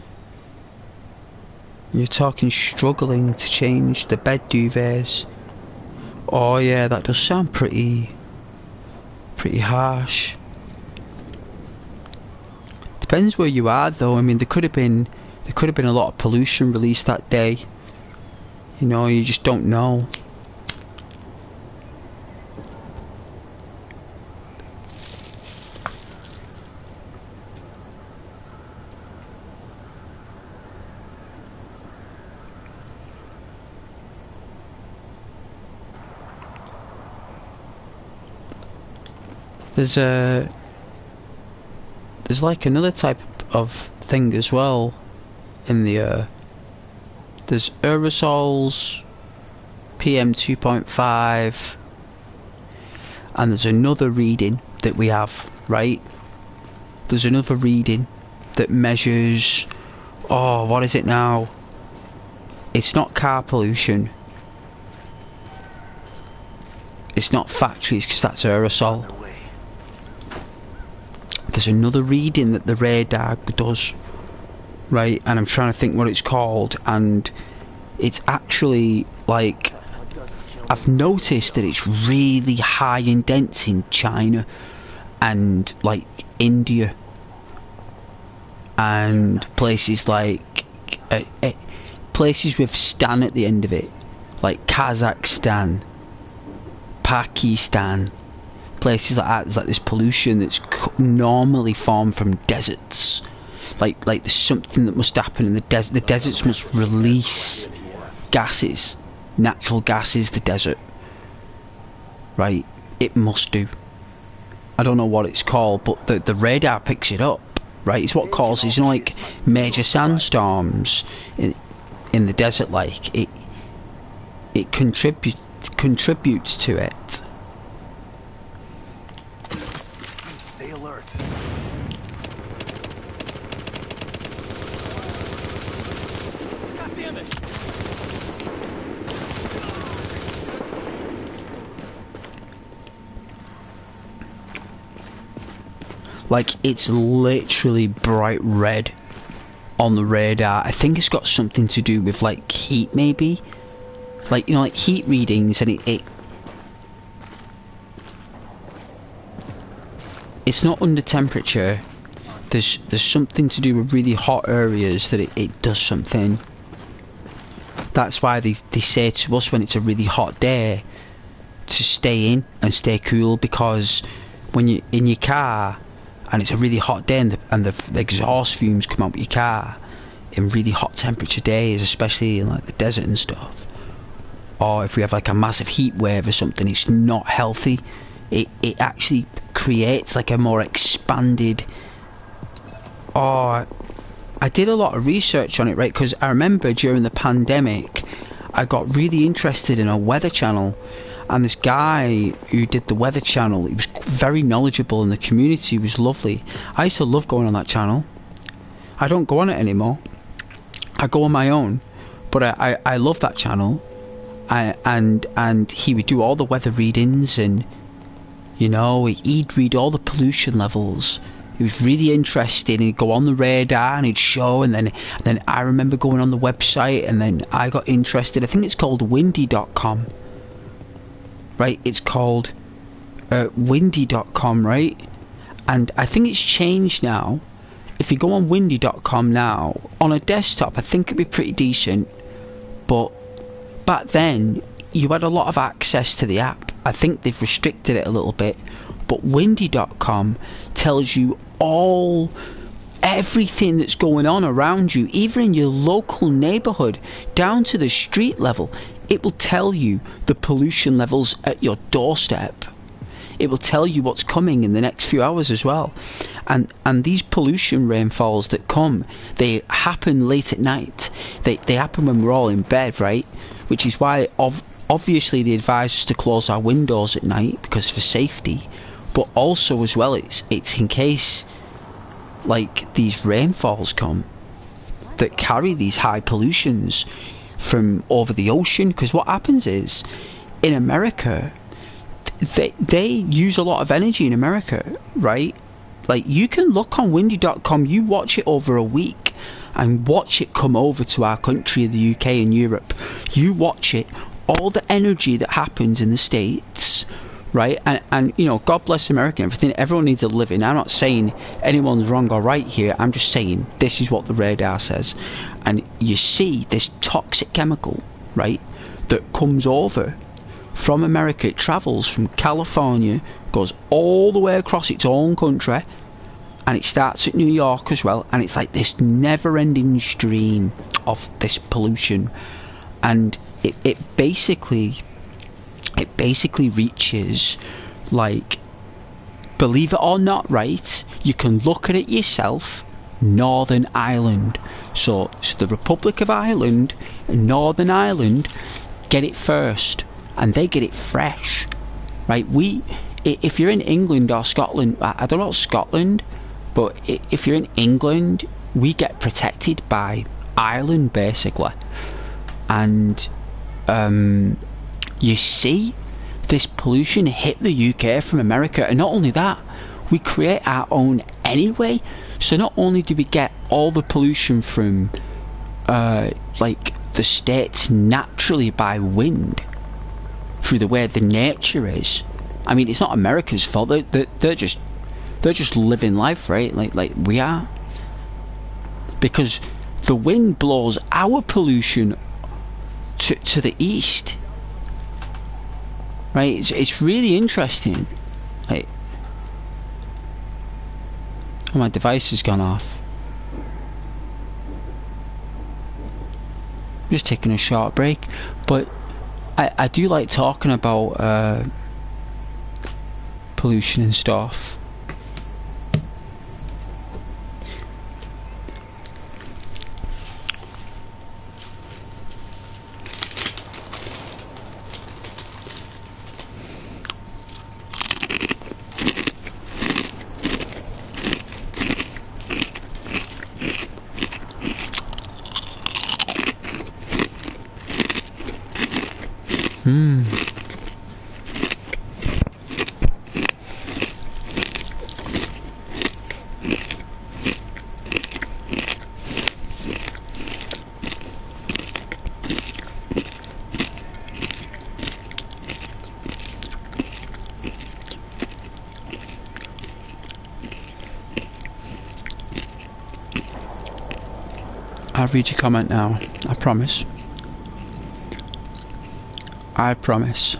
You're talking struggling to change the bed duvets. Oh yeah, that does sound pretty harsh. Depends where you are though. I mean, there could have been a lot of pollution released that day. You know, you just don't know. There's like another type of thing as well in the air. There's aerosols, PM 2.5, and there's another reading that we have, right? There's another reading that measures, what is it now? It's not car pollution. It's not factories, because that's aerosol. There's another reading that the radar does, right? And I'm trying to think what it's called, and it's actually like, I've noticed that it's really high in dense in China and like India and places like places with Stan at the end of it, like Kazakhstan, Pakistan, places like that. There's like this pollution that's normally formed from deserts. Like there's something that must happen in the desert. The deserts must release gases, natural gases. The desert, right? It must do. I don't know what it's called, but the radar picks it up, right? It's what causes, you know, like major sandstorms in the desert. Like it contributes to it. Stay alert. God damn it! Like, it's literally bright red on the radar. I think it's got something to do with like heat, maybe. Like, you know, like heat readings, and it's not under temperature. there's something to do with really hot areas that it does something. That's why they say to us when it's a really hot day to stay in and stay cool, because when you're in your car and it's a really hot day and the exhaust fumes come out of your car in really hot temperature days, especially in like the desert and stuff, or if we have like a massive heat wave or something, it's not healthy. It actually creates like a more expanded... Oh, I did a lot of research on it, right? Because I remember during the pandemic, I got really interested in a weather channel, and this guy who did the weather channel, he was very knowledgeable and the community was lovely. I used to love going on that channel. I don't go on it anymore. I go on my own, but I love that channel. And he would do all the weather readings, and you know, he'd read all the pollution levels. He was really interested, and he'd go on the radar and he'd show, and then I remember going on the website, and then I got interested. I think it's called windy.com, right? It's called windy.com, right? And I think it's changed now. If you go on windy.com now on a desktop, I think it'd be pretty decent, but back then you had a lot of access to the app. I think they've restricted it a little bit, but windy.com tells you everything that's going on around you, even in your local neighborhood, down to the street level. It will tell you the pollution levels at your doorstep. It will tell you what's coming in the next few hours as well. And these pollution rainfalls that come, they happen late at night. They happen when we're all in bed, right? Which is why obviously they advise us to close our windows at night, because for safety, but also as well it's in case like these rainfalls come that carry these high pollutions from over the ocean. Because what happens is, in America, they use a lot of energy in America, right? Like, you can look on windy.com, you watch it over a week and watch it come over to our country, the UK and Europe. You watch it, all the energy that happens in the States, right? And you know, God bless America and everything, everyone needs a living. I'm not saying anyone's wrong or right here, I'm just saying this is what the radar says. And you see this toxic chemical, right, that comes over from America. It travels from California, goes all the way across its own country, and it starts at New York as well, and it's like this never-ending stream of this pollution. And it basically reaches, like, believe it or not, right, you can look at it yourself, Northern Ireland. So the Republic of Ireland and Northern Ireland get it first, and they get it fresh, right? If you're in England or Scotland, I don't know Scotland, but if you're in England, we get protected by Ireland basically. And you see this pollution hit the UK from America, and not only that, we create our own anyway. So not only do we get all the pollution from like the States naturally by wind, through the way the nature is. I mean, it's not America's fault. They're just living life, right? Like we are. Because the wind blows our pollution to the east, right? It's really interesting. Like, oh, my device has gone off. Just taking a short break, but I do like talking about pollution and stuff. I'll read your comment now. I promise. I promise.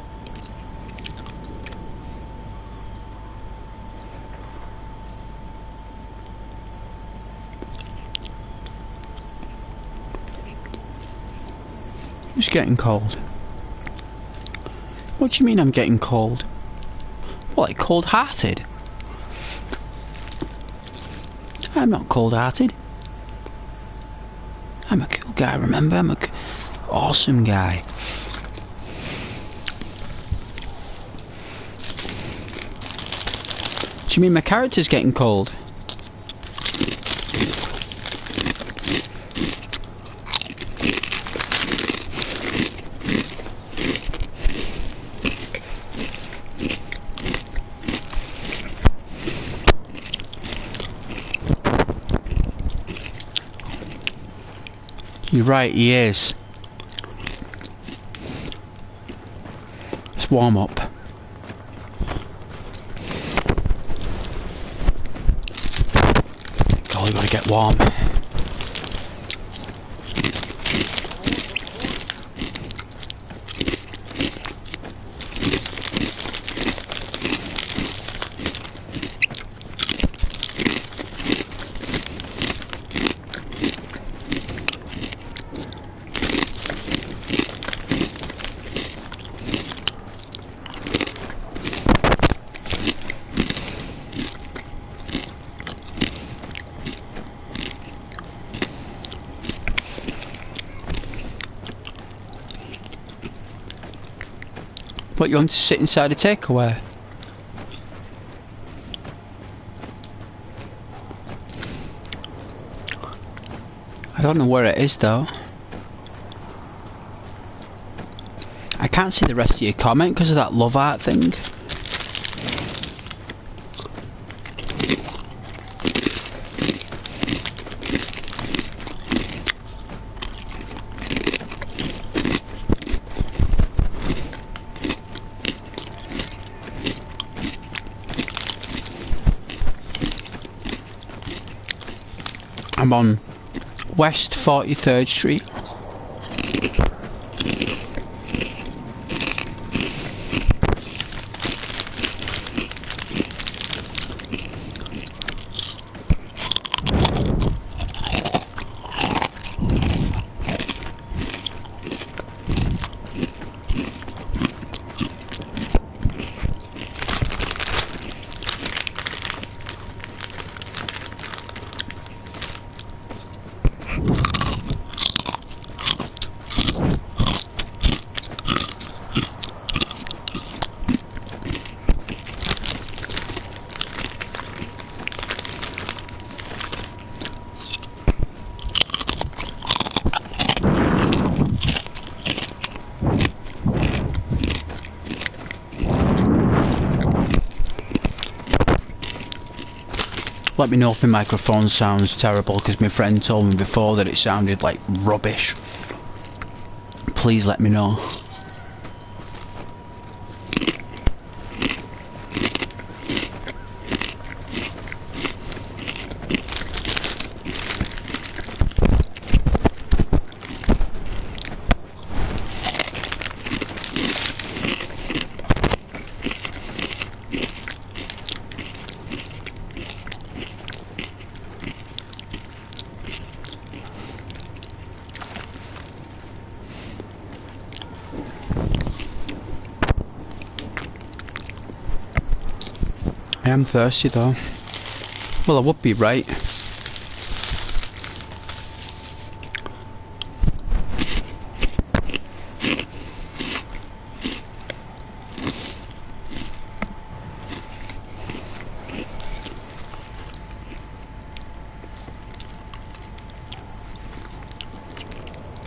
Who's getting cold? What do you mean I'm getting cold? What, like cold-hearted? I'm not cold-hearted. I'm a cool guy, remember? I'm a awesome guy. Do you mean my character's getting cold? You're right, he is. Let's warm up. God, we gotta get warm. What, you want to sit inside a takeaway? I don't know where it is though. I can't see the rest of your comment because of that love art thing. I'm on West 43rd Street. Let me know if my microphone sounds terrible, because my friend told me before that it sounded like rubbish. Please let me know. I am thirsty though. Well, I would be right.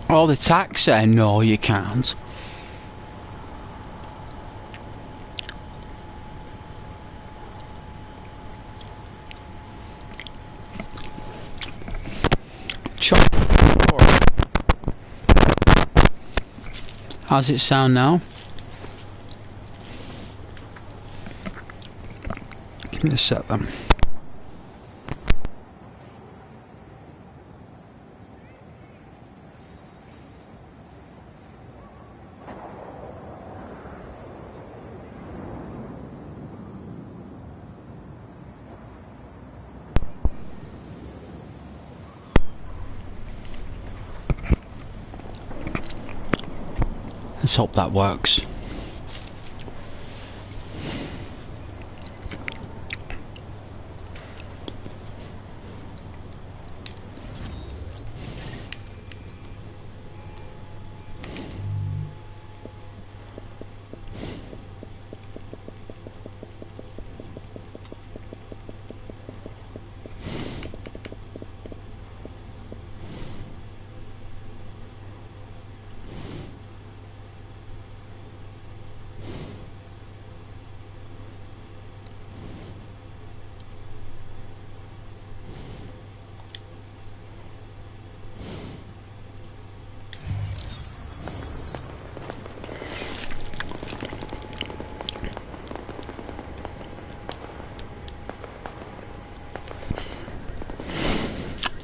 Oh, the taxi? No, you can't. How's it sound now? Give me a sec then. Let's hope that works.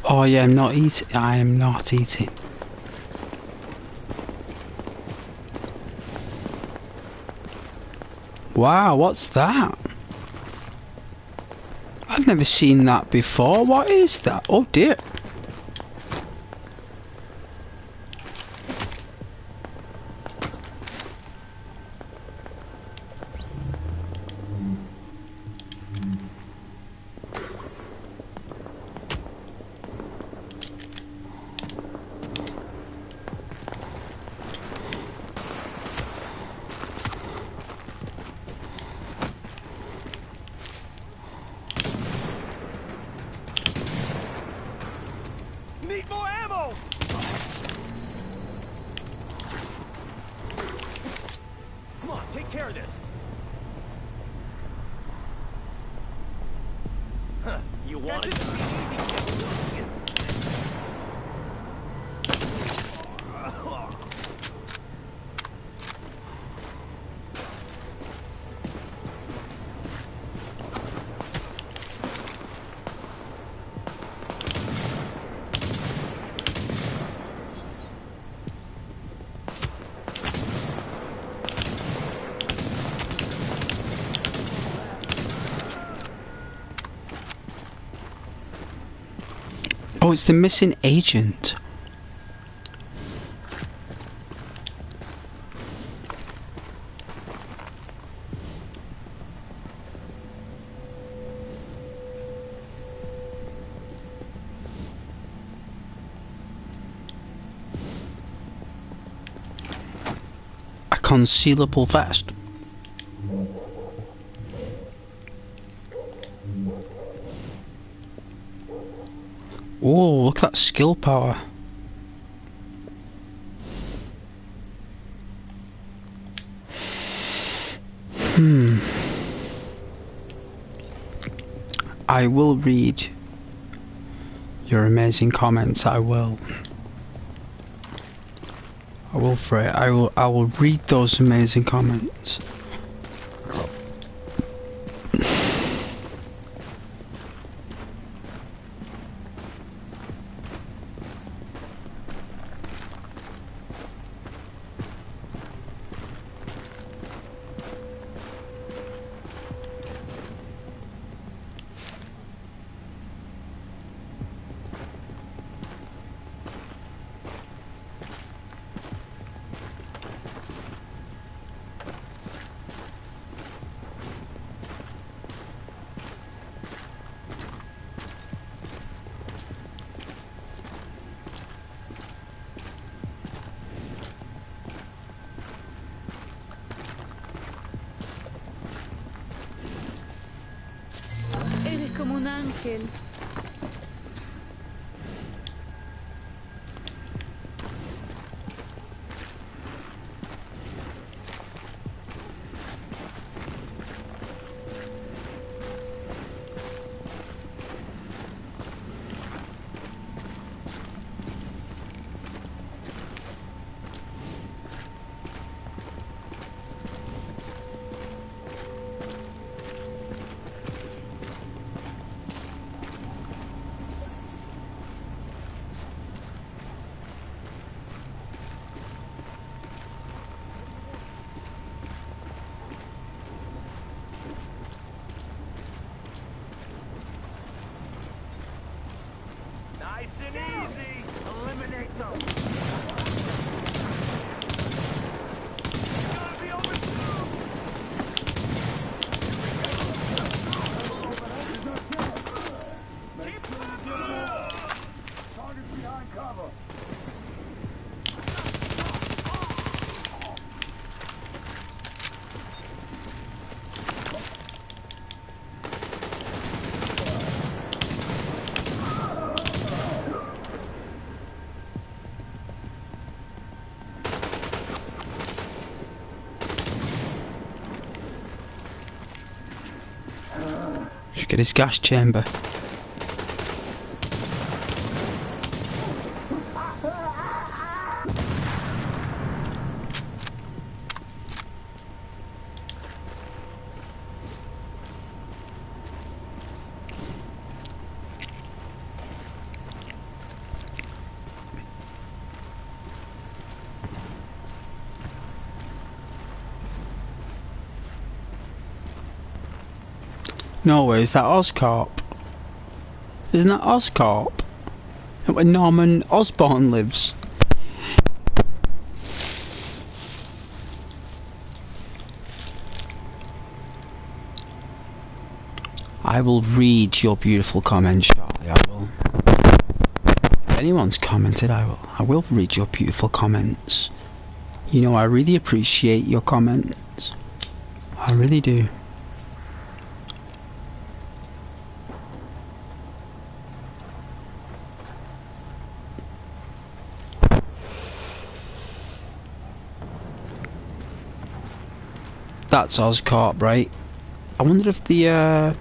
Oh yeah, I'm not eating. I am not eating. Wow, what's that? I've never seen that before. What is that? Oh dear. Need more ammo! Come on, take care of this. Huh, you want it? Oh, it's the missing agent. A concealable vest. Oh, look at that skill power. I will read your amazing comments. I will, Fred. I will read those amazing comments. Eres como un ángel. Nice and easy. Eliminate them. cover. Should get his gas chamber. No way, is that Oscorp? Isn't that Oscorp? Where Norman Osborn lives. I will read your beautiful comments shortly, I will. If anyone's commented, I will read your beautiful comments. You know, I really appreciate your comments. I really do. That's Oscorp, right? I wonder if the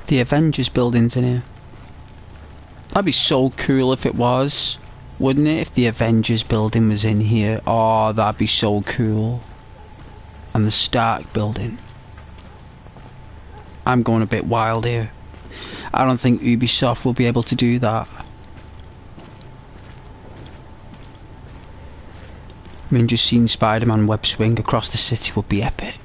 Avengers building's in here. That'd be so cool if it was, wouldn't it? If the Avengers building was in here. Oh, that'd be so cool. And the Stark building. I'm going a bit wild here. I don't think Ubisoft will be able to do that. I mean, just seeing Spider-Man web swing across the city would be epic.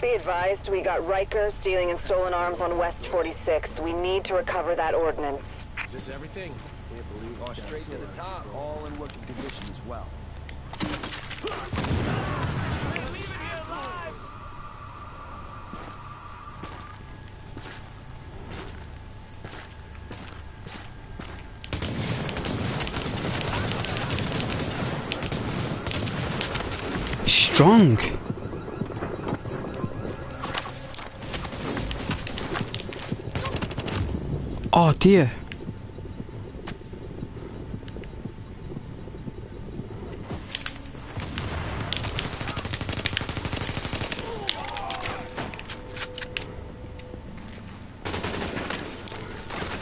Be advised, we got Riker stealing and stolen arms on West 46th. We need to recover that ordnance. Is this everything? Can't believe it. Straight to the top. All in working condition as well. Leave it here alive! Strong. Oh dear.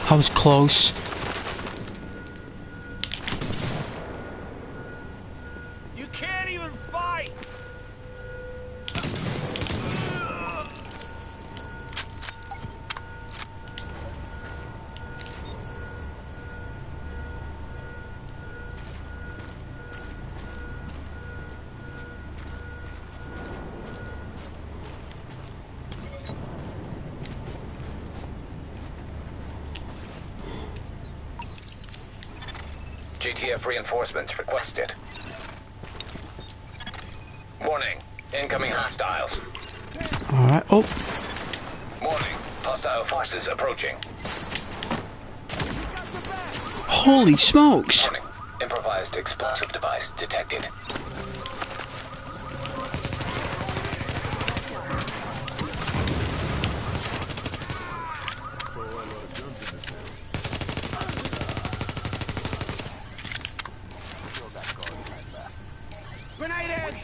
I was close. You can't even fight! GTF reinforcements requested. Warning. Incoming hostiles. Alright, oh. Warning. Hostile forces approaching. Holy smokes. Warning. Improvised explosive device detected. Grenade edge!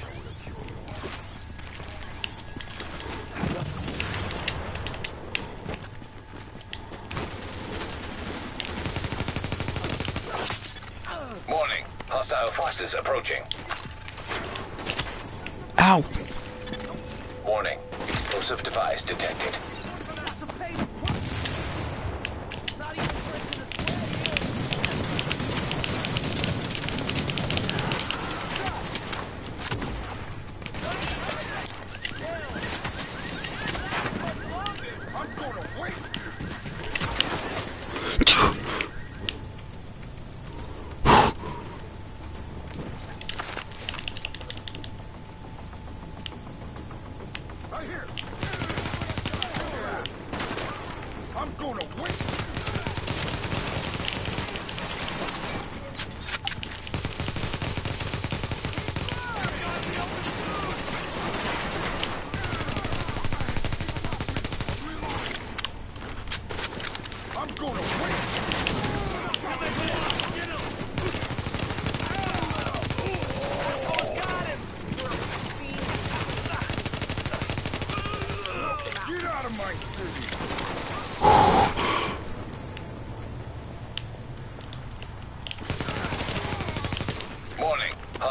Warning. Hostile forces approaching. Ow. Warning. Explosive device detected.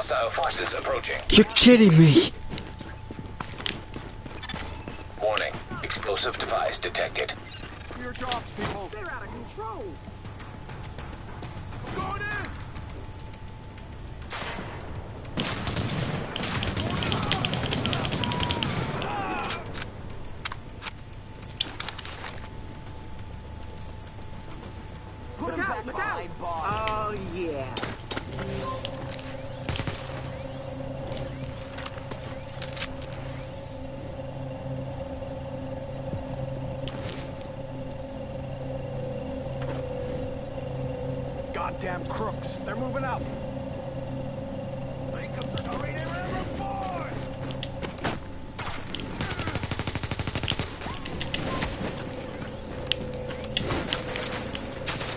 Hostile forces approaching. You're kidding me. Warning. Explosive device detected. Your jobs, people. They're out of control. I'm going in. Put him back behind bars. Oh, yeah. Goddamn crooks. They're moving out. Make them hurry, they're boy.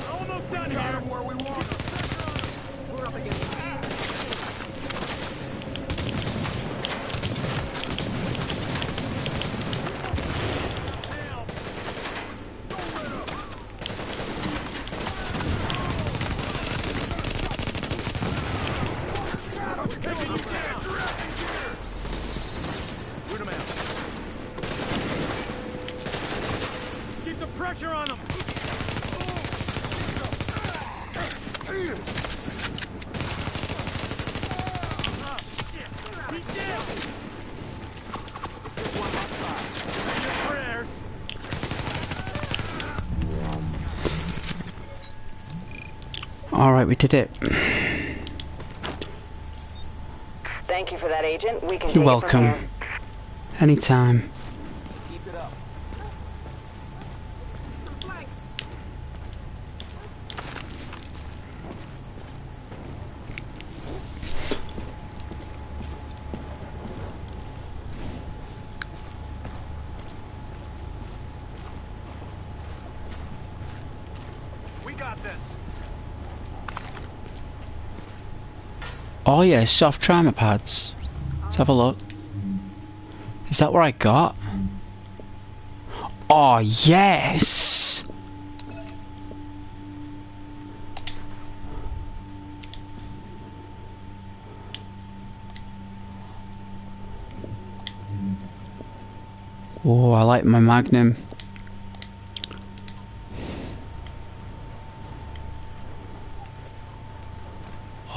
Almost done here. Where we want them. We're up against keep the pressure on them. Alright, we did it. Thank you for that, Agent. We can You're take it from welcome. here. Anytime. Keep it up. We got this. Oh yeah, soft trauma pads. Let's have a look. Is that what I got? Oh yes! Oh, I like my Magnum.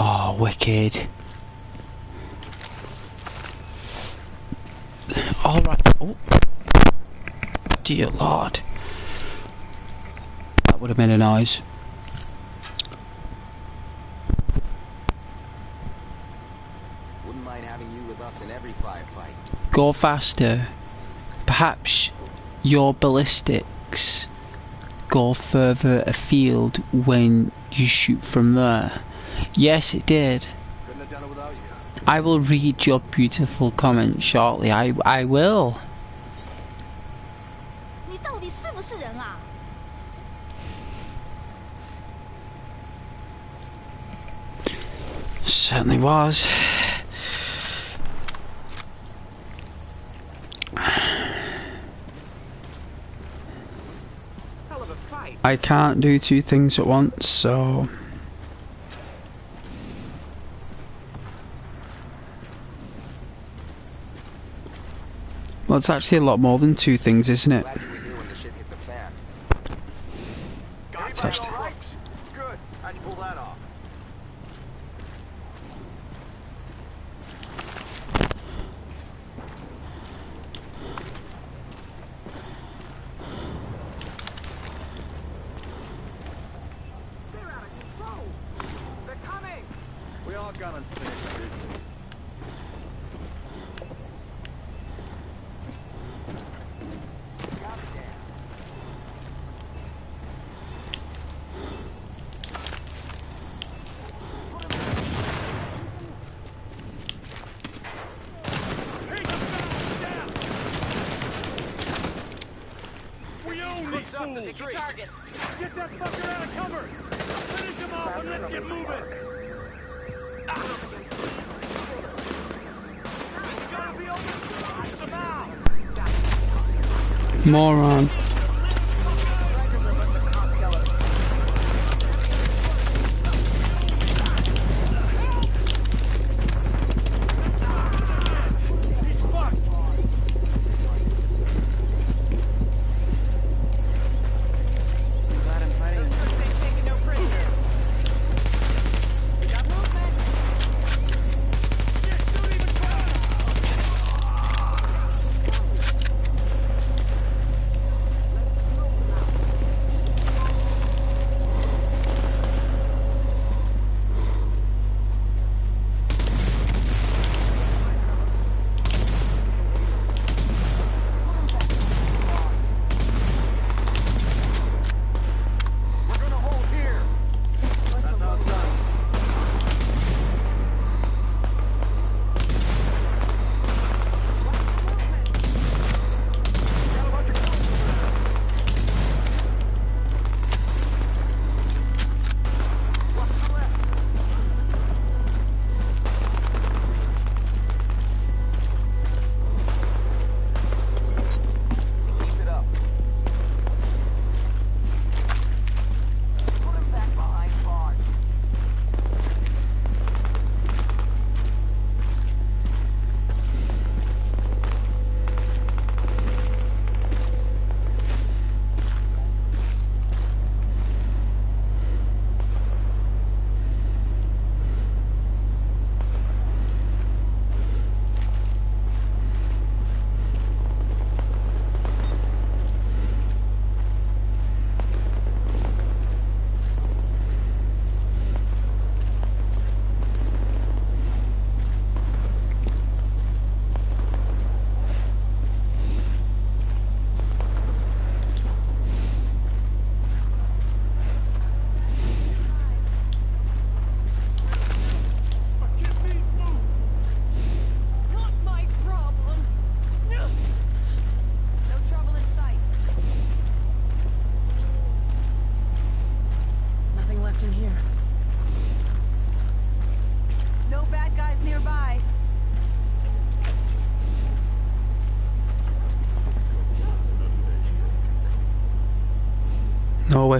Oh, wicked. Alright. Oh. Dear Lord. That would have been a noise. Wouldn't mind having you with us in every firefight. Go faster. Perhaps your ballistics go further afield when you shoot from there. Yes, it did. Couldn't have done it without you. I will read your beautiful comment shortly. I will. 你到底是不是人啊？ Certainly was. Hell of a fight. I can't do two things at once, so... Well, it's actually a lot more than two things, isn't it? Glad you were here when the shit hit the fan. Got Touched all it. right? Good. How'd you pull that off? They're out of control. They're coming. We all got unfinished business. We own these fools! Target. Get that fucker out of cover! Finish him off and let's get moving! He's gotta be over somehow! Moron.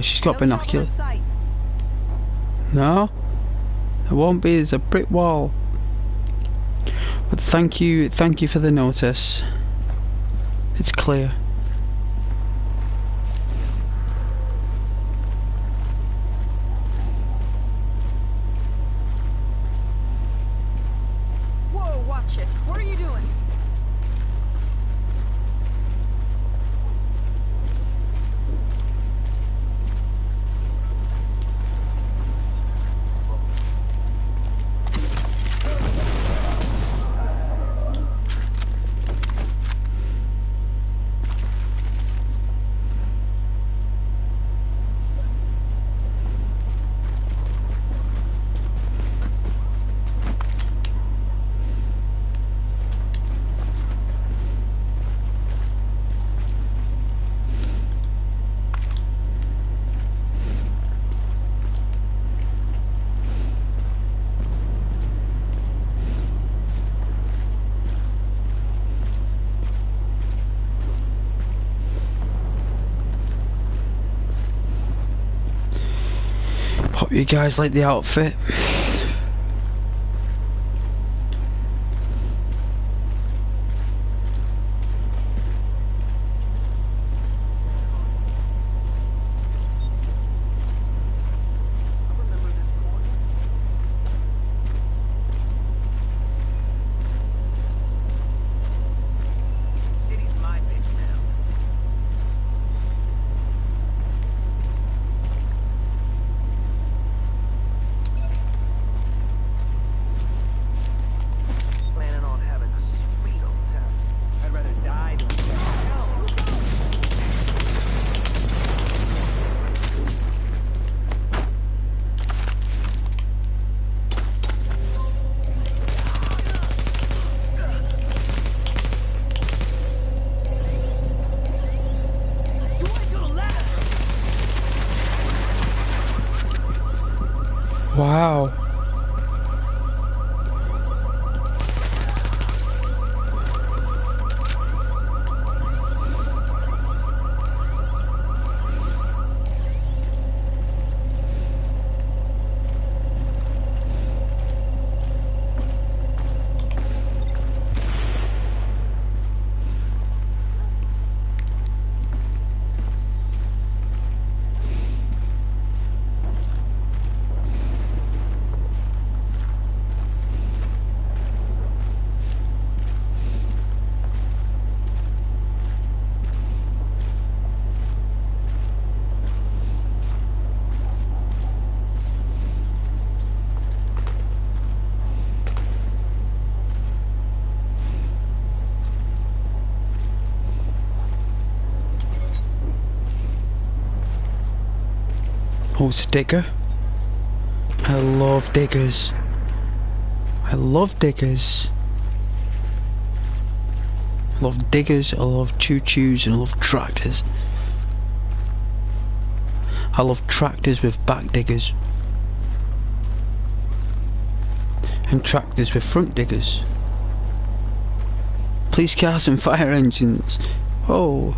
swear she's got No trouble in binoculars. sight. No, it won't be. There's a brick wall. But thank you for the notice. It's clear. Whoa, watch it. What are you doing? Hope you guys like the outfit. City's my bitch now. Planning on having a sweet old time. I'd rather die than You ain't gonna last. Wow. Oh, it's a digger. I love diggers. I love diggers. I love diggers, I love choo-choos, and I love tractors. I love tractors with back diggers. And tractors with front diggers. Police cars and fire engines. Oh,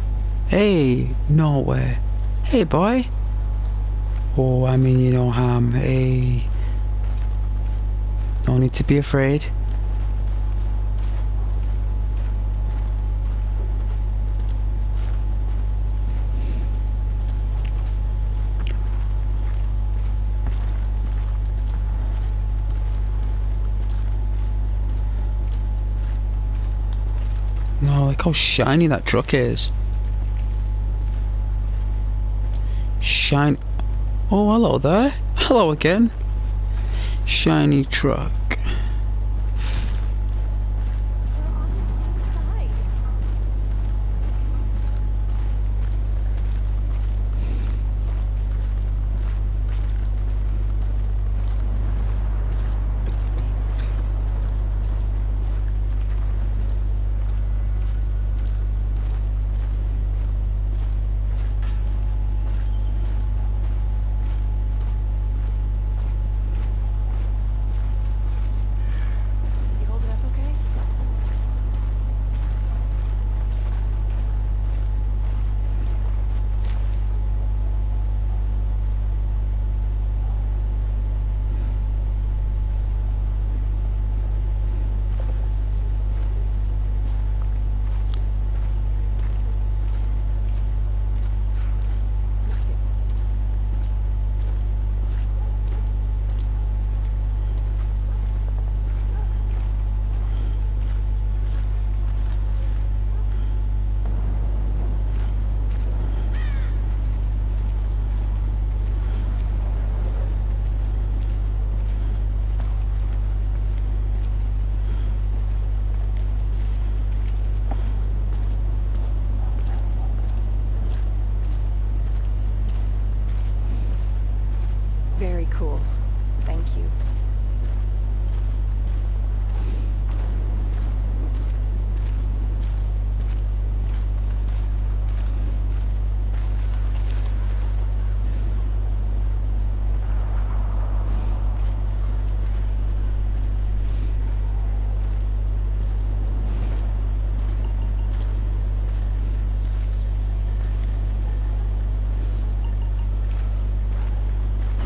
hey, no way. Hey, boy. Oh, I mean, you know, hey. No need to be afraid. No, look how shiny that truck is. Shine. Oh, hello there. Hello again. Shiny truck. We're on the same side.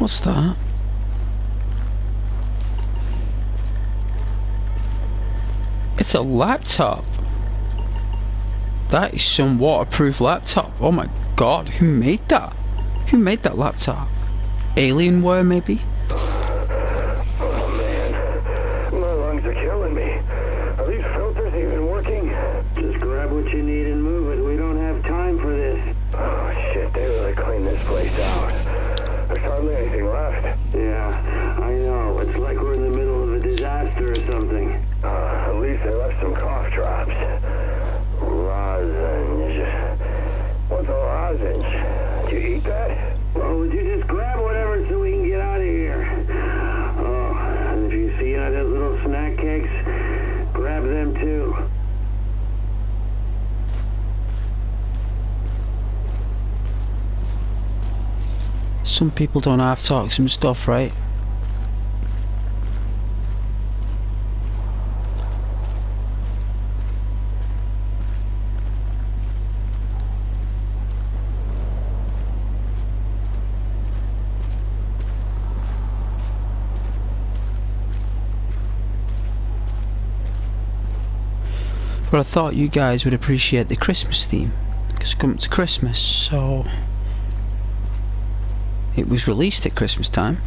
What's that? It's a laptop. That is some waterproof laptop. Oh my god, who made that? Who made that laptop? Alienware, maybe? Oh man, my lungs are killing me. Are these filters even working? Just grab what you need and move it. We don't have time for this. Oh shit, they really cleaned this place out. There's hardly anything left. Yeah, I know. It's like we're in the middle of a disaster or something. At least they left some cough drops. Lozenge. What's a lozenge? Did you eat that? Well, would you just grab whatever so we can get out of here? Oh, and if you see any of those little snack cakes, grab them too. Some people don't have to talk some stuff, right? But I thought you guys would appreciate the Christmas theme, because it's coming to Christmas, so it was released at Christmas time.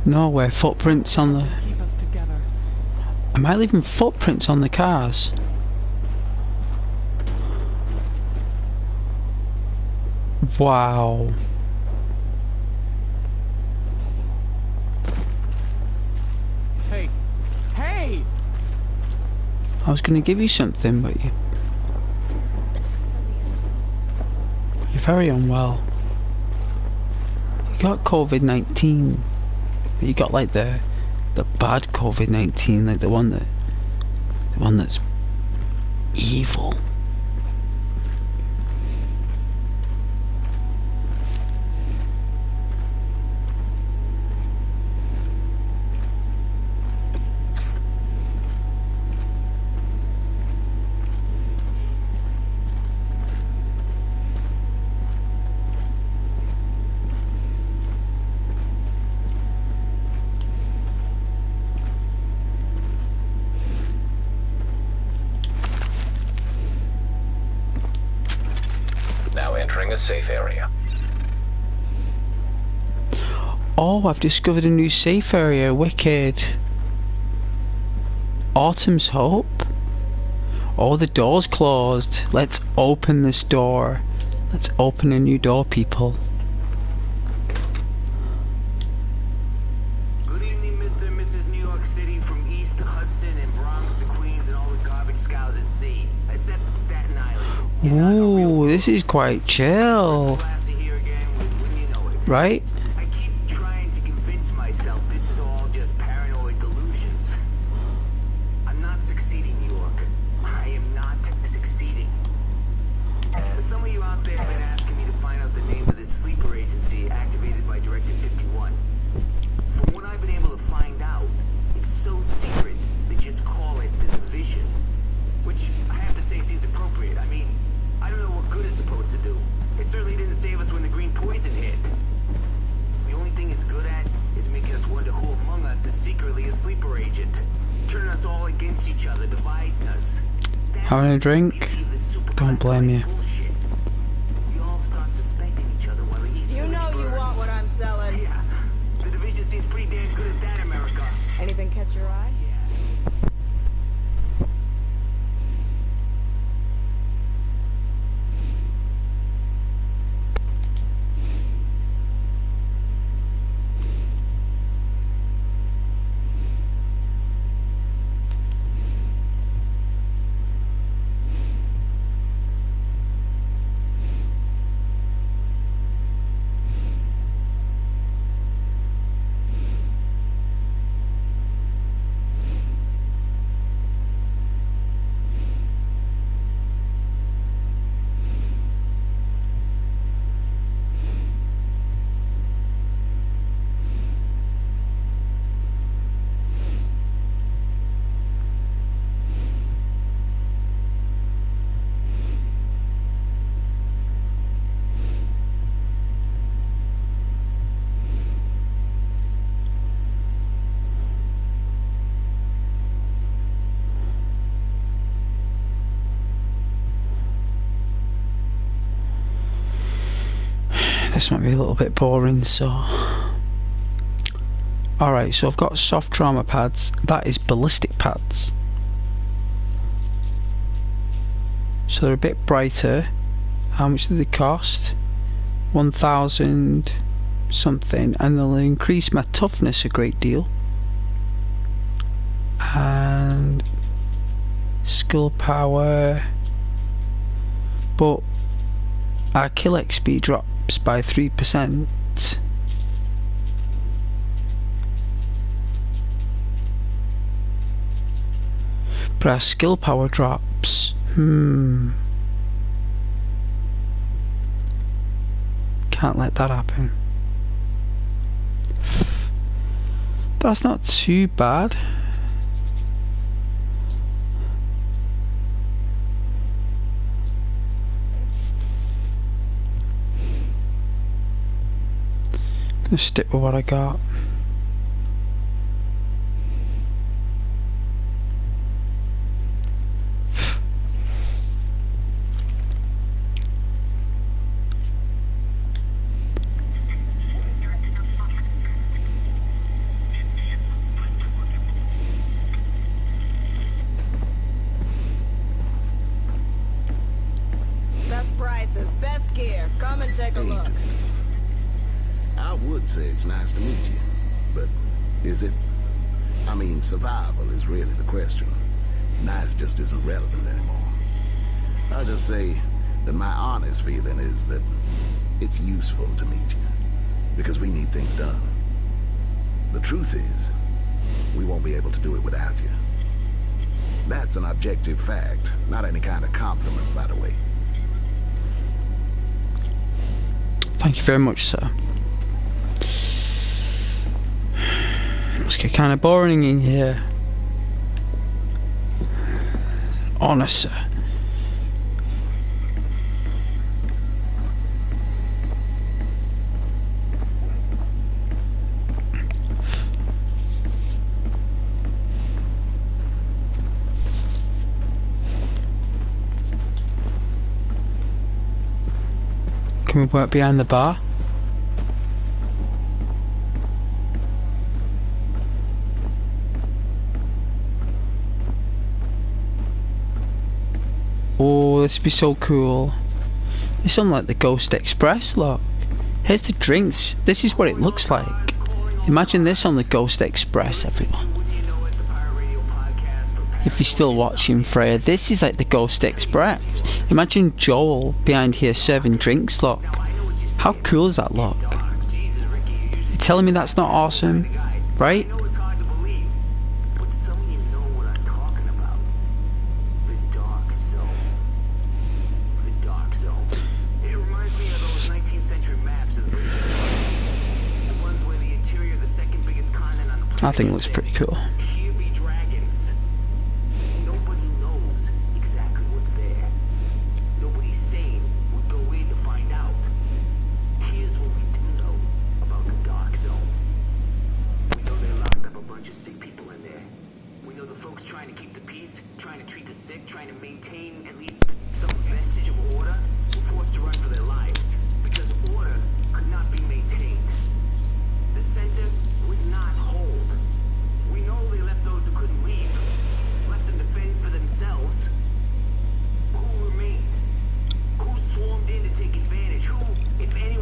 No way, footprints on the... Am I leaving footprints on the cars? Wow. Hey! Hey! I was gonna give you something, but you're very unwell. You got COVID-19. But you got like the bad COVID-19, like the one that's evil. A safe area. Oh, I've discovered a new safe area. Wicked. Autumn's Hope. Oh, the door's closed. Let's open this door. Let's open a new door, people. Good evening, Mr. and Mrs. New York City, from East to Hudson and Bronx to Queens and all the garbage scows at sea, except Staten Island. Ooh, this is quite chill. Right? I keep trying to convince myself this is all just paranoid delusions. I'm not succeeding, New York. I am not succeeding. Some of you out there have been asking me to find out the name of this sleeper agency activated by Directive 51. From what I've been able to find out, it's so secret they just call it the Division. all against each other, dividing us. Having a drink? Don't blame you. We all start suspecting each other while we're easy. You know you want what I'm selling. Yeah. The division seems pretty damn good at that, America. Anything catch your eye? This might be a little bit boring, so... Alright, so I've got soft trauma pads. That is ballistic pads. So they're a bit brighter. How much do they cost? 1,000 something, and they'll increase my toughness a great deal. And... skill power... But... our kill XP drops by 3%. But our skill power drops. Can't let that happen. That's not too bad. Gonna stick with what I got. Best prices, best gear. Come and take a look. I would say it's nice to meet you, but is it? I mean, survival is really the question. Nice just isn't relevant anymore. I'll just say that my honest feeling is that it's useful to meet you, because we need things done. The truth is, we won't be able to do it without you. That's an objective fact, not any kind of compliment, by the way. Thank you very much, sir. It's kind of boring in here. Honest, sir. Can we work behind the bar? Oh, this would be so cool. It's unlike the Ghost Express, look. Here's the drinks. This is what it looks like. Imagine this on the Ghost Express, everyone. If you're still watching, Freya, this is like the Ghost Express. Imagine Joel behind here serving drinks, look. How cool is that, look? You're telling me that's not awesome, right? I think it looks pretty cool. Trying to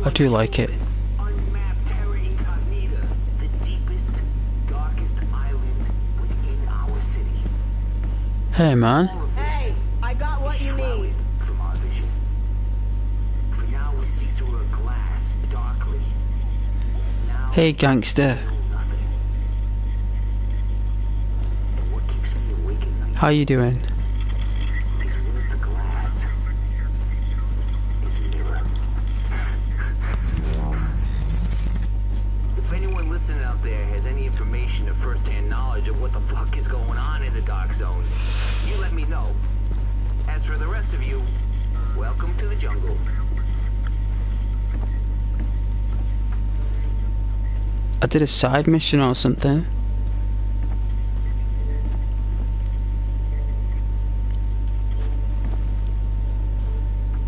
I do like it. Unmapped terra incognita, the deepest, darkest island within our city. Hey man. Hey, I got what you need. From our vision. For now we see through a glass darkly. Now Hey gangster. nothing. And what keeps me awake at night How you doing? is with the glass. Is a mirror. If anyone listening out there has any information or first-hand knowledge of what the fuck is going on in the dark zone, you let me know. As for the rest of you, welcome to the jungle. I did a side mission or something.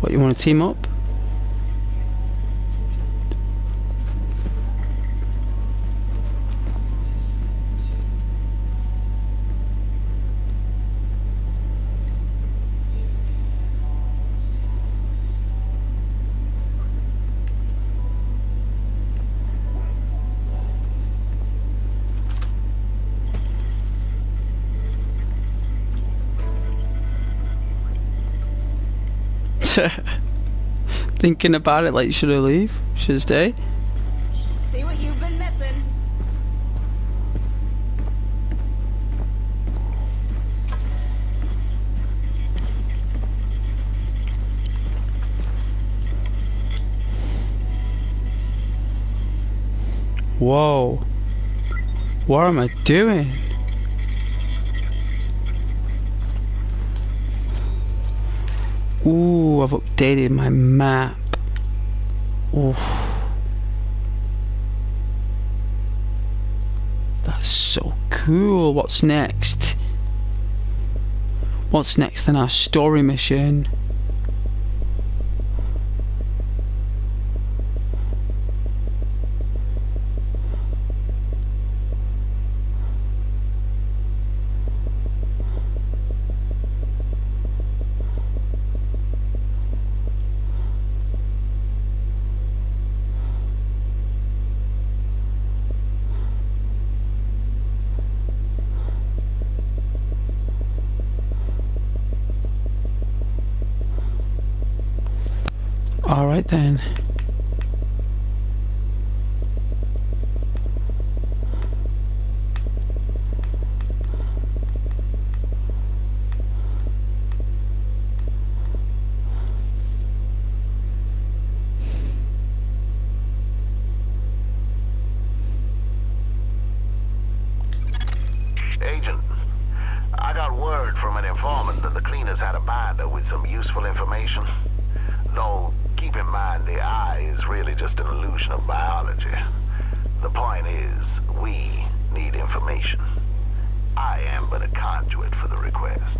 What, you want to team up? Thinking about it, like, should I leave? Should I stay? See what you've been missing. Whoa. What am I doing? Ooh, I've updated my map. Ooh. That's so cool. What's next? What's next in our story mission? Alright then. Agent, I got word from an informant that the cleaners had a binder with some useful information. Though, keep in mind the eye is really just an illusion of biology. The point is, we need information. I am but a conduit for the request.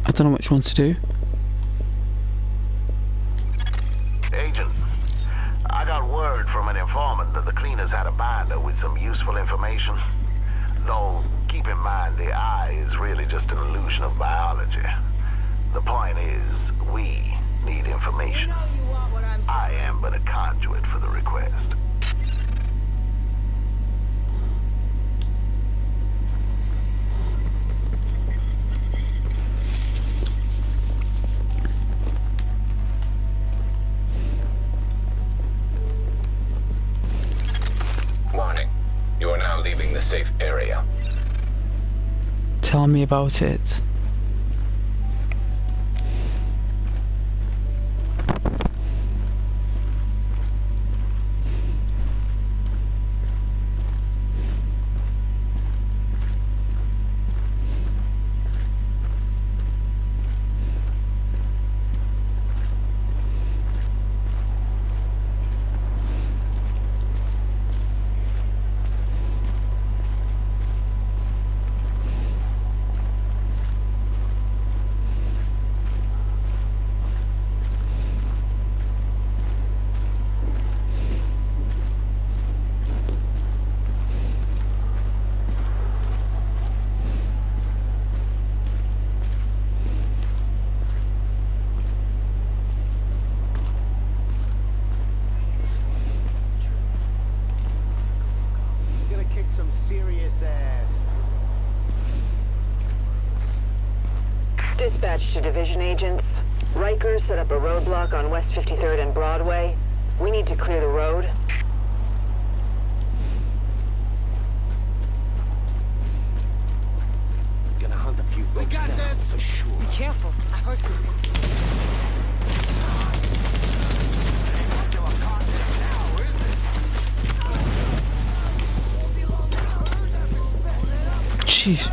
I don't know which one to do. Agent, I got word from an informant that the cleaners had a binder with some useful information. Though, keep in mind the eye is really just an illusion of biology. The point is, we need information. I am but a conduit for the request. Warning. You are now leaving the safe area. Tell me about it. Dispatch to Division agents. Riker set up a roadblock on West 53rd and Broadway. We need to clear the road. Gonna hunt a few folks down, for sure. Be careful. I heard something. Jeez.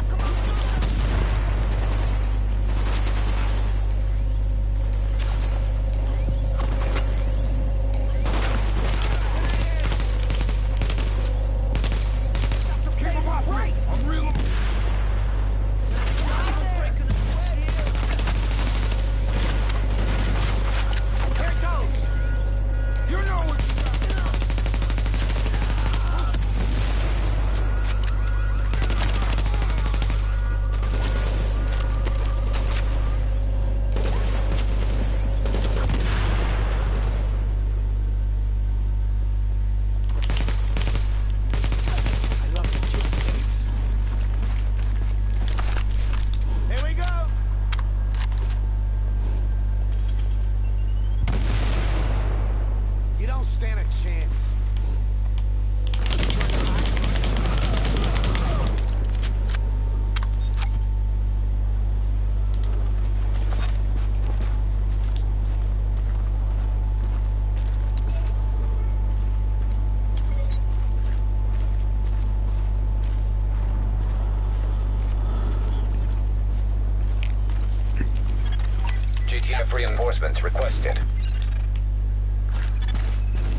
Reinforcements requested.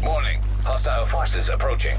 Warning. Hostile forces approaching.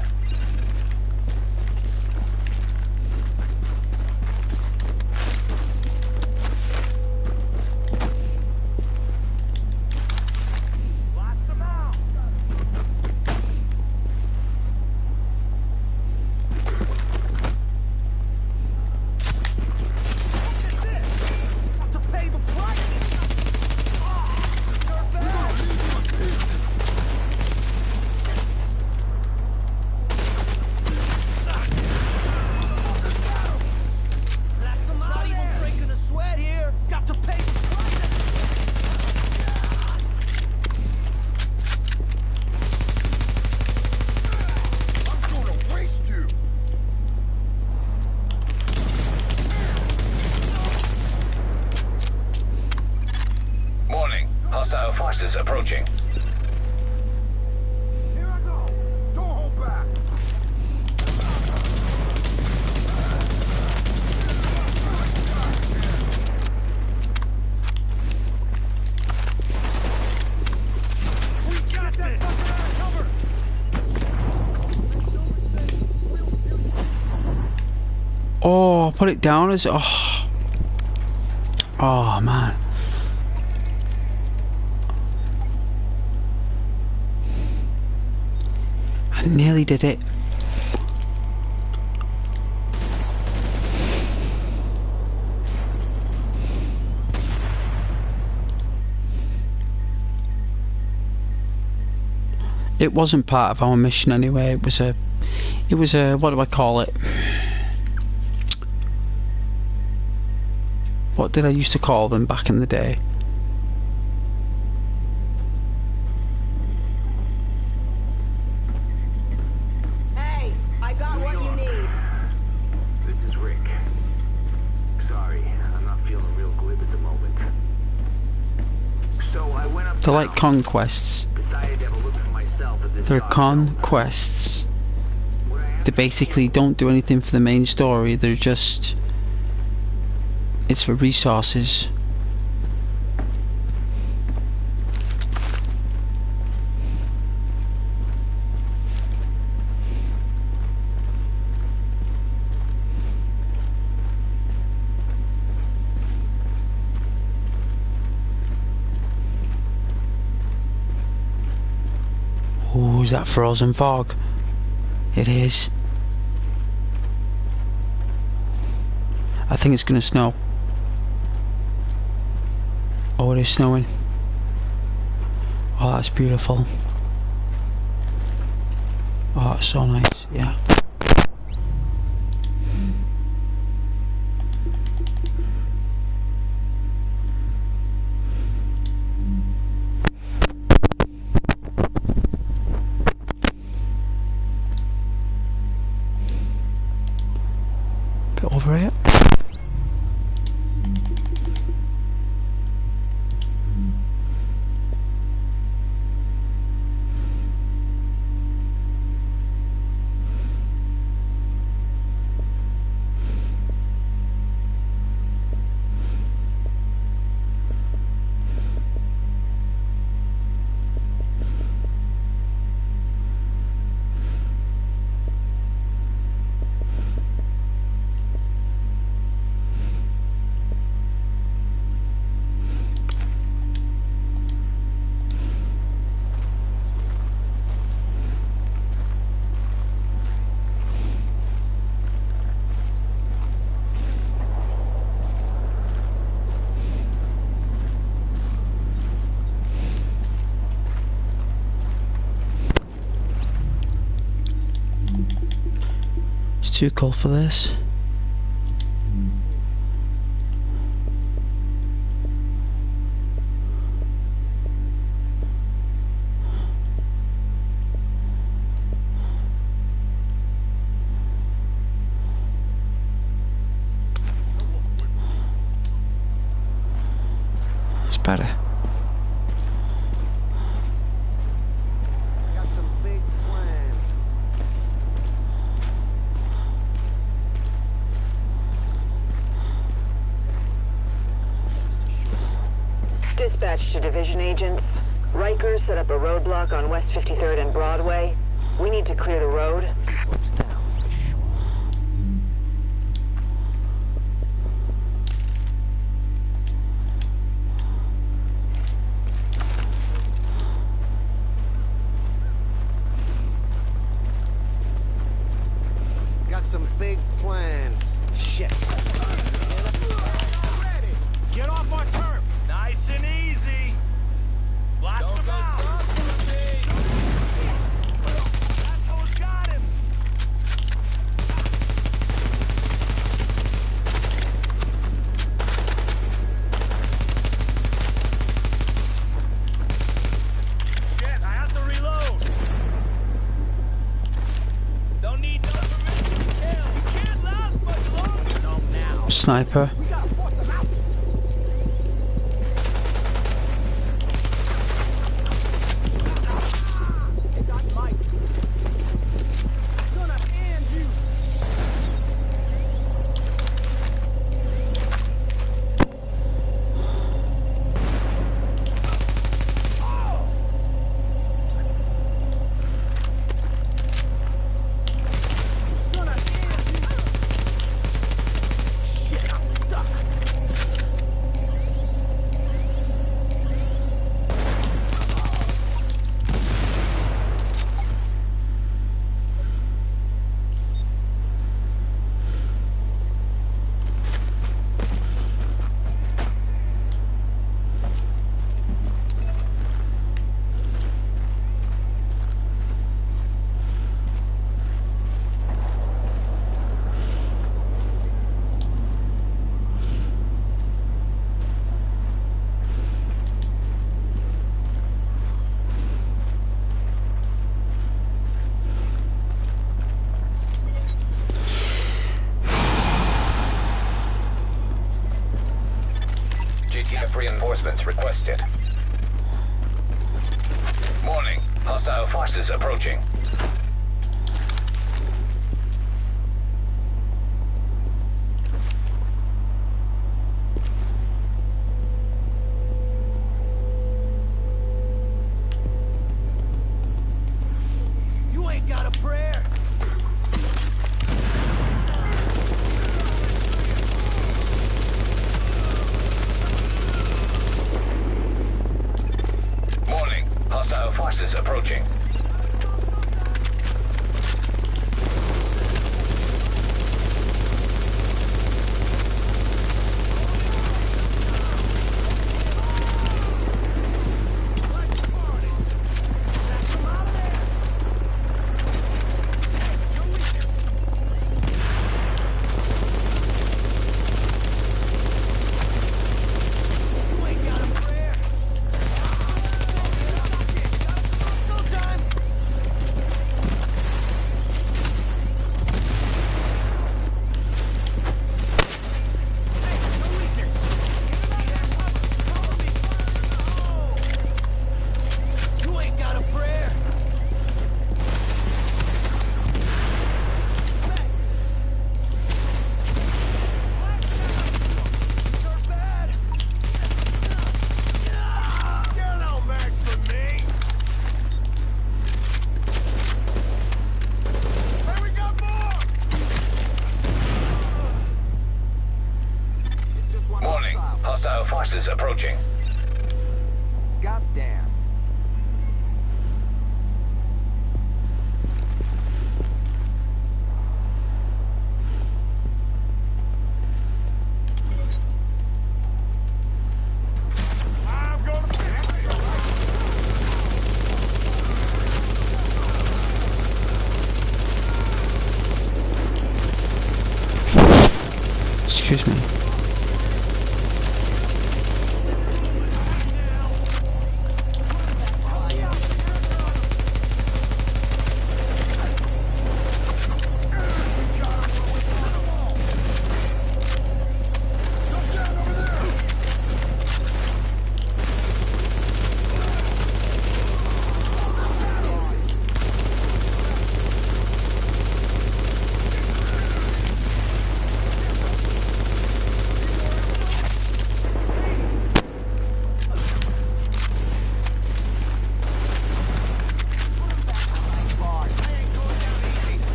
Hostile forces approaching. Here I go. Don't hold back. We got that fucker out of cover. Oh, put it down as oh man. I nearly did it. It wasn't part of our mission anyway. It was a what do I call it? What did I used to call them back in the day? Hey, I got what you need. This is Rick. Sorry, I'm not feeling real glib at the moment. So I went up. They're like conquests. Decided to have a look for myself at this. They're conquests. They basically don't do anything for the main story. They're just. It's for resources. Oh, is that frozen fog? It is. I think it's gonna snow. Oh, it is snowing. Oh, that's beautiful. Oh, that's so nice, yeah. too cold for this. It's better. Got some big plans. Dispatch to division agents. Riker set up a roadblock on West 53rd and Broadway. We need to clear the road. Got some big plans. Shit. Get off our turf. Nice and easy. Blast him out. Asshole's got him. Shit, I have to reload. Don't need no permission to kill. You can't last much longer. No, now. Sniper. We gotta force them out. Hey, Doc Mike. Gonna end you. Gonna end you. Shit, I'm stuck. GTF reinforcements requested. Warning. Hostile forces approaching. You ain't got a prayer. Warning. Hostile forces approaching. You ain't got a prayer. Sometime. Hey, no weakness. You ain't got a prayer. You're bad. You're no match for me. Hey, we got more. It's just one Warning. Hostile forces approaching. Goddamn. I'm gonna Excuse me.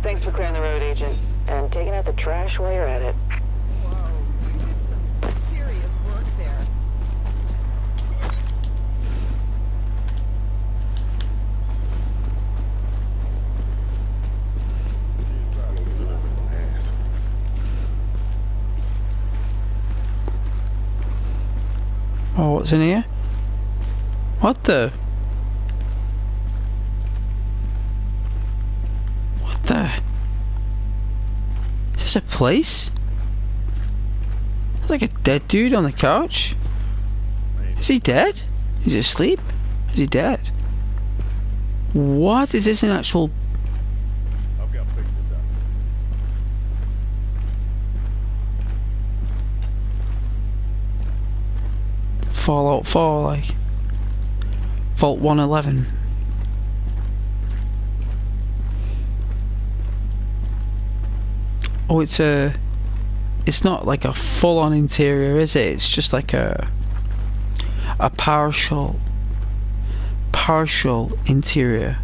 Thanks for clearing the road, Agent, and taking out the trash while you're at it. Whoa, serious work there. Oh, what's in here? What the? What the? Is this a place? There's like a dead dude on the couch. Is he dead? Is he asleep? Is he dead? What? Is this an actual... Fallout 4, like Vault 111. Oh, it's not like a full-on interior, is it? It's just like a partial interior.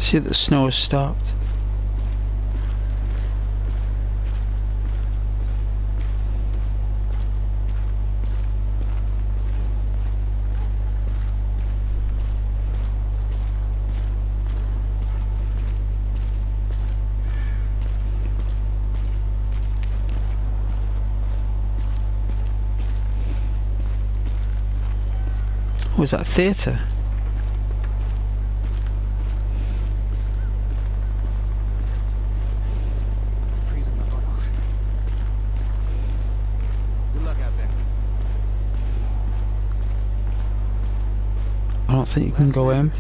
See that the snow has stopped. Oh, is that a theatre? I don't think you can go in.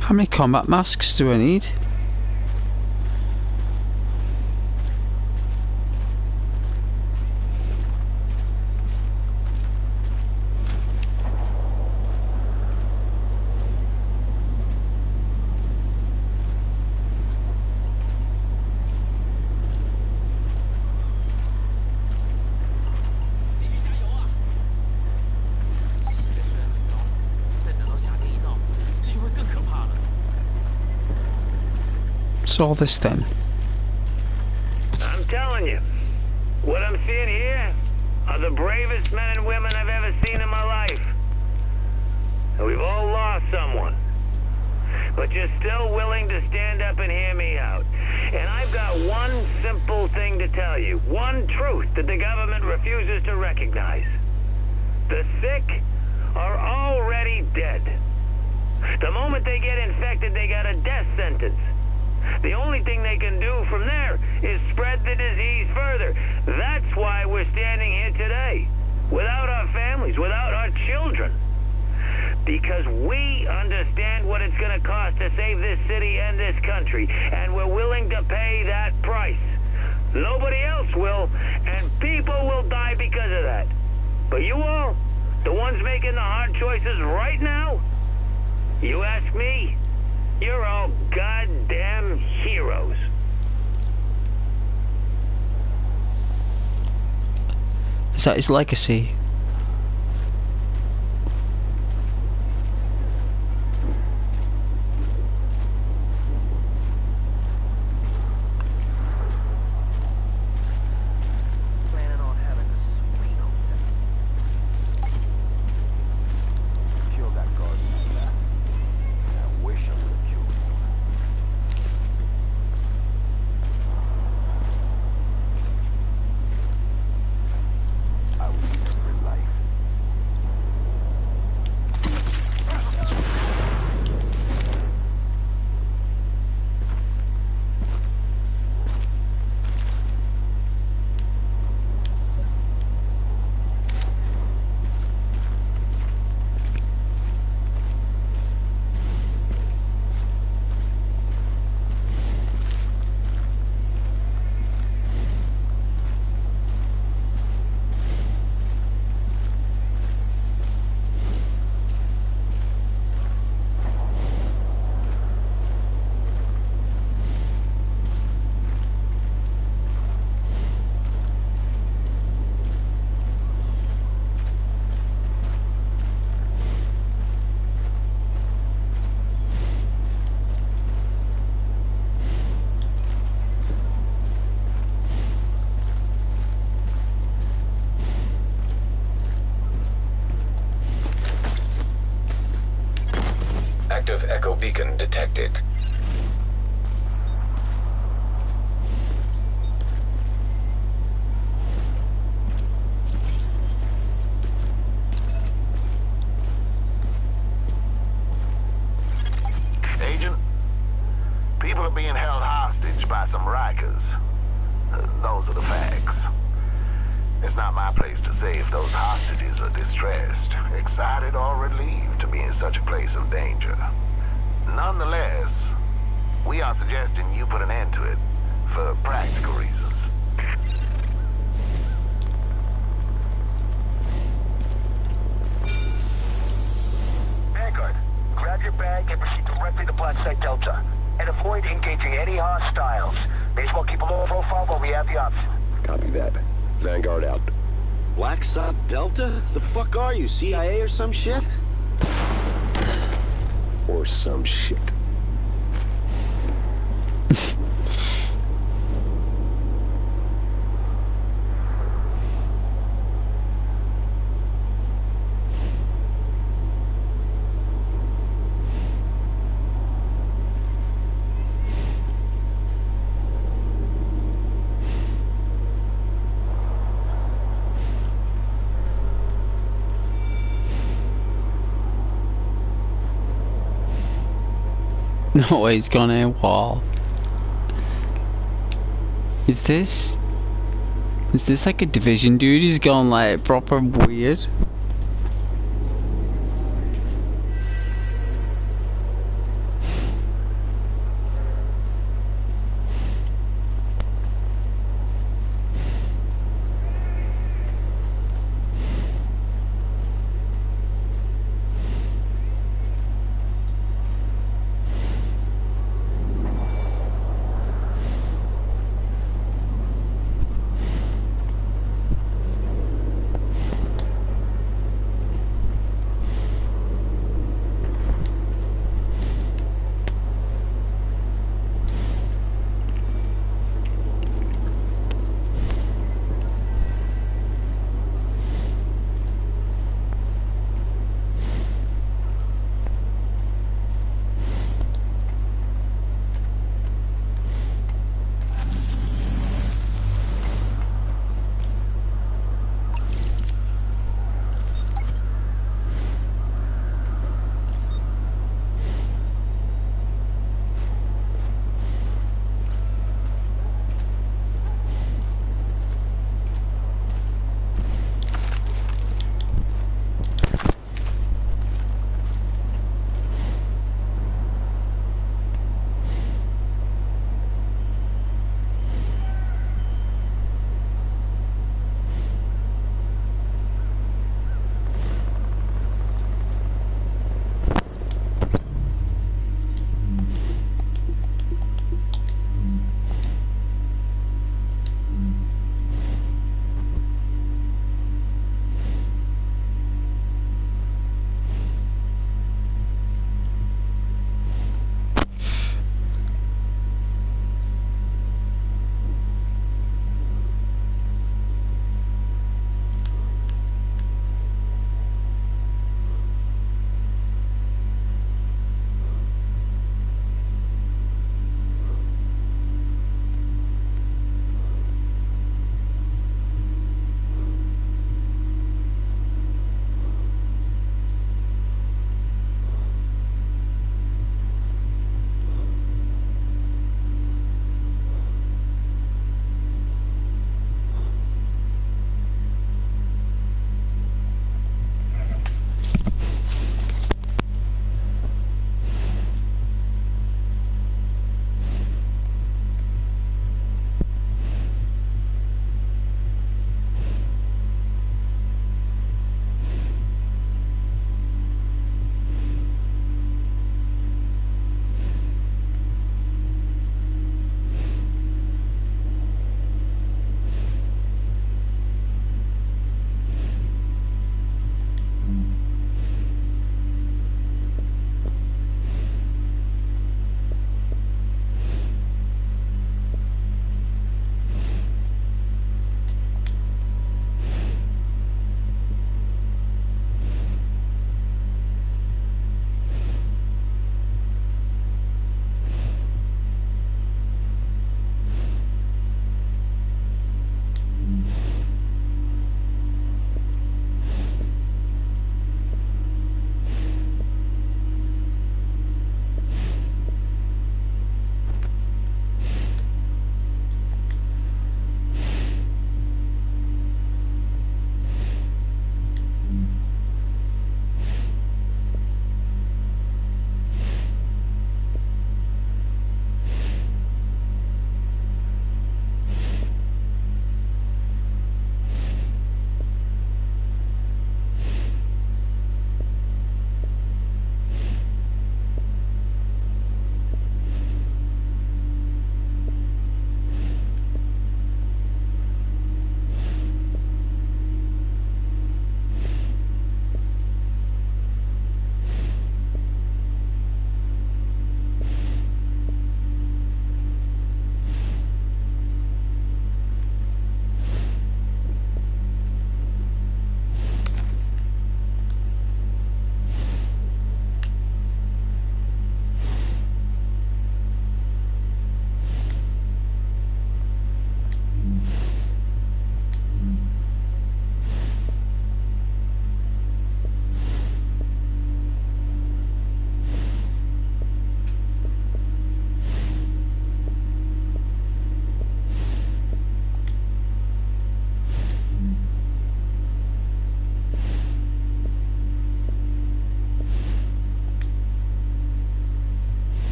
How many combat masks do I need? What's all this then? I'm telling you, what I'm seeing here are the bravest men and women I've ever seen in my life. And we've all lost someone. But you're still willing to stand up and hear me out. tell you one truth that the government refuses to recognize. The sick are already dead. The moment they get infected, they got a death sentence. The only thing they can do from there is spread the disease further. That's why we're standing here today, without our families, without our children. Because we understand what it's going to cost to save this city and this country, and we're willing to pay that price. Nobody else will, and people will die because of that. But you all, the ones making the hard choices right now, you ask me, you're all goddamn heroes. Is that his legacy? Planning on having a sweet old time. Kill that guard in the back. I wish I would have killed him. I would remember life. Active echo beacon detected. Agent, people are being held hostage by some Rikers. Those are the facts. It's not my place to say if those hostages are distressed, excited, or relieved to be in such a place of danger. Nonetheless, we are suggesting you put an end to it for practical reasons. Vanguard, grab your bag and proceed directly to Black Site Delta. And avoid engaging any hostiles. May as well keep a low profile while we have the option. Copy that. Vanguard out. Black Site Delta? The fuck are you, CIA or some shit? Or some shit. No way he's gone AWOL. Is this like a Division dude? He's gone like proper weird.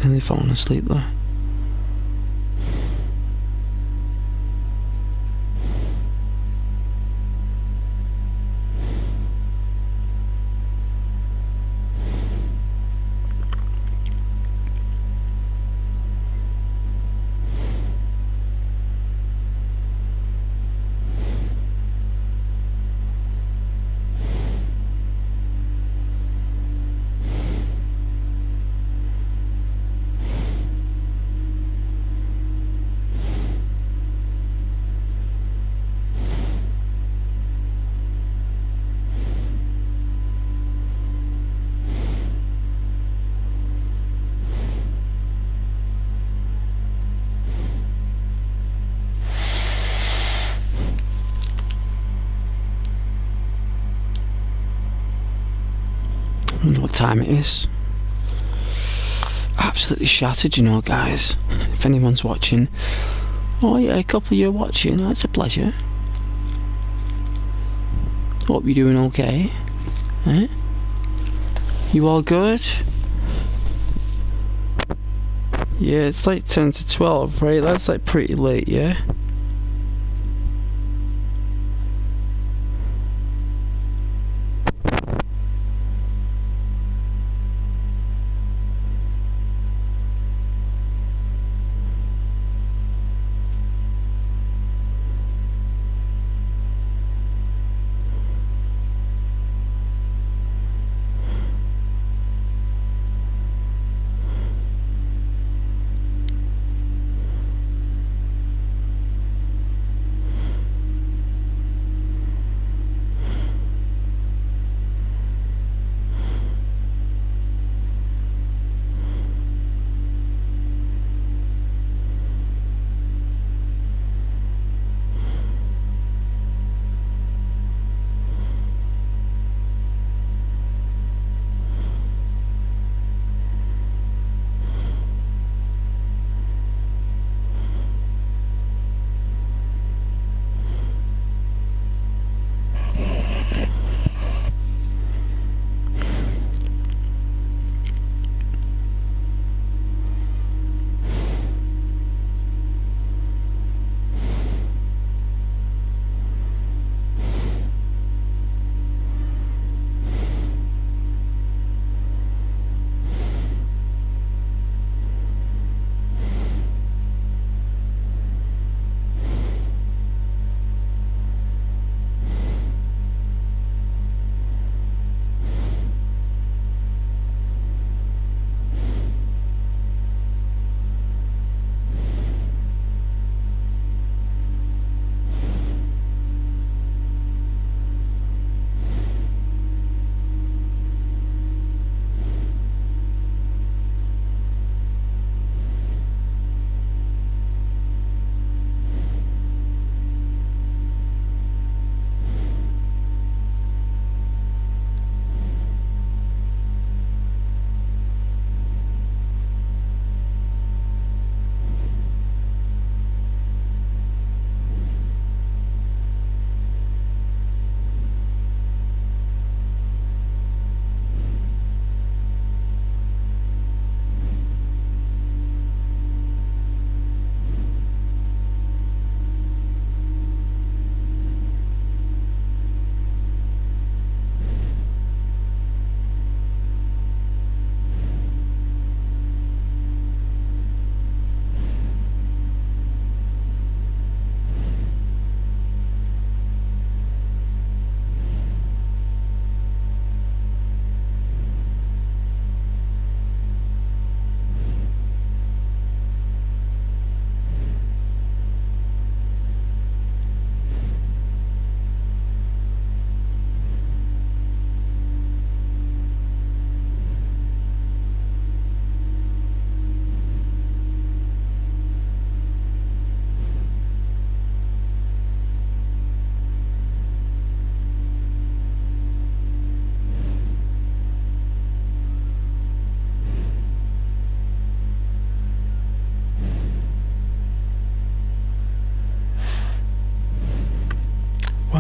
Nearly fallen asleep there. I wonder what time it is. Absolutely shattered, you know, guys. If anyone's watching. Oh yeah, a couple of you are watching. That's a pleasure. Hope you're doing okay. Eh? You all good? Yeah, it's like 10 to 12, right? That's like pretty late, yeah?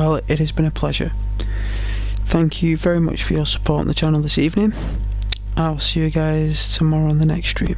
Well, it has been a pleasure. Thank you very much for your support on the channel this evening. I'll see you guys tomorrow on the next stream.